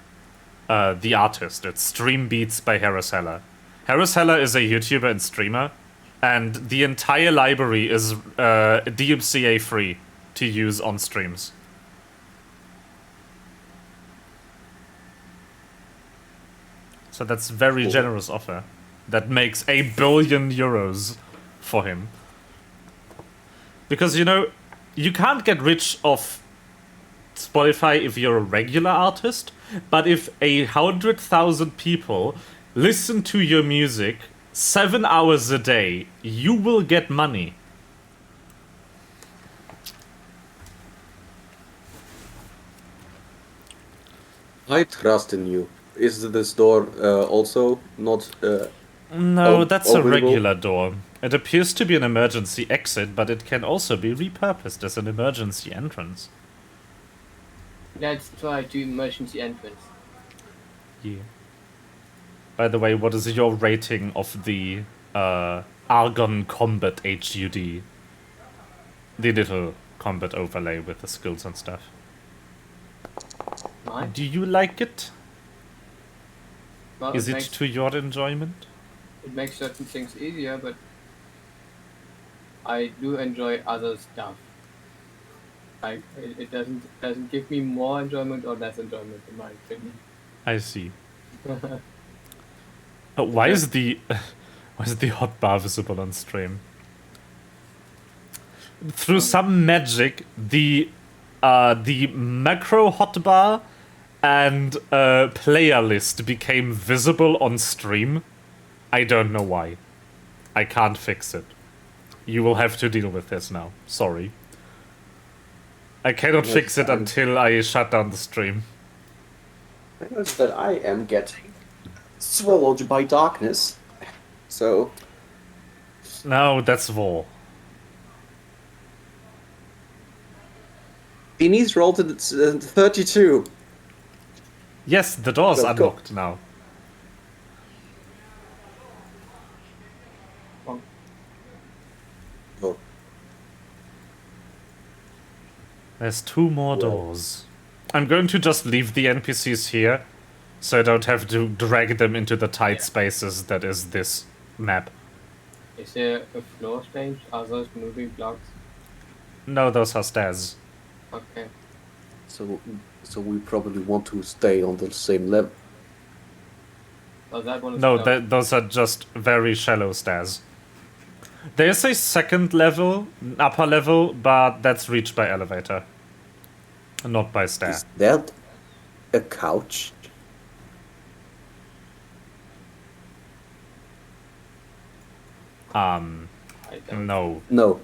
S2: artist. It's Stream Beats by Harris Heller. Harris Heller is a YouTuber and streamer, and the entire library is DMCA free to use on streams. So that's very
S1: Cool.
S2: generous offer. That makes €1 billion for him. Because, you know, you can't get rich off Spotify if you're a regular artist, but if 100,000 people listen to your music 7 hours a day, you will get money.
S1: I trust in you. Is this door also not
S2: No, that's a
S1: openable?
S2: regular door. It appears to be an emergency exit, but it can also be repurposed as an emergency entrance.
S3: Let's try to emergency entrance.
S2: Yeah. By the way, what is your rating of the Argon Combat HUD? The little combat overlay with the skills and stuff.
S3: Mine?
S2: Do you like it?
S3: Well,
S2: Is it
S3: makes,
S2: to your enjoyment?
S3: it makes certain things easier, but I do enjoy other stuff. Like it doesn't give me more enjoyment or less enjoyment in my opinion.
S2: I see. Why is the hotbar visible on stream? Through some magic, the macro hotbar and player list became visible on stream. I don't know why. I can't fix it. You will have to deal with this now. Sorry. I cannot
S1: Next
S2: fix it
S1: time.
S2: until I shut down the stream.
S1: I noticed that I am getting swallowed by darkness. So
S2: No, that's Vol.
S1: Beanies rolled at 32.
S2: Yes, the door's
S1: Go, go.
S2: unlocked now.
S1: Oh,
S2: There's 2 more
S1: Well.
S2: doors. I'm going to just leave the NPCs here, so I don't have to drag them into the tight
S3: Yeah.
S2: spaces that is this map.
S3: Is there a floor change? Are those moving blocks?
S2: No, those are stairs.
S3: Okay.
S1: so we probably want to stay on the same level.
S3: Oh, that one is
S2: No,
S3: closed.
S2: those are just very shallow stairs. There's a second level, upper level, but that's reached by elevator. Not by stair.
S1: Is that a couch?
S3: I don't.
S2: No.
S1: No.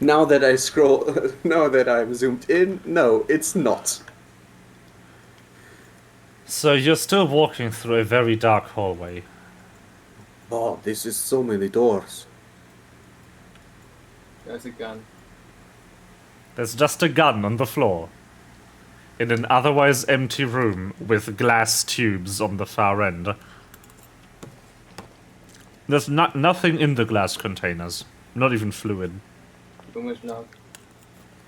S1: Now that I scroll, now that I'm zoomed in, no, it's not.
S2: So you're still walking through a very dark hallway.
S1: Oh, this is so many doors.
S3: There's a gun.
S2: There's just a gun on the floor. In an otherwise empty room with glass tubes on the far end. There's nothing in the glass containers. Not even fluid.
S3: Room is locked.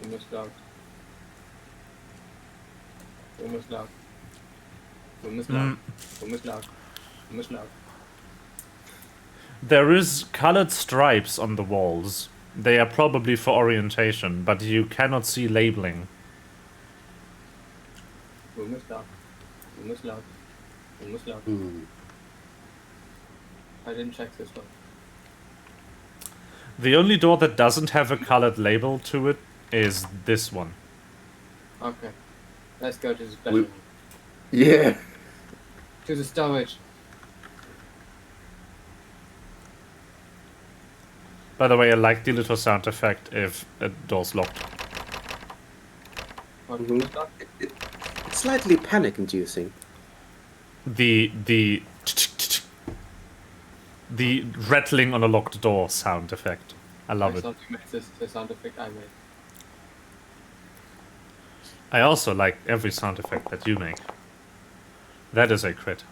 S3: Room is locked. Room is locked. Room is locked. Room is locked. Room is locked.
S2: There is colored stripes on the walls. They are probably for orientation, but you cannot see labeling.
S3: Room is locked. Room is locked. Room is locked. I didn't check this one.
S2: The only door that doesn't have a colored label to it is this one.
S3: Okay. Let's go to the special
S1: We-
S3: room.
S1: Yeah.
S3: To the storage.
S2: By the way, I like the little sound effect if a door's locked.
S3: What
S1: Mhm.
S3: was that?
S1: It's slightly panic-inducing.
S2: The rattling on a locked door sound effect. I love
S3: I
S2: it.
S3: thought you made this the sound effect I made.
S2: I also like every sound effect that you make. That is a crit.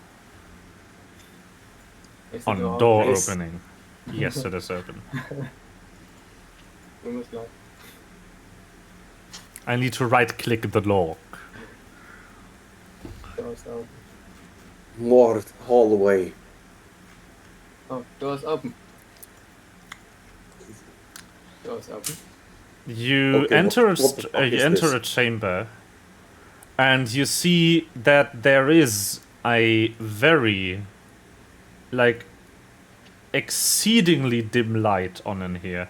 S3: Is it
S2: On
S3: all
S2: door
S1: Nice.
S2: opening. Yes, it is open.
S3: almost like
S2: I need to right click the lock.
S3: doors open?
S1: More hallway.
S3: Oh, doors open. Doors open.
S2: You
S1: Okay,
S2: enter
S1: what the fuck
S2: you
S1: is
S2: enter
S1: this?
S2: a chamber, and you see that there is a very, like, exceedingly dim light on in here.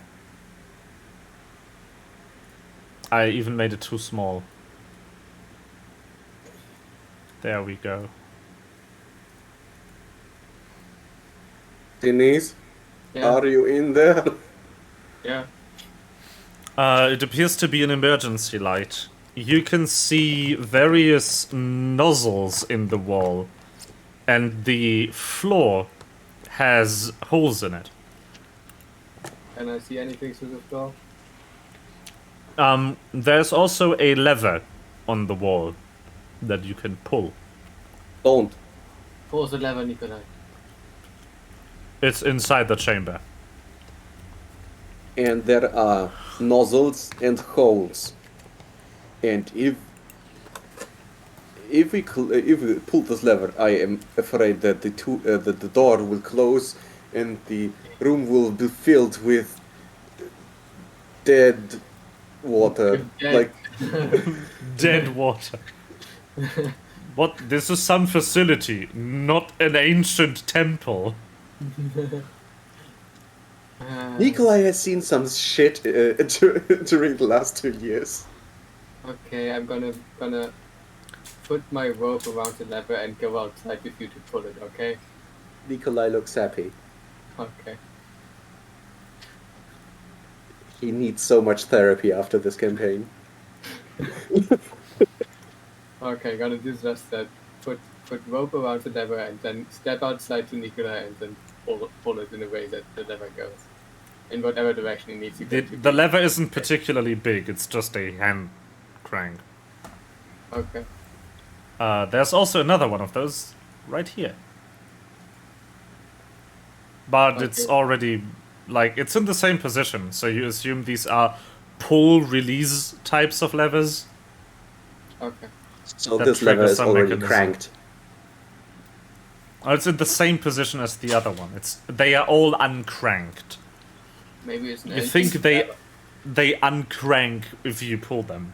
S2: I even made it too small. There we go.
S1: Denise,
S3: Yeah.
S1: are you in there?
S3: Yeah.
S2: It appears to be an emergency light. You can see various nozzles in the wall, and the floor has holes in it.
S3: Can I see anything through the floor?
S2: There's also a lever on the wall that you can pull.
S1: Don't.
S3: Pull the lever, Nikolai.
S2: It's inside the chamber.
S1: And there are nozzles and holes. And if we pull this lever, I am afraid that the door will close and the room will be filled with dead water.
S3: Dead.
S1: Like
S2: Dead water. What? This is some facility, not an ancient temple.
S1: Nikolai has seen some shit during the last 2 years.
S3: Okay, I'm gonna put my rope around the lever and go outside with you to pull it. Okay.
S1: Nikolai looks happy.
S3: Okay.
S1: He needs so much therapy after this campaign.
S3: Okay, gonna do just that. Put rope around the lever and then step outside to Nikolai and then pull it in a way that the lever goes in whatever direction it needs to go.
S2: The lever isn't particularly big, it's just a hand crank.
S3: Okay.
S2: There's also another one of those right here. But it's
S3: Okay.
S2: already, like, it's in the same position, so you assume these are pull-release types of levers?
S3: Okay.
S1: So
S2: That
S1: this lever
S2: triggers
S1: is
S2: some
S1: already
S2: mechanism.
S1: cranked.
S2: Oh, it's in the same position as the other one. They are all uncranked.
S3: Maybe it's an
S2: You
S3: engine
S2: think
S3: lever.
S2: they uncrank if you pull them.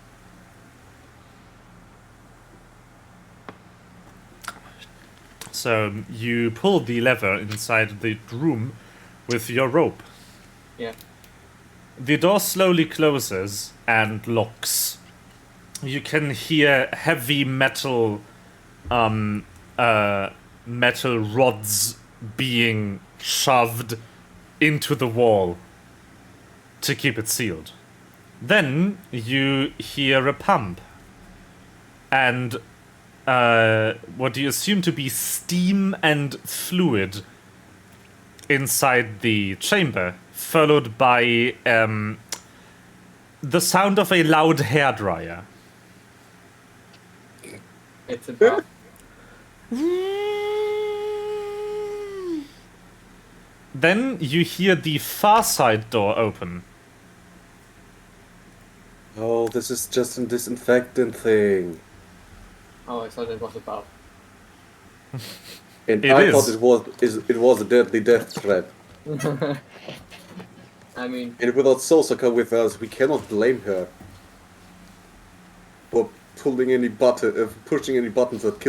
S2: So you pull the lever inside the room with your rope.
S3: Yeah.
S2: The door slowly closes and locks. You can hear heavy metal metal rods being shoved into the wall to keep it sealed. Then you hear a pump and what you assume to be steam and fluid inside the chamber, followed by the sound of a loud hairdryer.
S3: It's about.
S2: Then you hear the far side door open.
S1: Oh, this is just a disinfectant thing.
S3: Oh, I thought it was about.
S1: And
S2: It
S1: I
S2: is.
S1: thought it was a deadly death threat.
S3: I mean,
S1: And without Sosaka with us, we cannot blame her for pushing any buttons that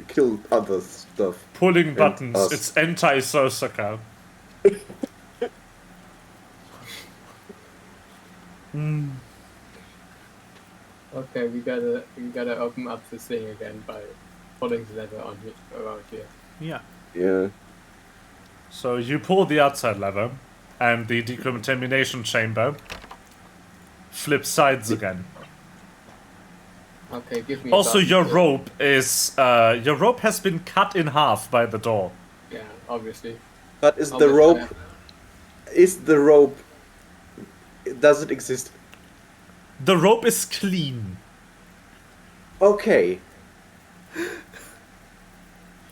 S1: kill other stuff.
S2: Pulling buttons.
S1: us.
S2: It's anti-Sosaka.
S3: okay, we gotta open up this thing again by pulling the lever on here, around here.
S2: Yeah.
S1: Yeah.
S2: So you pull the outside lever, and the decontamination chamber flips sides again.
S3: Okay, give me.
S2: Also,
S3: a button
S2: your
S3: to-
S2: rope has been cut in half by the door.
S3: Yeah, obviously.
S1: But is the rope, does it exist?
S2: The rope is clean.
S1: Okay,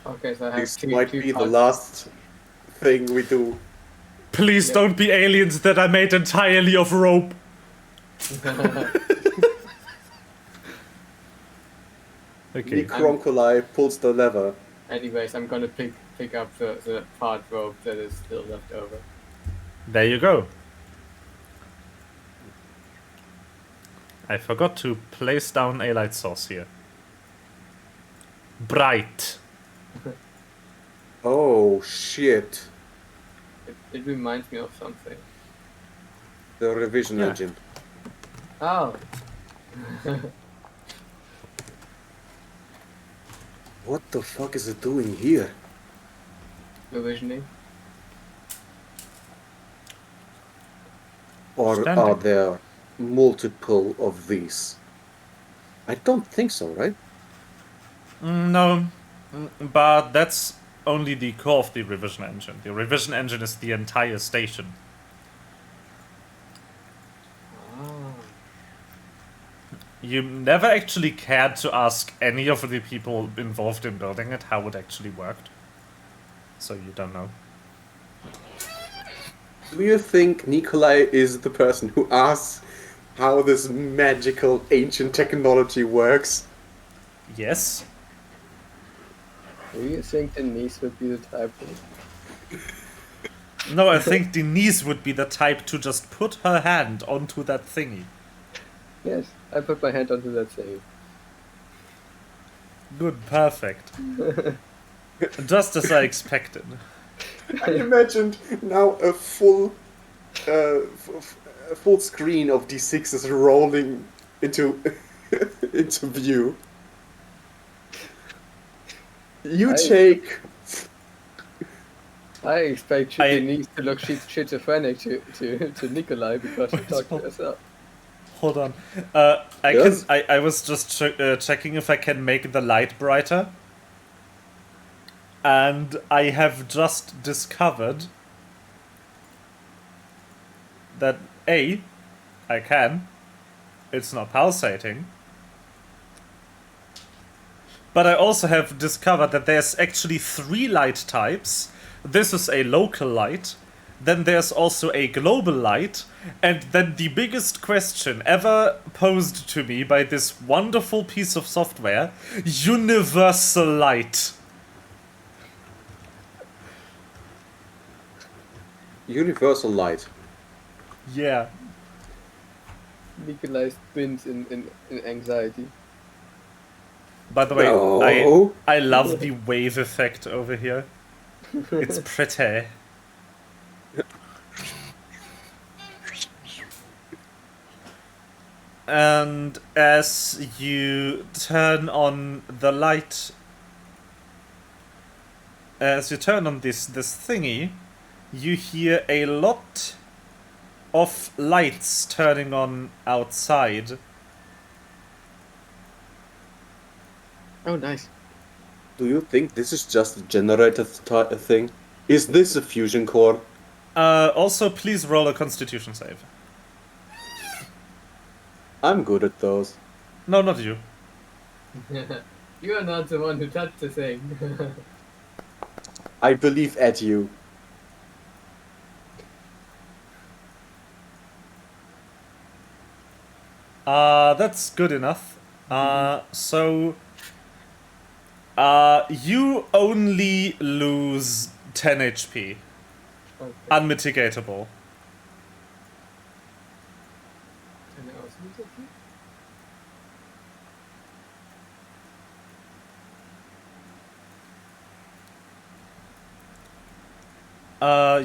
S3: Okay, so I have
S1: this
S3: two.
S1: might
S3: two
S1: be the
S3: parts.
S1: last thing we do.
S2: Please
S3: Yeah.
S2: don't be aliens that are made entirely of rope. Okay.
S1: Necroncoli pulls the lever.
S3: Anyways, I'm gonna pick up the part rope that is still left over.
S2: There you go. I forgot to place down a light source here. Bright.
S1: Oh shit.
S3: It reminds me of something.
S1: The revision
S2: Yeah.
S1: engine.
S3: Oh,
S1: What the fuck is it doing here?
S3: revisioning.
S1: Or
S2: Standing.
S1: are there multiple of these? I don't think so, right?
S2: No, but that's only the core of the revision engine. The revision engine is the entire station.
S3: Ah.
S2: You never actually cared to ask any of the people involved in building it how it actually worked. So you don't know.
S1: Do you think Nikolai is the person who asks how this magical ancient technology works?
S2: Yes?
S3: Do you think Denise would be the type?
S2: No, I think Denise would be the type to just put her hand onto that thingy.
S3: Yes, I put my hand onto that thing.
S2: Good, perfect. Just as I expected.
S1: I imagined now a full screen of D6s rolling into into view. You take
S3: I expect
S2: I-
S3: Denise to look schizophrenic to Nikolai because she talked to herself.
S2: Hold on.
S1: Yes?
S2: I was just checking if I can make the light brighter. And I have just discovered that A, I can. It's not pulsating. But I also have discovered that there's actually 3 light types. This is a local light. Then there's also a global light. And then the biggest question ever posed to me by this wonderful piece of software, universal light.
S1: universal light.
S2: Yeah.
S3: Nikolai spins in anxiety.
S2: By the way,
S1: No.
S2: I love the wave effect over here. It's pretty. And as you turn on the light, as you turn on this thingy, you hear a lot of lights turning on outside.
S3: Oh, nice.
S1: Do you think this is just a generator thing? Is this a fusion core?
S2: Also, please roll a Constitution save.
S1: I'm good at those.
S2: No, not you.
S3: You are not the one who touched the thing.
S1: I believe at you.
S2: That's good enough. So, you only lose 10 HP.
S3: Okay.
S2: Unmitigatable.
S3: Can I also use it here?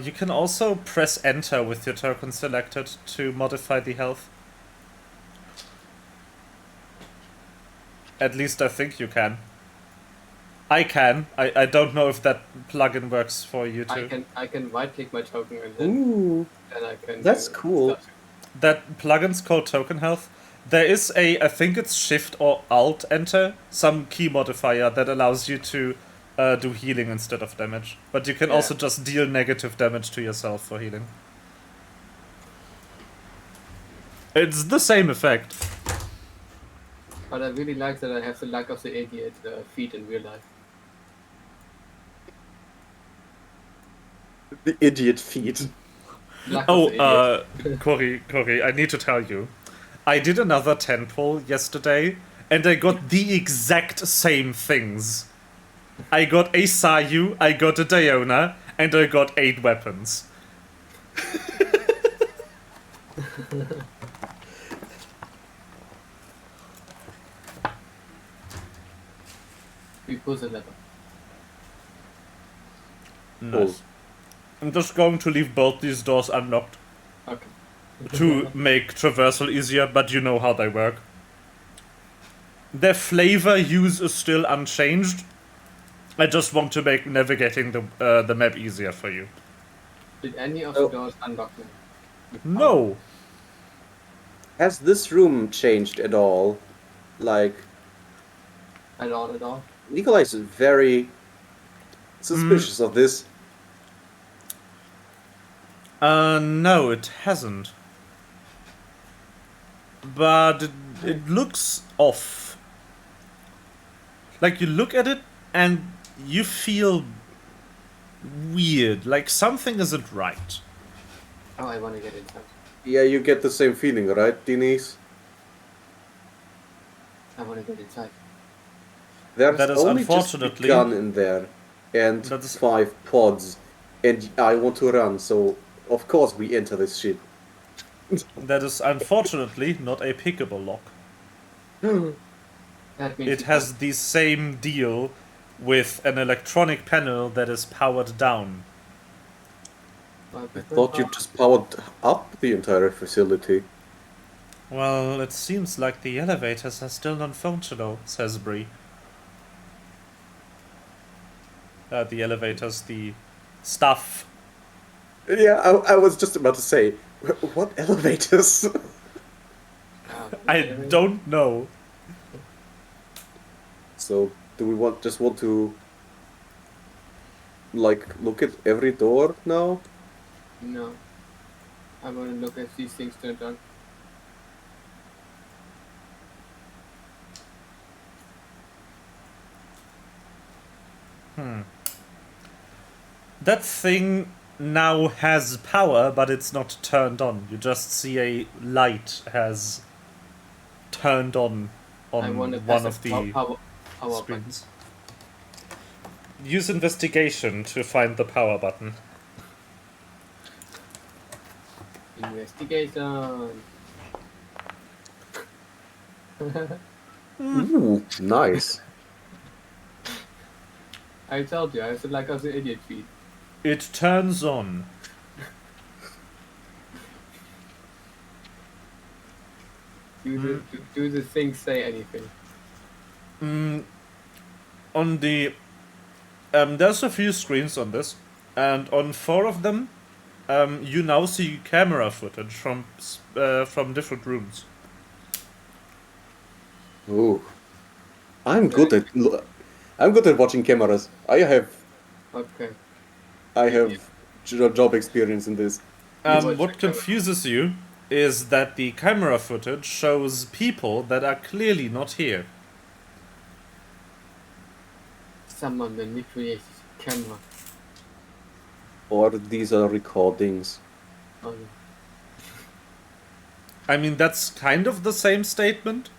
S2: You can also press enter with your token selected to modify the health. At least I think you can. I can. I don't know if that plugin works for you too.
S3: I can right click my token and then
S1: Ooh,
S3: I can
S1: that's
S3: do
S1: cool.
S3: stuff.
S2: That plugin's called Token Health. There is I think it's Shift or Alt Enter, some key modifier that allows you to do healing instead of damage. But you can
S3: Yeah.
S2: also just deal negative damage to yourself for healing. It's the same effect.
S3: But I really like that I have the luck of the idiot feat in real life.
S1: The idiot feet.
S3: Luck of the idiot.
S2: Corey, I need to tell you. I did another 10 pull yesterday, and I got the exact same things. I got a Sayu, I got a Diona, and I got 8 weapons.
S3: We pull the lever.
S2: Nice. I'm just going to leave both these doors unlocked
S3: Okay.
S2: to make traversal easier, but you know how they work. Their flavor use is still unchanged. I just want to make navigating the map easier for you.
S3: Did any of
S1: Oh.
S3: the doors unlock now?
S2: No.
S1: Has this room changed at all? Like,
S3: At all?
S1: Nikolai is very suspicious of this.
S2: No, it hasn't. But it looks off. Like, you look at it and you feel weird. Like, something isn't right.
S3: Oh, I want to get inside.
S1: Yeah, you get the same feeling, right, Denise?
S3: I want to get inside.
S1: There's
S2: That is
S1: only just a
S2: unfortunately-
S1: gun in there and
S2: That is-
S1: 5 pods, and I want to run, so of course we enter this shit.
S2: That is unfortunately not a pickable lock.
S3: That means
S2: It
S3: you
S2: has the same deal with an electronic panel that is powered down.
S3: can't-
S1: I thought you just powered up the entire facility.
S2: Well, it seems like the elevators are still non-functional, says Bree. The elevators, the stuff.
S1: Yeah, I was just about to say, what elevators?
S2: I don't know.
S1: So, do we just want to, like, look at every door now?
S3: No. I want to look at these things turned on.
S2: That thing now has power, but it's not turned on. You just see a light has turned on
S3: I want to
S2: one of the
S3: power button.
S2: screens. Use investigation to find the power button.
S3: Investigation.
S1: Ooh, nice.
S3: I told you, I have the luck of the idiot feat.
S2: It turns on.
S3: Do the thing say anything?
S2: On the there's a few screens on this, and on 4 of them, you now see camera footage from different rooms.
S1: Ooh. I'm good at watching cameras.
S3: Okay.
S1: I have job experience in this.
S3: watch
S2: What
S3: the camera.
S2: confuses you is that the camera footage shows people that are clearly not here.
S3: Someone manipulates the camera.
S1: Or these are recordings.
S3: Oh, no.
S2: I mean, that's kind of the same statement.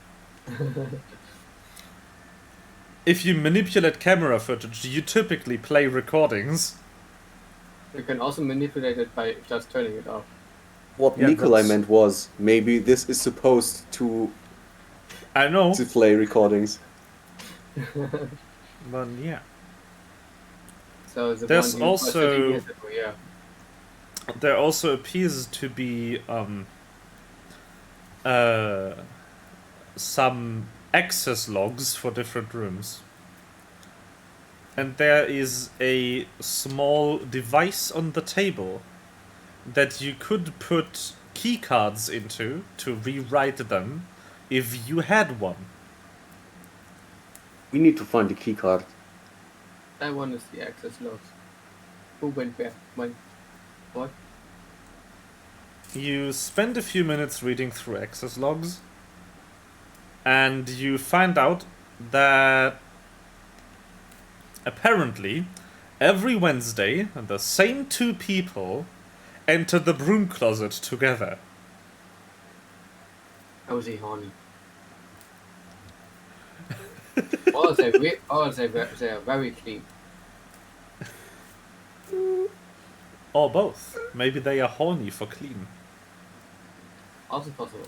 S2: If you manipulate camera footage, you typically play recordings.
S3: You can also manipulate it by just turning it off.
S1: What
S2: Yeah,
S1: Nikolai
S2: that's-
S1: meant was, maybe this is supposed to
S2: I know,
S1: play recordings.
S2: but yeah.
S3: So the
S2: There's
S3: one you watched 30
S2: also-
S3: years ago, yeah.
S2: There also appears to be some access logs for different rooms. and there is a small device on the table that you could put keycards into to rewrite them if you had one.
S1: We need to find the key card.
S3: I want to see access logs. Who went where? When? What?
S2: You spend a few minutes reading through access logs, and you find out that apparently every Wednesday the same two people enter the broom closet together.
S3: How is he horny? Or they are very clean.
S2: Or both. Maybe they are horny for clean.
S3: Also possible.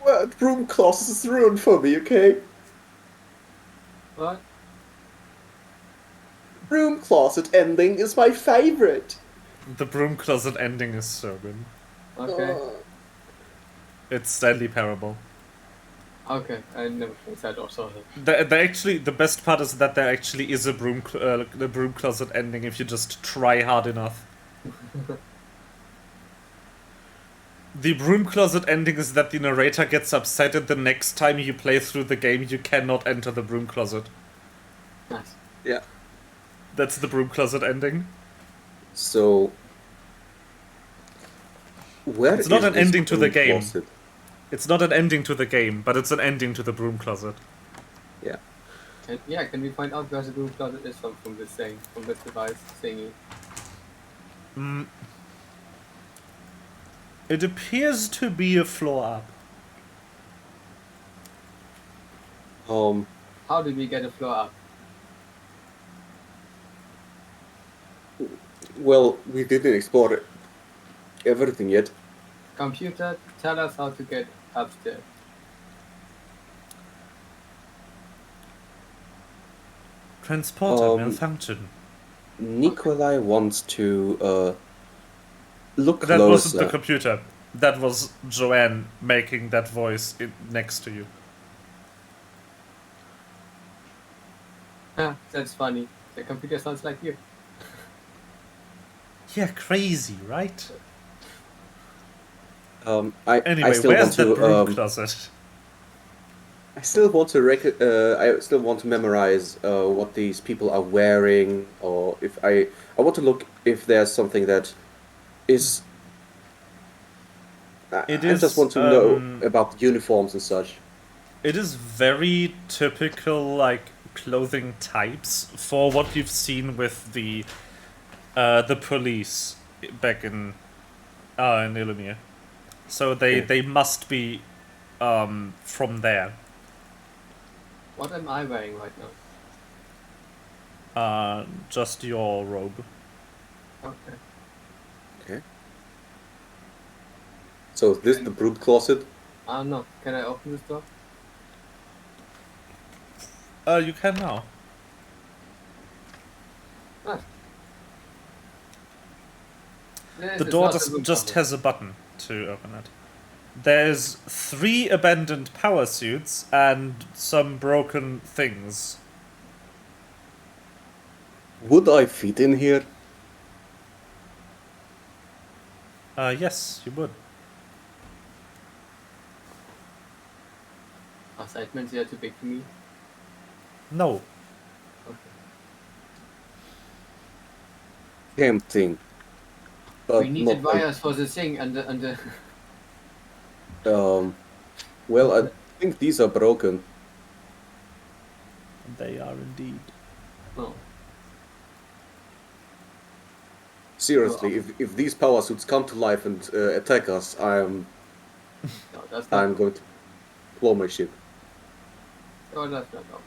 S1: Well, broom closet is ruined for me, okay?
S3: What?
S1: Broom closet ending is my favorite.
S2: The broom closet ending is so good.
S3: Okay.
S2: It's Stanley Parable.
S3: Okay, I never played that or saw that.
S2: The best part is that there actually is a the broom closet ending if you just try hard enough. The broom closet ending is that the narrator gets upset and the next time you play through the game you cannot enter the broom closet.
S3: Nice.
S1: Yeah.
S2: That's the broom closet ending.
S1: So, where
S2: It's not
S1: is
S2: an
S1: this
S2: ending to the
S1: broom
S2: game.
S1: closet?
S2: It's not an ending to the game, but it's an ending to the broom closet.
S1: Yeah.
S3: Can we find out where the broom closet is from this thing, from this device thingy?
S2: It appears to be a floor up.
S3: How did we get a floor up?
S1: Well, we didn't explore everything yet.
S3: Computer, tell us how to get upstairs.
S2: Transporter malfunction.
S1: Nikolai wants to look
S2: That wasn't the
S1: closer.
S2: computer. That was Joanne making that voice next to you.
S3: Ah, that's funny. The computer sounds like you.
S2: Yeah, crazy, right?
S1: I
S2: Anyway,
S1: still
S2: where's
S1: want
S2: that
S1: to
S2: broom closet?
S1: I still want to I still want to memorize what these people are wearing, or if I want to look if there's something that is. I just want to know about uniforms and such.
S2: It is very typical, like, clothing types for what you've seen with the police back in Ilumir. So they must be from there.
S3: What am I wearing right now?
S2: Just your robe.
S3: Okay.
S1: Okay. So is this the broom closet?
S3: I don't know. Can I open this door?
S2: You can now.
S3: Ah.
S2: The door just has a button to open it. There's 3 abandoned power suits and some broken things.
S1: Would I fit in here?
S2: Yes, you would.
S3: Assignments are too big for me.
S2: No.
S3: Okay.
S1: Tempting. But
S3: We needed wires for the thing and the
S1: well, I think these are broken.
S2: They are indeed.
S3: No.
S1: Seriously, if these power suits come to life and attack us,
S3: No, that's not.
S1: I'm going to blow my ship.
S3: Oh, that's not. No.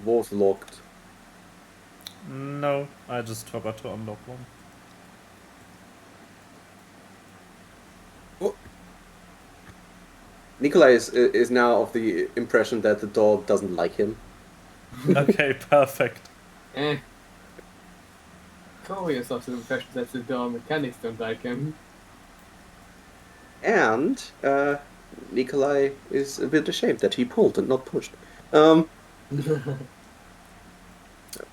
S1: Was locked.
S2: No, I just forgot to unlock one.
S1: Nikolai is now of the impression that the door doesn't like him.
S2: Okay, perfect.
S3: Corey is also the impression that the door mechanics don't like him.
S1: And Nikolai is a bit ashamed that he pulled and not pushed. Um,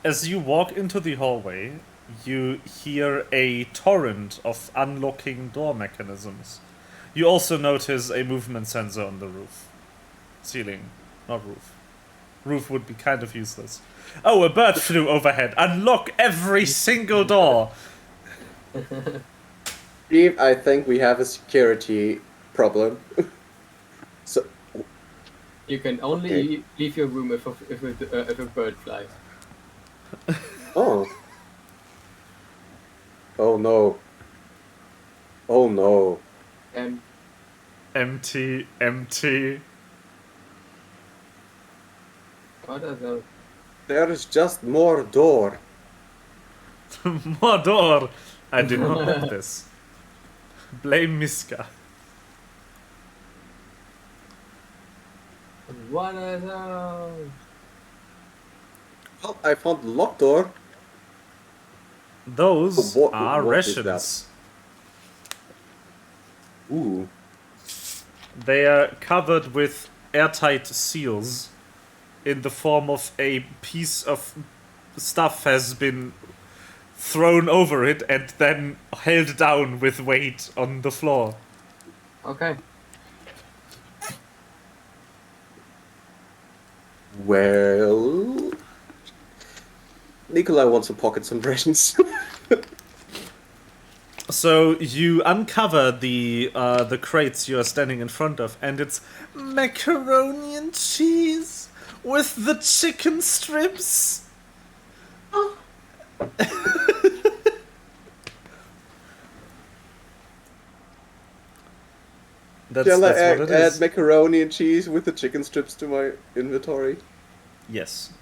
S2: As you walk into the hallway, you hear a torrent of unlocking door mechanisms. You also notice a movement sensor on the roof. Ceiling, not roof. Roof would be kind of useless. Oh, a bird flew overhead. Unlock every single door.
S1: Steve, I think we have a security problem. So,
S3: You can only
S1: Okay.
S3: leave your room if a bird flies.
S1: oh. Oh no. Oh no.
S3: And
S2: Empty, empty.
S3: what are those?
S1: There is just more door.
S2: More door. I did not make this. Blame Miska.
S3: What are those?
S1: Oh, I found the locked door.
S2: Those are
S1: What is that?
S2: rations.
S1: Ooh.
S2: They are covered with airtight seals in the form of a piece of stuff has been thrown over it and then held down with weight on the floor.
S3: Okay.
S1: Well, Nikolai wants to pocket some rations.
S2: So you uncover the crates you are standing in front of, and it's macaroni and cheese with the chicken strips.
S1: Shall I
S2: That's what it
S1: add
S2: is.
S1: macaroni and cheese with the chicken strips to my inventory?
S2: Yes.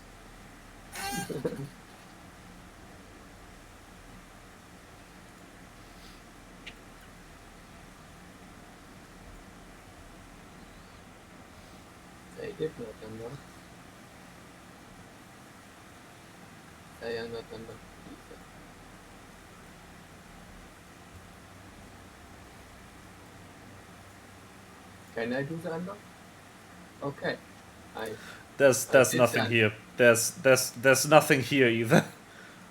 S3: They did not unlock. They are not unlocked either. Can I do the unlock? Okay.
S2: There's
S3: did
S2: nothing
S3: that.
S2: here. There's nothing here either.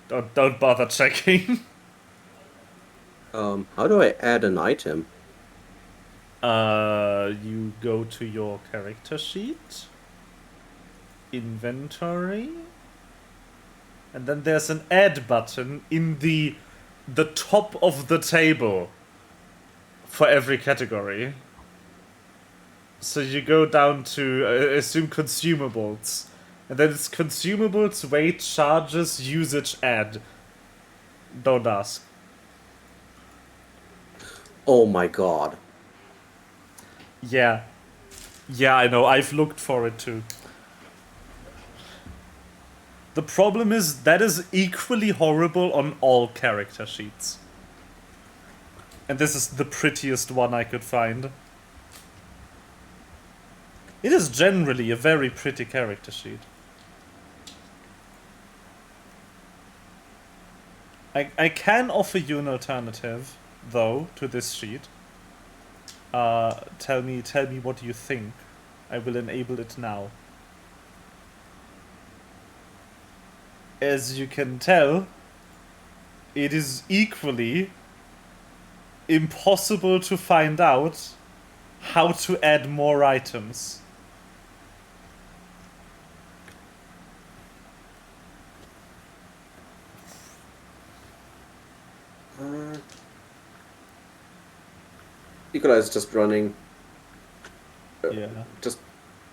S2: Don't bother checking.
S1: How do I add an item?
S2: You go to your character sheet, inventory, and then there's an add button in the top of the table for every category. So you go down to assume consumables, and then it's consumables, weight, charges, usage, add. Don't ask.
S1: Oh my god.
S2: Yeah. Yeah, I know. I've looked for it too. The problem is that is equally horrible on all character sheets. And this is the prettiest one I could find. It is generally a very pretty character sheet. I can offer you an alternative, though, to this sheet. Tell me what you think. I will enable it now. As you can tell, it is equally impossible to find out how to add more items.
S1: Nikolai is just running
S2: Yeah.
S1: just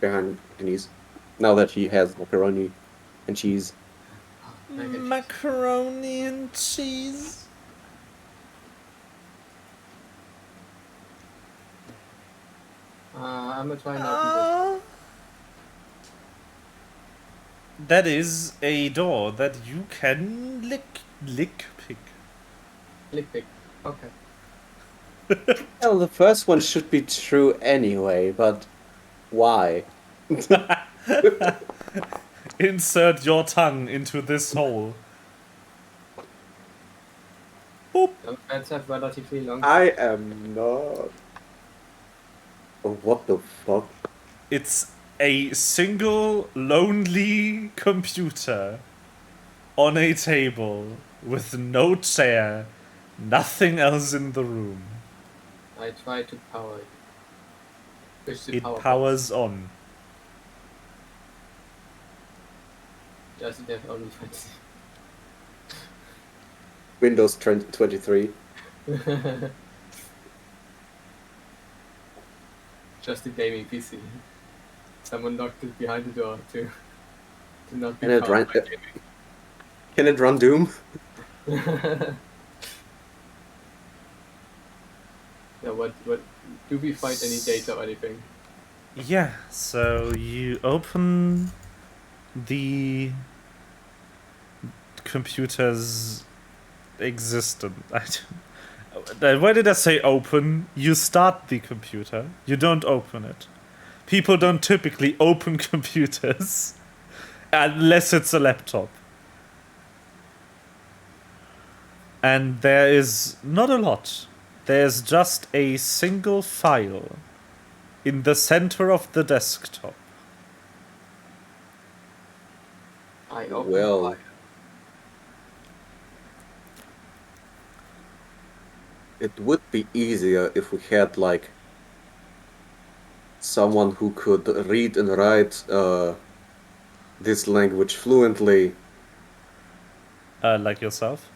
S1: behind Denise. Now that he has macaroni and cheese.
S2: Macaroni and cheese.
S3: I'm gonna try and open
S2: That is a door that you can pick.
S3: this. Lick pick. Okay.
S1: Well, the first one should be true anyway, but why?
S2: Insert your tongue into this hole. Boop.
S3: Those beds have relatively long.
S1: I am not. Oh, what the fuck?
S2: It's a single lonely computer on a table with no chair, nothing else in the room.
S3: I try to power it. Push the
S2: It
S3: power button.
S2: powers on.
S3: Does it have OnlyFans?
S1: Windows 23.
S3: Just a gaming PC. Someone locked it behind the door to not be
S1: And it
S3: found
S1: ran. Can it run Doom?
S3: by gaming. Yeah, what do we find any data or anything?
S2: Yeah, so you open the computer's existence. Why did I say open? You start the computer. You don't open it. People don't typically open computers unless it's a laptop. And there is not a lot. There's just a single file in the center of the desktop.
S3: I open
S1: Well,
S3: file.
S1: it would be easier if we had like someone who could read and write this language fluently.
S2: Like yourself.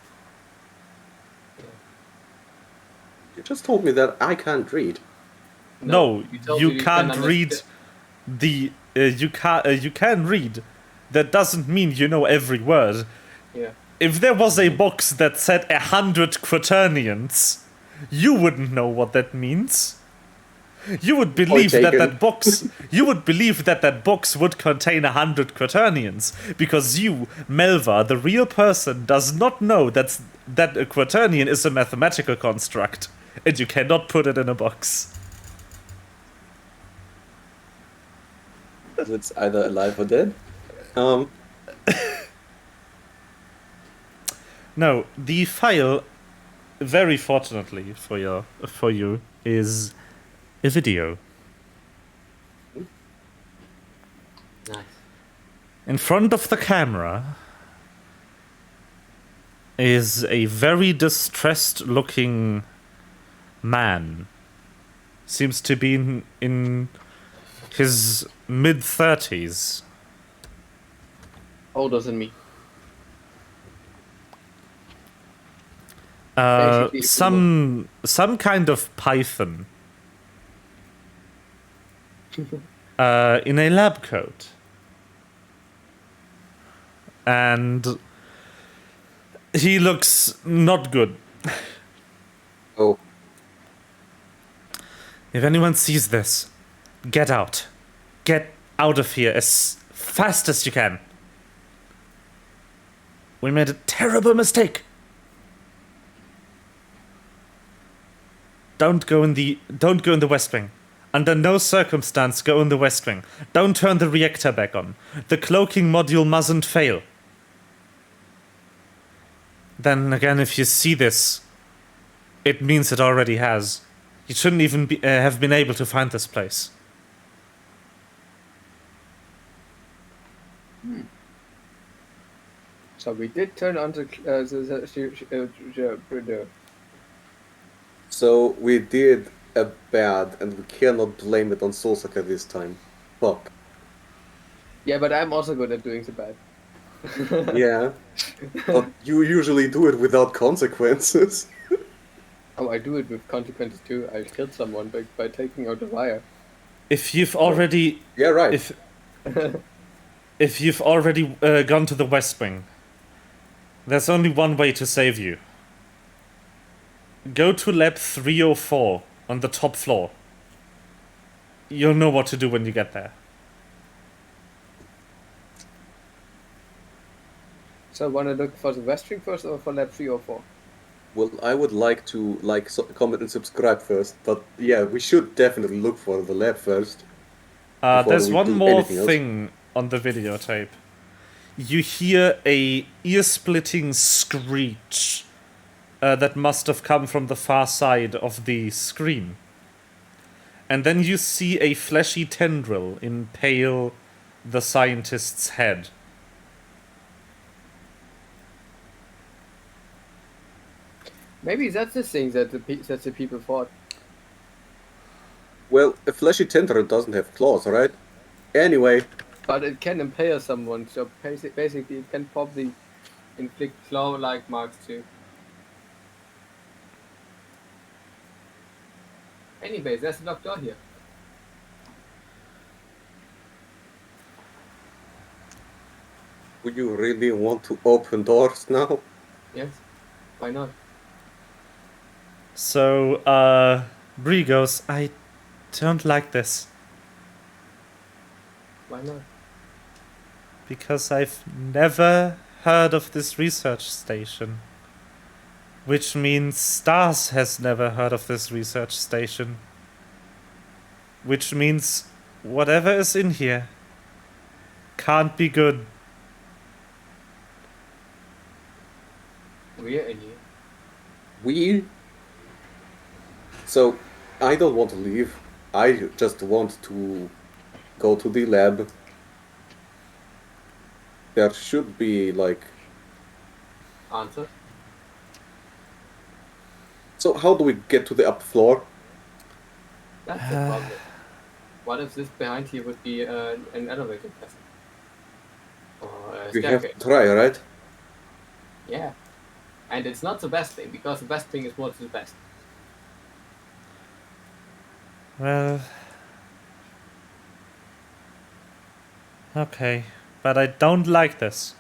S1: You just told me that I can't read.
S2: No,
S3: told
S2: you
S3: me
S2: can't
S3: can
S2: read the. You can read. That doesn't mean you know every word.
S3: Yeah.
S2: If there was a box that said 100 quaternions, you wouldn't know what that means. You would believe that
S1: taken.
S2: that box. You would believe that that box would contain 100 quaternions because you, Melva, the real person, does not know that a quaternion is a mathematical construct, and you cannot put it in a box.
S1: It's either alive or dead.
S2: No, the file, very fortunately for you, is a video.
S3: Nice.
S2: In front of the camera is a very distressed-looking man. Seems to be in his mid-30s.
S3: Older than me. Basically,
S2: Some kind of python. In a lab coat. And he looks not good.
S1: Oh,
S2: If anyone sees this, get out. Get out of here as fast as you can. We made a terrible mistake. Don't go in the West Wing. Under no circumstance go in the West Wing. Don't turn the reactor back on. The cloaking module mustn't fail. Then again, if you see this, it means it already has. You shouldn't even have been able to find this place.
S3: So we did turn on the
S1: so we did a bad, and we cannot blame it on Solsaka this time. Fuck.
S3: Yeah, but I'm also good at doing the bad.
S1: Yeah, but you usually do it without consequences.
S3: Oh, I do it with consequences too. I killed someone by taking out a wire.
S2: If you've already
S1: Yeah, right.
S2: if you've already gone to the West Wing, there's only one way to save you. Go to lab 304 on the top floor. You'll know what to do when you get there.
S3: So, want to look for the West Wing first or for lab 3 or 4?
S1: Well, I would like to comment and subscribe first, but yeah, we should definitely look for the lab first. before
S2: There's
S1: we
S2: one
S1: do
S2: more
S1: anything else.
S2: thing on the videotape. You hear a ear-splitting screech that must have come from the far side of the screen. and then you see a fleshy tendril impale the scientist's head.
S3: Maybe that's the thing that the people thought.
S1: Well, a fleshy tendril doesn't have claws, right? Anyway,
S3: But it can impale someone, so basically it can probably inflict claw-like marks too. Anyways, there's a locked door here.
S1: would you really want to open doors now?
S3: Yes, why not?
S2: So, Bree goes, I don't like this.
S3: Why not?
S2: Because I've never heard of this research station. Which means Stars has never heard of this research station. Which means whatever is in here can't be good.
S3: We're in here.
S1: We? So, I don't want to leave. I just want to go to the lab. There should be, like...
S3: Answer?
S1: So, how do we get to the upper floor?
S3: That's the problem. What if this behind here would be an elevator passage? Or a
S1: We have
S3: staircase?
S1: to try, right?
S3: Yeah. And it's not the best thing, because the best thing is what's the best.
S2: Well. Okay. But I don't like this.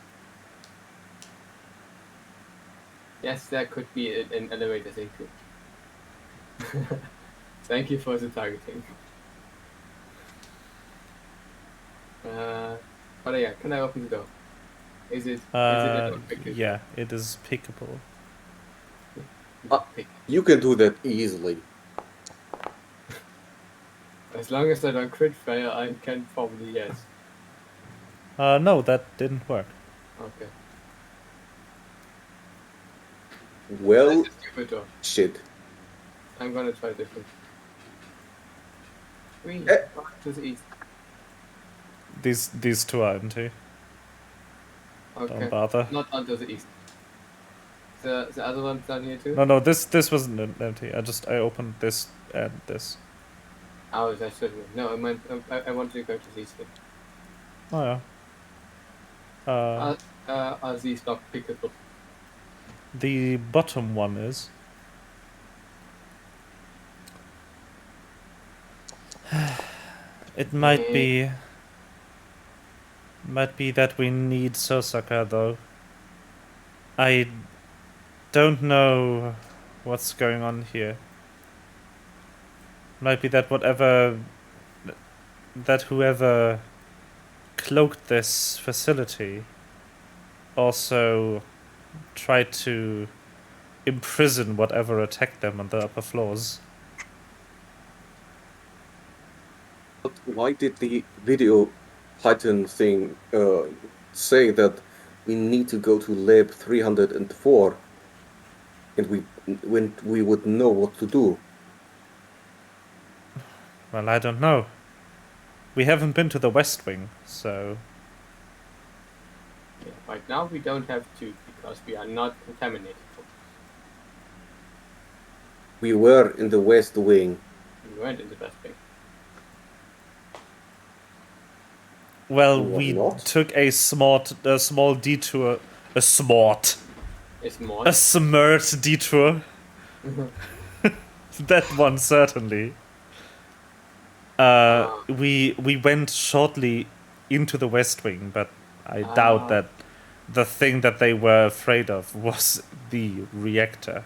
S3: Yes, there could be an elevator thing too. Thank you for the targeting. But yeah, can I open the door? Is it a door picker?
S2: Yeah, it is pickable.
S3: Pick.
S1: You can do that easily.
S3: As long as I don't crit fail, I can probably yes.
S2: No, that didn't work.
S3: Okay.
S1: Well,
S3: That's a stupid door.
S1: shit.
S3: I'm gonna try different. To the east.
S2: These two are empty.
S3: Okay.
S2: Don't bother.
S3: Not onto the east. The other one's down here too?
S2: No, this wasn't empty. I opened this and this.
S3: Oh, that shouldn't have. No, I meant I wanted to go to these two.
S2: Oh yeah.
S3: Are these not pickable?
S2: The bottom one is. It might be that we need Sosaka though. I don't know what's going on here. Might be that whoever cloaked this facility also tried to imprison whatever attacked them on the upper floors.
S1: But why did the video Python thing say that we need to go to lab 304 and when we would know what to do?
S2: Well, I don't know. We haven't been to the West Wing, so...
S3: Yeah, right now we don't have to because we are not contaminated.
S1: We were in the West Wing.
S3: We weren't in the best thing.
S2: Well,
S1: We were
S2: we
S1: not?
S2: took a small detour. A smart.
S3: It's more.
S2: A smart detour. That one, certainly. We went shortly into the West Wing, but I doubt that the thing that they were afraid of was the reactor.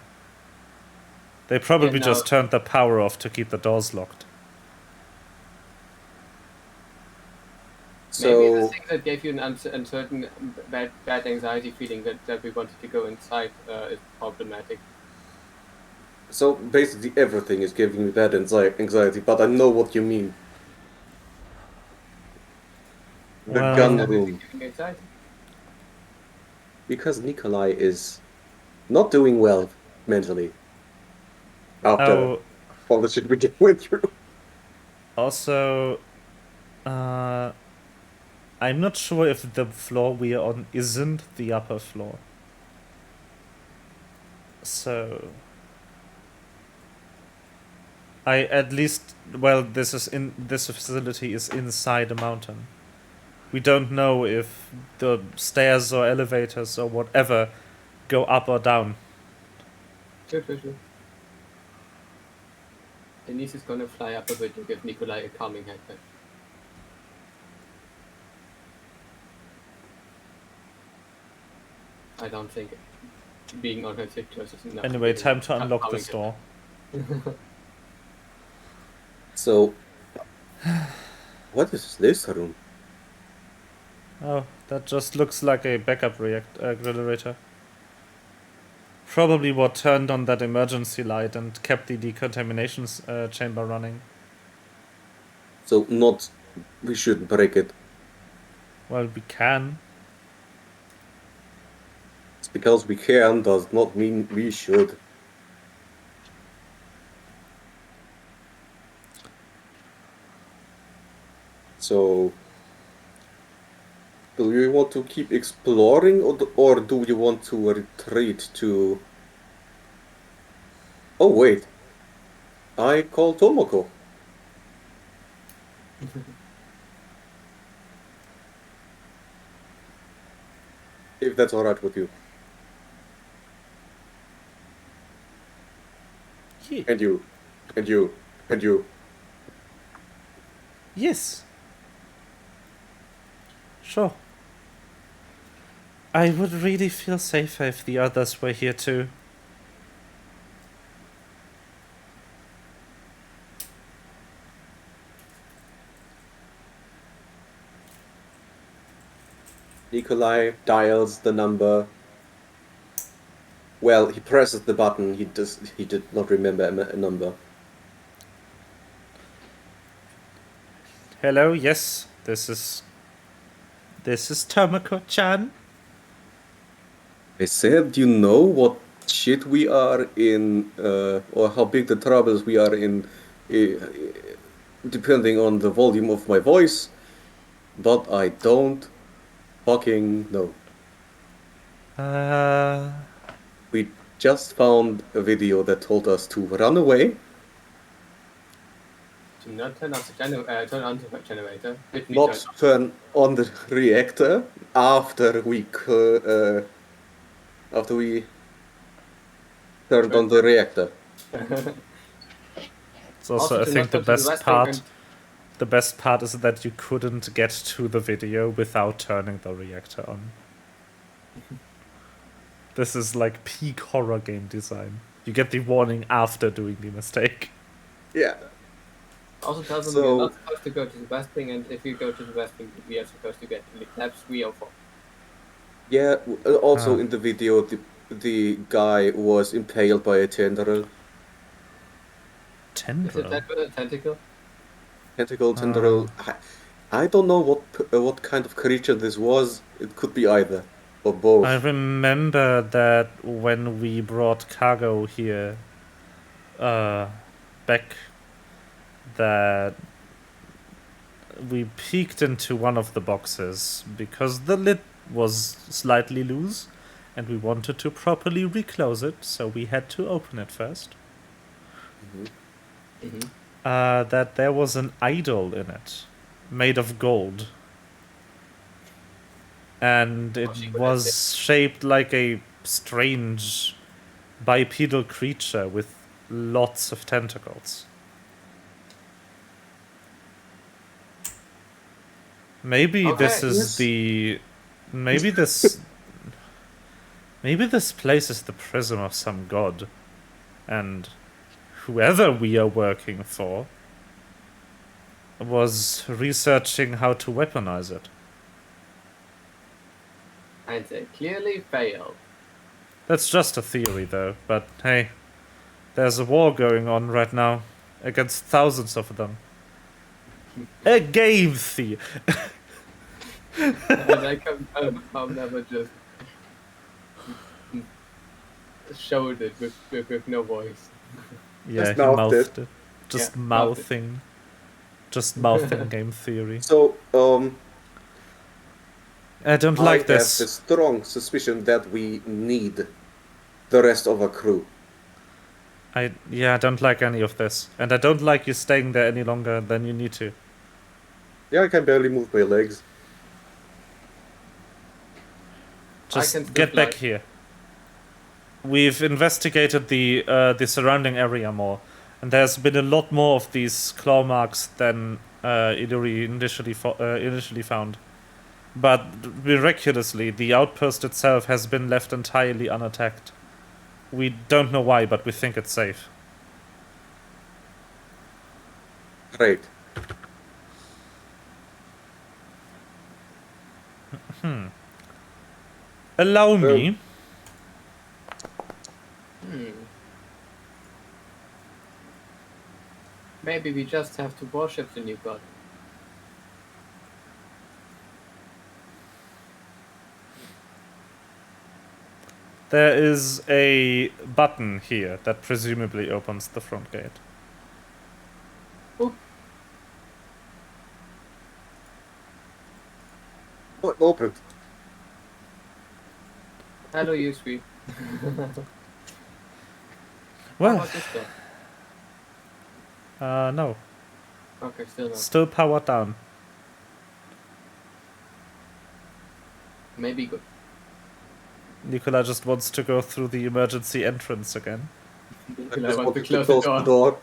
S2: They probably just turned the power off to keep the doors locked.
S3: Maybe the
S1: So,
S3: thing that gave you an uncertain, bad anxiety feeling that we wanted to go inside is problematic.
S1: so basically everything is giving me that anxiety, but I know what you mean. The
S2: Well-
S1: gun
S3: Everything
S1: room.
S3: giving you anxiety.
S1: Because Nikolai is not doing well mentally. After
S2: Oh,
S1: all the shit we went through.
S2: Also, I'm not sure if the floor we are on isn't the upper floor. So, I at least, well, this facility is inside a mountain. We don't know if the stairs or elevators or whatever go up or down.
S3: Sure. Denise is gonna fly up a bit to give Nikolai a calming haircut. I don't think being on her tiptoes is enough.
S2: Anyway,
S3: to
S2: time to unlock
S3: calming
S2: this door.
S1: So, what is this room?
S2: Oh, that just looks like a backup generator. Probably what turned on that emergency light and kept the decontamination chamber running.
S1: So, we should break it.
S2: Well, we can.
S1: It's because we can does not mean we should. So, do you want to keep exploring, or do you want to retreat to... Oh, wait. I call Tomoko. If that's alright with you.
S2: Yeah.
S1: And you. And you. And you.
S2: Yes. Sure. I would really feel safer if the others were here too.
S1: Nikolai dials the number. Well, he presses the button. He did not remember a number.
S2: Hello, yes, this is Tomoko-chan.
S1: I said, you know what shit we are in, or how big the troubles we are in, depending on the volume of my voice, but I don't fucking know. We just found a video that told us to run away.
S3: Do not turn on the generator.
S1: Not turn on the reactor after we turned on the reactor.
S2: It's also, I think, the best part is that you couldn't get to the video without turning the reactor on. This is like peak horror game design. You get the warning after doing the mistake.
S1: Yeah.
S3: Also tells them we're not supposed to go to the West Wing, and if you go to the West Wing, we are supposed to get labs 3 or 4.
S1: Yeah, also in the video, the guy was impaled by a tendril.
S2: Tendril?
S3: Is it a tentacle?
S1: Tendril. I don't know what kind of creature this was. It could be either, or both.
S2: I remember that when we brought cargo here, back, that we peeked into one of the boxes because the lid was slightly loose and we wanted to properly reclose it, so we had to open it first. That there was an idol in it, made of gold. And it was shaped like a strange bipedal creature with lots of tentacles. Maybe this is maybe this place is the prism of some god, and whoever we are working for was researching how to weaponize it.
S3: And they clearly failed.
S2: That's just a theory, though, but hey, there's a war going on right now against thousands of them. A game theory.
S3: And I can never just showed it with no voice.
S2: Yeah,
S1: Just
S2: he
S1: mouthed
S2: mouthed
S1: it.
S2: it. Just
S3: Yeah,
S2: mouthing. Just mouthing game theory.
S1: So,
S2: I don't
S1: I
S2: like
S1: have
S2: this.
S1: the strong suspicion that we need the rest of our crew.
S2: I don't like any of this. And I don't like you staying there any longer than you need to.
S1: Yeah, I can barely move my legs.
S2: Just
S3: can still
S2: get back
S3: fly.
S2: here. We've investigated the surrounding area more, and there's been a lot more of these claw marks than Illyri initially found. But miraculously, the outpost itself has been left entirely unattacked. We don't know why, but we think it's safe.
S1: Great.
S2: Allow me.
S3: Maybe we just have to worship the new god.
S2: There is a button here that presumably opens the front gate.
S1: Oh, it opened.
S3: Hello, Yusri. How
S2: Well,
S3: about this door?
S2: no.
S3: Okay, still not.
S2: Still powered down.
S3: Maybe good.
S2: Nicola just wants to go through the emergency entrance again.
S1: I
S3: I
S1: just
S3: want to
S1: wanted
S3: close
S1: the door.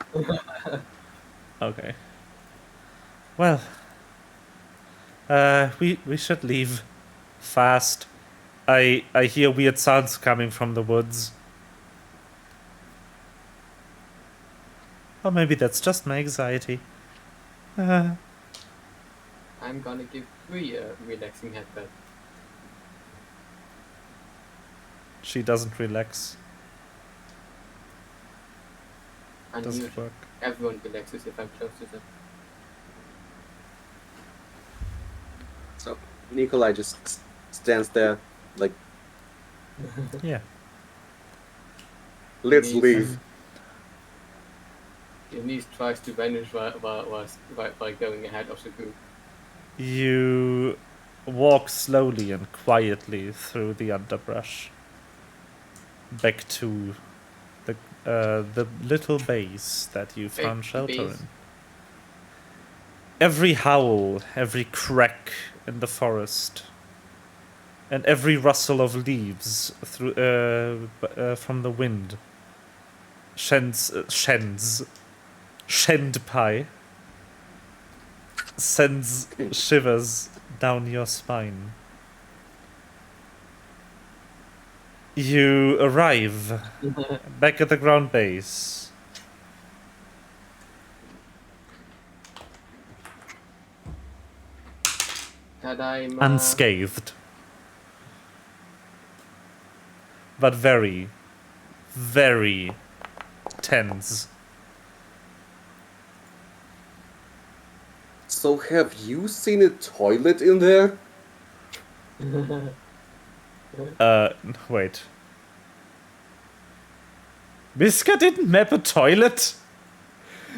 S2: Okay. Well, we should leave fast. I hear weird sounds coming from the woods. Or maybe that's just my anxiety.
S3: I'm gonna give 3 a relaxing headband.
S2: She doesn't relax.
S3: Unusual.
S2: Doesn't work.
S3: Everyone relaxes if I'm close to them.
S1: So Nikolai just stands there, like,
S2: Yeah.
S1: let's
S3: Needs-
S1: leave.
S3: Your niece tries to vanish while going ahead of the group.
S2: You walk slowly and quietly through the underbrush. Back to the little base that you found shelter
S3: base.
S2: in. Every howl, every crack in the forest, and every rustle of leaves through from the wind Shendpai sends shivers down your spine. You arrive back at the ground base.
S3: Tadaima.
S2: Unscathed. But very, very tense.
S1: So have you seen a toilet in there?
S2: Wait. Miska didn't map a toilet?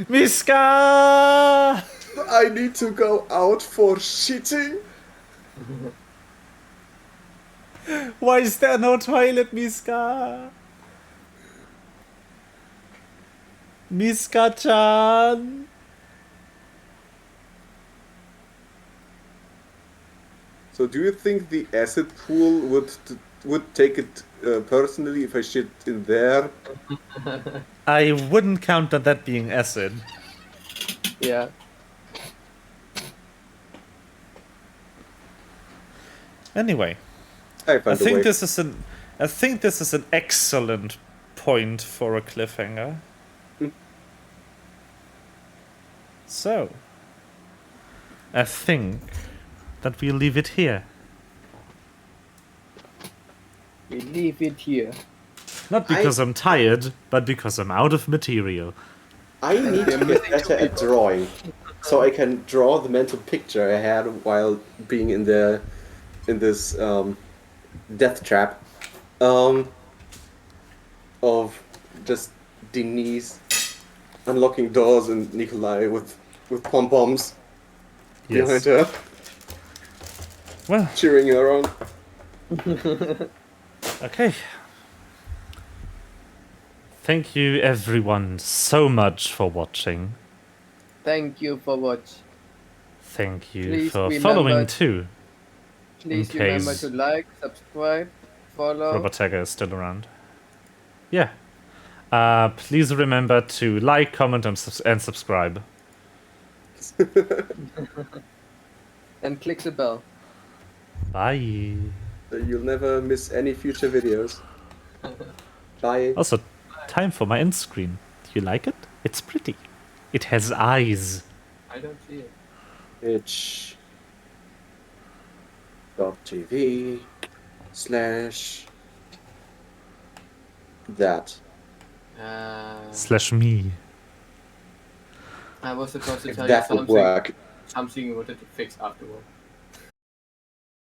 S2: Miska!
S1: I need to go out for shitting.
S2: Why is there no toilet, Miska? Miska-chan!
S1: So do you think the acid pool would take it personally if I shit in there?
S2: I wouldn't count on that being acid.
S3: Yeah.
S2: Anyway,
S1: I
S2: I
S1: found a
S2: think
S1: way.
S2: this is an excellent point for a cliffhanger. So, I think that we'll leave it here.
S3: We leave it here.
S2: Not because I'm tired, but because I'm out of material.
S1: I need to get better at drawing, so I can draw the mental picture I had while being in this death trap, of just Denise unlocking doors and Nikolai with with pom-poms behind
S2: Yes.
S1: her,
S2: Well,
S1: cheering her on.
S2: okay. Thank you everyone so much for watching.
S3: Thank you for watching.
S2: Thank you
S3: Please
S2: for
S3: remember-
S2: following too.
S3: Please
S2: In
S3: remember
S2: case
S3: to like, subscribe, follow.
S2: Robotega is still around. Yeah. Please remember to like, comment, and subscribe.
S3: And click the bell.
S2: Bye.
S1: So you'll never miss any future videos. Bye.
S2: Also, time for my end screen. Do you like it? It's pretty. It has eyes.
S3: I don't see it.
S1: Twitch.tv/that.
S2: Slash me.
S3: I was supposed to
S1: If
S3: tell you
S1: that would work.
S3: something you wanted to fix afterward.